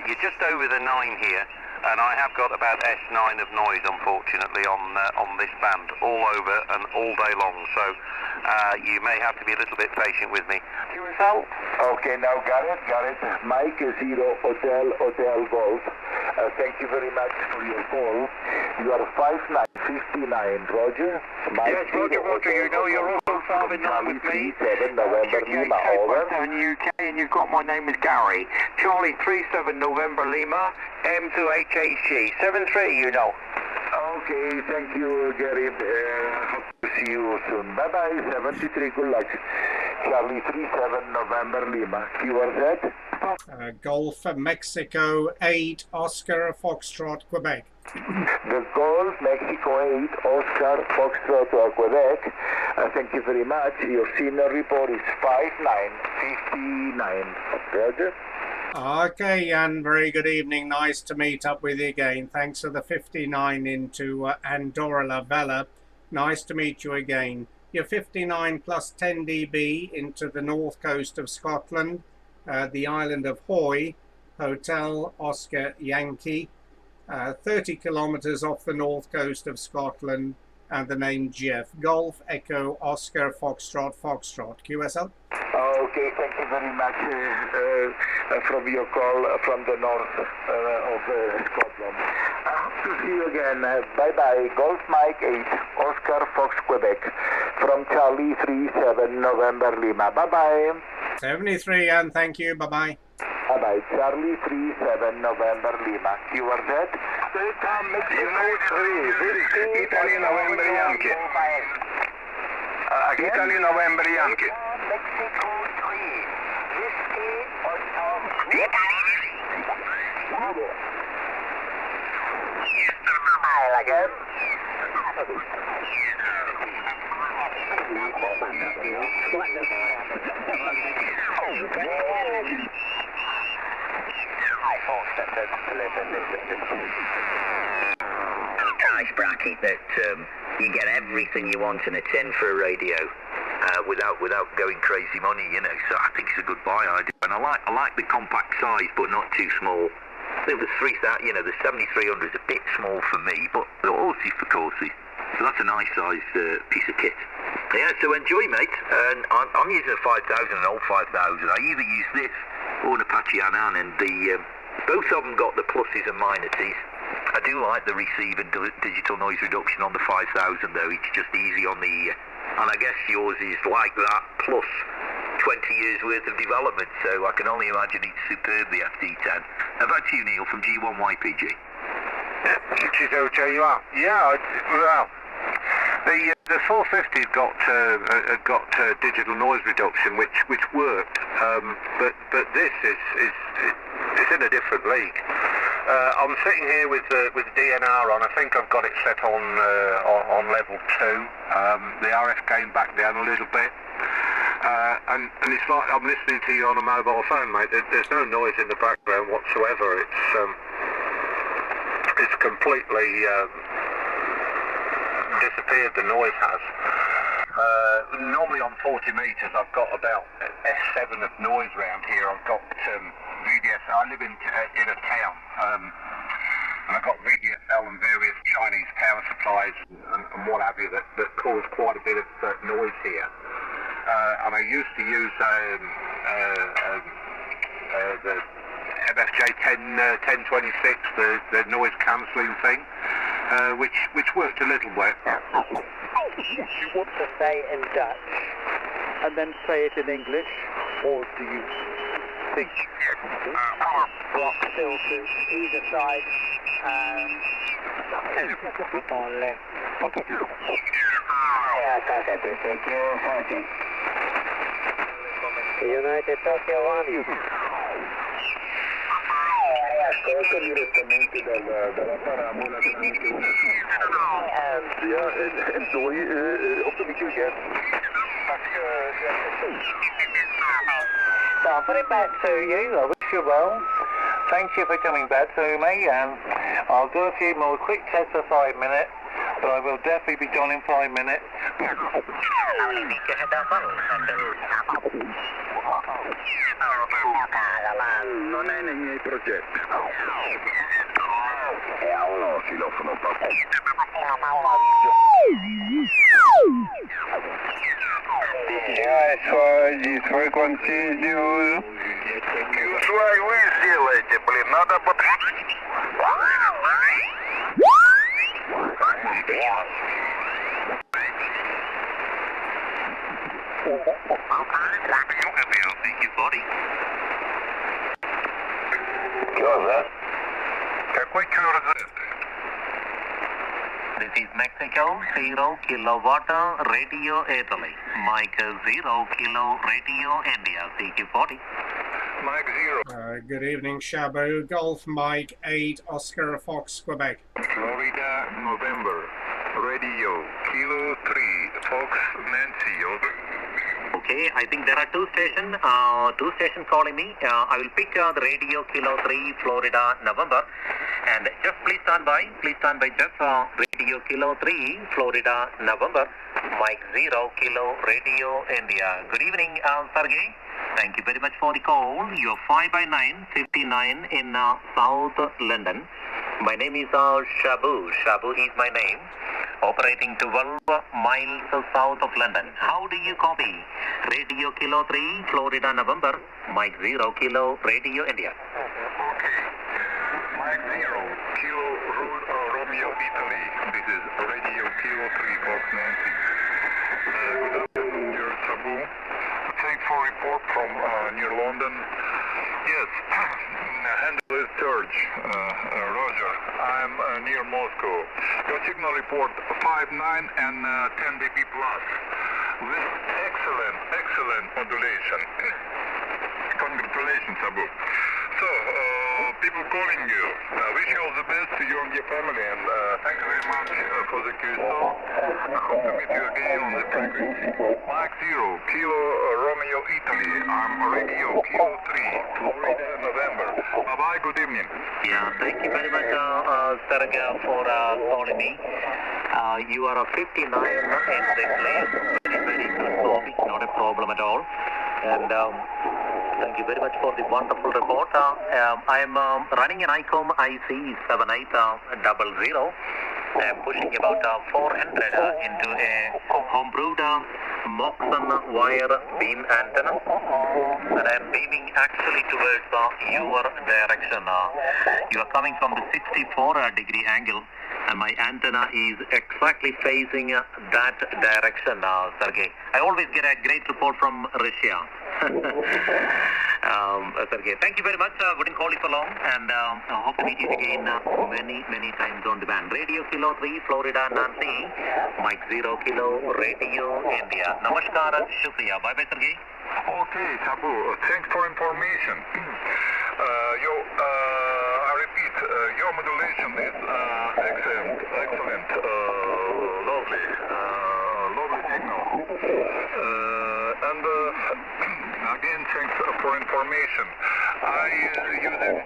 You're just over the 9 here. and I have got about S9 of noise, unfortunately, on this band, all over and all day long, so you may have to be a little bit patient with me. Okay, now got it. Mike 0 Hotel Golf. Thank you very much for your call. You are 5959, Roger. Mike Yes, Roger, you know you're also 5-9 with me. 7 November Lima, over. UK, and you've got my name is Gary. Charlie 37 November Lima, M2HHG, 73, you know. Okay, thank you, Gary. Hope to see you soon. Bye-bye, 73, good luck. Charlie 37 November Lima, you are that? Golf Mexico 8 Oscar Foxtrot Quebec. The Golf Mexico 8 Oscar Foxtrot Quebec. Thank you very much. Your signal report is 5959. Roger. Okay, and very good evening. Nice to meet up with you again. Thanks for the 59 into Andorra La Vella. Nice to meet you again. You're 59 plus 10 dB into the north coast of Scotland, the island of Hoy, Hotel Oscar Yankee, 30 kilometers off the north coast of Scotland, and the name Geoff. Golf Echo Oscar Foxtrot QSL. Okay, thank you very much from your call from the north of Scotland. I hope to see you again. Bye-bye. Golf Mike 8, Oscar Fox Quebec, from Charlie 37 November Lima. Bye-bye. 73, and thank you. Bye-bye. Bye-bye. Charlie 37 November Lima. You are dead? Italy November Yankee. Italy November Yankee. Mexico 3, Whiskey Hotel. Again. Nice bracket that you get everything you want in a tin for a radio without going crazy money, you know. So I think it's a good buy idea, and I like the compact size, but not too small. I think the 3,000, you know, the 7300 is a bit small for me, but the horses for courses. So that's a nice size piece of kit. Yeah, so enjoy, mate. And I'm using a 5000, an old 5000. I either use this or an Apache Anan, and both of them got the pluses and minuses. I do like the receive and digital noise reduction on the 5000 though. It's just easy on the ear. And I guess yours is like that, plus 20 years worth of development, so I can only imagine it's superb, the FD10. How about you, Neil, from G1YPG? Which is OJUR. Yeah, well, the 450's got digital noise reduction, which worked, but this is it's in a different league. I'm sitting here with the DNR on. I think I've got it set on level 2. The RF came back down a little bit, and it's like I'm listening to you on a mobile phone, mate. There's no noise in the background whatsoever. It's completely disappeared. The noise has. Normally on 40 metres, I've got about S7 of noise round here. I've got VDS. I live in a town, and I've got VDSL and various Chinese power supplies and what have you that cause quite a bit of noise here. And I used to use the MFJ 1026, the noise cancelling thing, which worked a little bit. You want to say it in Dutch and then say it in English, or do you think block filters either side? United Tokyo 1. Ascolta direttamente dalla parabola tramite enjoy op de weekend. So I'll put it back to you. I wish you well. Thank you for coming back to me. I'll do a few more quick tests for 5 minutes, but I will definitely be done in 5 minutes. Non è nei miei progetti. Yeah, as far as these frequencies do. Тry вы сделайте, блин, надо бы... Какой курс? This is Mexico, 0 kilowatt radio Italy. Mike 0 kilo radio India, CQ40. Mike 0. Good evening, Shabu. Golf Mike 8, Oscar Fox, Quebec. Florida, November. Radio, Kilo 3, Fox, Nancy, over. Okay, I think there are two stations calling me. I will pick the radio Kilo 3, Florida, November. And Jeff, please stand by, Jeff. Radio Kilo 3, Florida, November. Mike 0 Kilo Radio India. Good evening, Sergey. Thank you very much for the call. You're 5 by 9, 59 in South London. My name is Shabu. Shabu is my name. Operating 12 miles south of London. How do you copy? Radio Kilo 3, Florida, November. Mike 0 Kilo Radio India. Okay. Mike 0, Kilo Romeo Italy. This is Radio Kilo 3, Fox Nancy. Good afternoon, dear Sabu. Thanks for report from near London. Yes, handle is Serge. Roger. I'm near Moscow. Your signal report 5.9 and 10 dB plus. With excellent modulation. Congratulations, Sabu. So, people calling you. Wish you all the best to you and your family, and thank you very much for the QSO. I hope to meet you again on the frequency. Mike 0, Kilo Romeo Italy. I'm Radio Kilo 3, Florida, November. Bye-bye, good evening. Yeah, thank you very much, Sergey, for calling me. You are a 59 in the place. Very good copy, not a problem at all. And thank you very much for the wonderful report. I am running an ICOM IC 7800. I'm pushing about 400 into a homebrewed Moxon wire beam antenna, and I'm beaming actually towards your direction. You are coming from the 64-degree angle, and my antenna is exactly facing that direction, Sergey. I always get a great report from Russia. Sergey, thank you very much. Wouldn't call you for long, and hope to meet you again many times on the band. Radio Kilo 3, Florida, Nancy. Mike 0 Kilo Radio India. Namaskar, Shukriya. Bye bye, Sergey. Okay, Sabu, thanks for information. I repeat, your modulation is excellent, lovely signal. And again, thanks for information. I using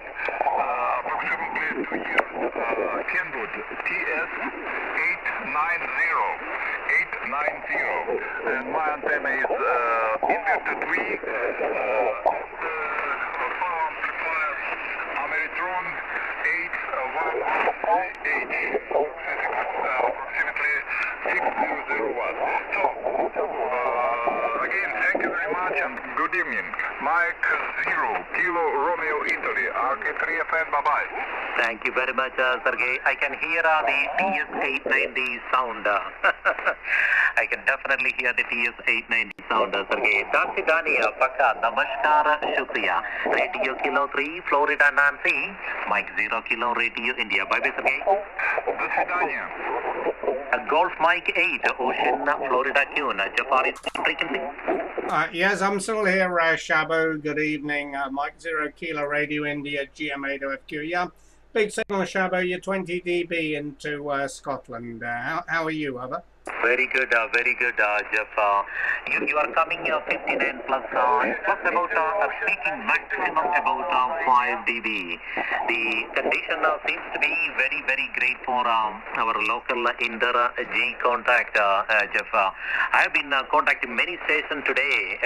approximately 2 years Kenwood TS890, and my antenna is inverted V, power amplifier Ameritron 818H, approximately 600 watts. So, again, thank you very much and good evening. Mike 0, Kilo Romeo Italy, RK3FN, bye-bye. Thank you very much, Sergey. I can hear the TS890 sound. I can definitely hear the TS890 sound, Sergey. Dasidania, Paka, Namaskar, Shukriya. Radio Kilo 3, Florida, Nancy. Mike 0 Kilo Radio India. Bye-bye, Sergey. Dasidania. Golf Mike 8, Ocean, Florida, Tune. Jafar is frequency. Yes, I'm still here, Shabu. Good evening. Mike 0 Kilo Radio India, GM8OFQ. Yeah, big signal, Shabu. You're 20 dB into Scotland. How are you, Ava? Very good, Jeff. You are coming 59 plus about speaking maximum about 5 dB. The condition seems to be very great for our local inter-G contact, Jeff. I have been contacting many stations today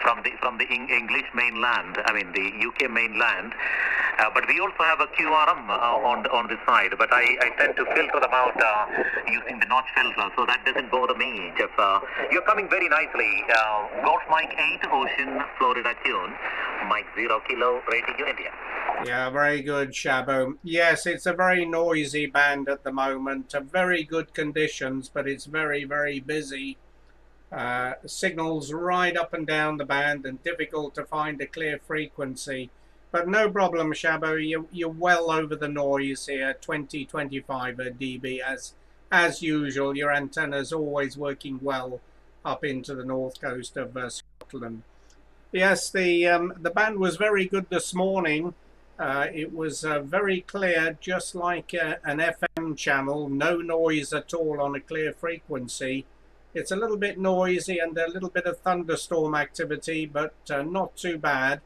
from the English mainland, I mean the UK mainland, But we also have a QRM on the side, but I tend to filter them out using the notch filter, so that doesn't bother me, Geoff. You're coming very nicely. Golf Mike 8, Ocean, Florida tune. Mike 0 Kilo, Radio India. Yeah, very good, Shabo. Yes, it's a very noisy band at the moment. Very good conditions, but it's very, very busy. Signals right up and down the band and difficult to find a clear frequency. But no problem, Shabo. You're well over the noise here, 20-25 dB as usual. Your antenna's always working well up into the north coast of Scotland. Yes, the band was very good this morning. It was very clear, just like an FM channel, no noise at all on a clear frequency. It's a little bit noisy and a little bit of thunderstorm activity, but not too bad.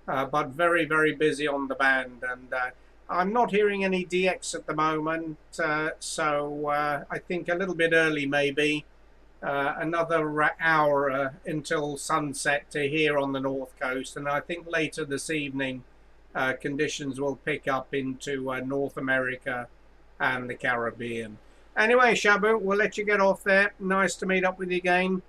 But very, very busy on the band. And I'm not hearing any DX at the moment, so I think a little bit early maybe. Another hour until sunset to here on the north coast. And I think later this evening, conditions will pick up into North America and the Caribbean. Anyway, Shabu, we'll let you get off there. Nice to meet up with you again.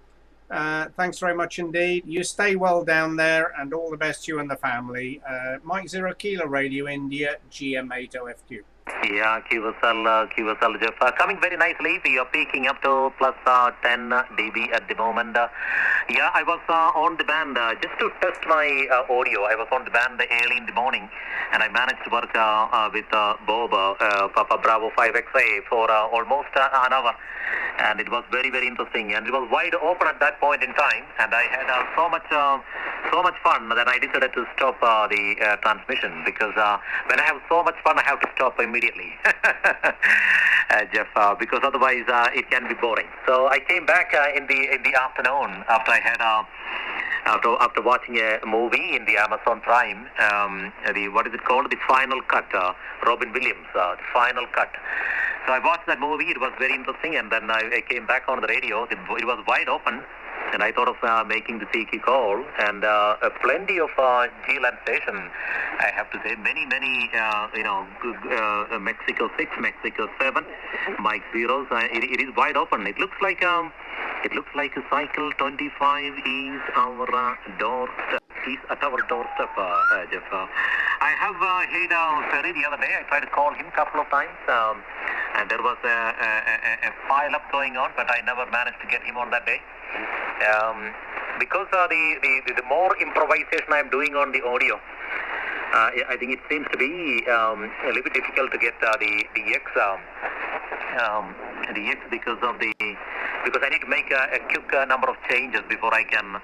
Thanks very much indeed. You stay well down there, and all the best to you and the family. Mike 0 Kilo, Radio India, GM80FQ. Yeah, QSL, Geoff. Coming very nicely. We are peaking up to plus 10 dB at the moment. Yeah, I was on the band just to test my audio. I was on the band early in the morning, and I managed to work with Bob, Papa Bravo 5XA for almost an hour. And it was very, very interesting. And it was wide open at that point in time. And I had so much fun that I decided to stop the transmission, because when I have so much fun, I have to stop immediately, Geoff, because otherwise it can be boring. So I came back in the afternoon after I had after watching a movie in the Amazon Prime, what is it called? The Final Cut, Robin Williams, The Final Cut. So I watched that movie. It was very interesting, and then I came back on the radio. It was wide open, and I thought of making the CQ call, and plenty of G-Land station. I have to say, many, Mexico 6, Mexico 7, Mike zeros. It is wide open. It looks like a cycle 25 is our doorstep. Is at our doorstep, Geoff. I have hit Ferry the other day. I tried to call him a couple of times, and there was a pile-up going on, but I never managed to get him on that day. Because the more improvisation I'm doing on the audio, I think it seems to be a little bit difficult to get the X because I need to make a quick number of changes before I can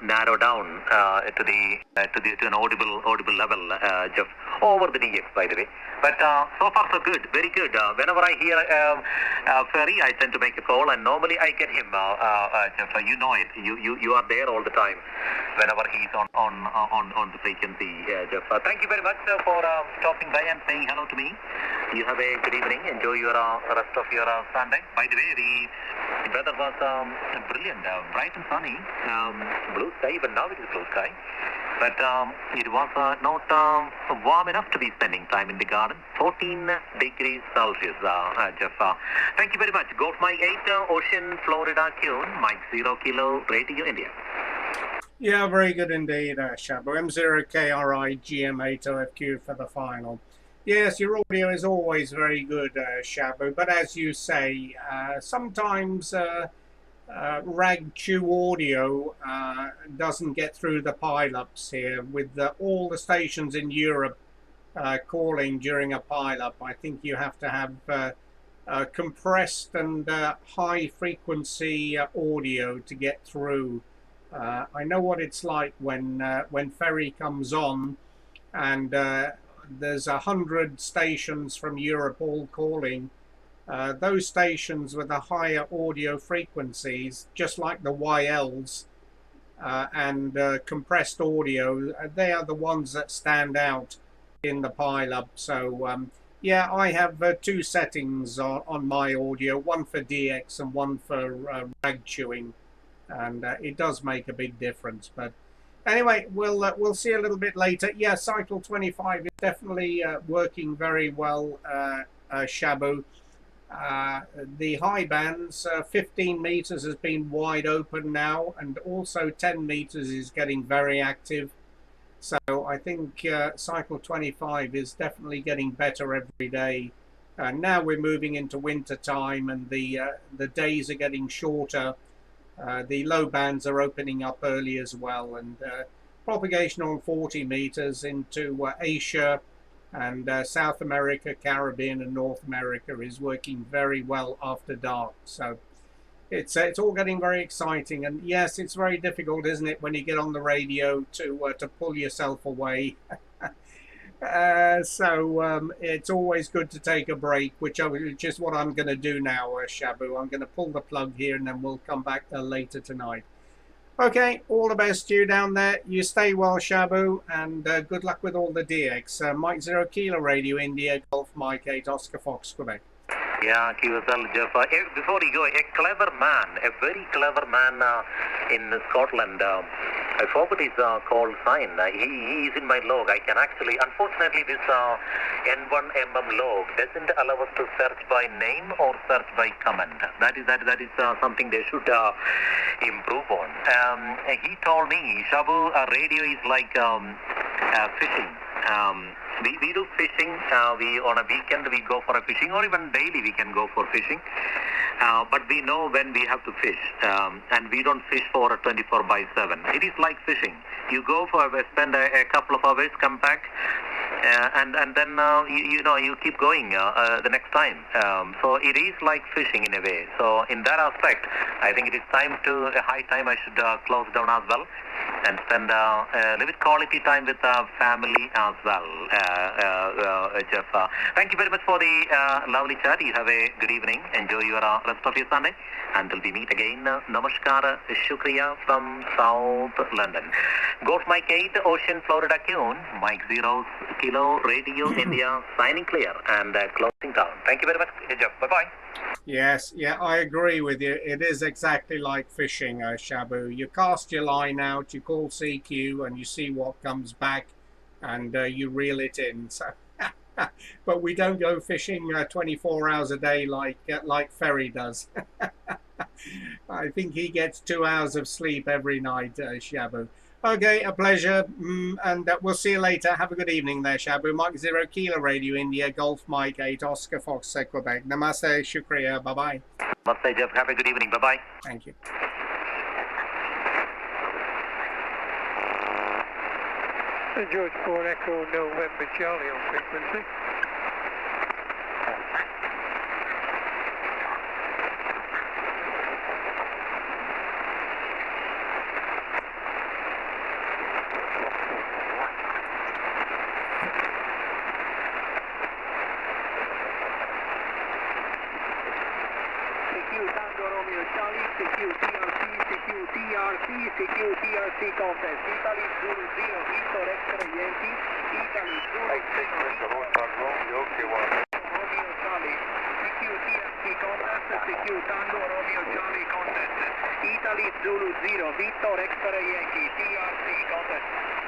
narrow down to an audible level, Geoff, over the DX, by the way. But so far so good, very good. Whenever I hear Ferry, I tend to make a call, and normally I get him, Geoff. You know it. You are there all the time whenever he's on the frequency, Geoff. Thank you very much for stopping by and saying hello to me. You have a good evening. Enjoy your rest of your Sunday. By the way, the weather was brilliant, bright and sunny, blue sky. Even now it is blue sky. But it was not warm enough to be spending time in the garden. 14 degrees Celsius, Geoff. Thank you very much. Golf Mike 8, Ocean, Florida, Tune, Mike 0 Kilo, Radio India. Yeah, very good indeed, Shabu. M0KRI GM80FQ for the final. Yes, your audio is always very good, Shabu, but as you say, sometimes rag chew audio doesn't get through the pile-ups here. With all the stations in Europe calling during a pile-up, I think you have to have compressed and high-frequency audio to get through. I know what it's like when Ferry comes on and there's 100 stations from Europe all calling. Those stations with the higher audio frequencies, just like the YLs and compressed audio, they are the ones that stand out in the pile-up. So yeah, I have two settings on my audio, one for DX and one for rag chewing, and it does make a big difference. But Anyway, we'll see a little bit later. Yeah, Cycle 25 is definitely working very well, Shabu. The high bands, 15 meters has been wide open now, and also 10 meters is getting very active. So I think Cycle 25 is definitely getting better every day. Now we're moving into winter time, and the days are getting shorter. The low bands are opening up early as well, and propagation on 40 meters into Asia and South America, Caribbean and North America is working very well after dark. So it's all getting very exciting, and yes, it's very difficult, isn't it, when you get on the radio to pull yourself away. It's always good to take a break, which is what I'm going to do now, Shabu. I'm going to pull the plug here, and then we'll come back later tonight. Okay, all the best to you down there. You stay well, Shabu, and good luck with all the DX. Mike 0 Kilo Radio India, Golf Mike 8 Oscar Fox Quebec. Yeah, QSL, Geoff. Before you go, a very clever man in Scotland. I forgot his call sign. He is in my log. I can actually, unfortunately, this N1mm log doesn't allow us to search by name or search by comment. That is something they should improve on. He told me, Shabu, radio is like fishing. We do fishing. On a weekend we go for a fishing, or even daily we can go for fishing. But we know when we have to fish, and we don't fish for 24/7. It is like fishing. You go for spend a couple of hours, come back, and then you keep going the next time. So it is like fishing in a way. So in that aspect, I think it is high time I should close down as well and spend a little bit quality time with family as well. Geoff, thank you very much for the lovely chat. You have a good evening. Enjoy your rest of your Sunday. Until we meet again, namaskar, shukriya from South London. Golf Mike 8, Ocean, Florida, Cune, Mike 0 Kilo Radio India, signing clear and closing down. Thank you very much, Geoff. Bye-bye. Yes, yeah, I agree with you. It is exactly like fishing, Shabu. You cast your line out, you call CQ, and you see what comes back, and you reel it in. So, but we don't go fishing 24 hours a day like Ferry does. I think he gets 2 hours of sleep every night, Shabu. Okay, a pleasure, and we'll see you later. Have a good evening there, Shabu. Mike 0 Kilo Radio India, Golf Mike 8 Oscar Fox Quebec. Namaste, shukriya, bye-bye. Namaste, Geoff. Have a good evening. Bye-bye. Thank you. George 4 Echo November Charlie on frequency. CQ contest, Italy Zulu 0, Victor X-ray Yankee, Italy Zulu 0, Romeo Charlie, CQ TRC contest, CQ Tango Romeo Charlie contest, Italy Zulu 0, Victor X-ray Yankee, TRC contest.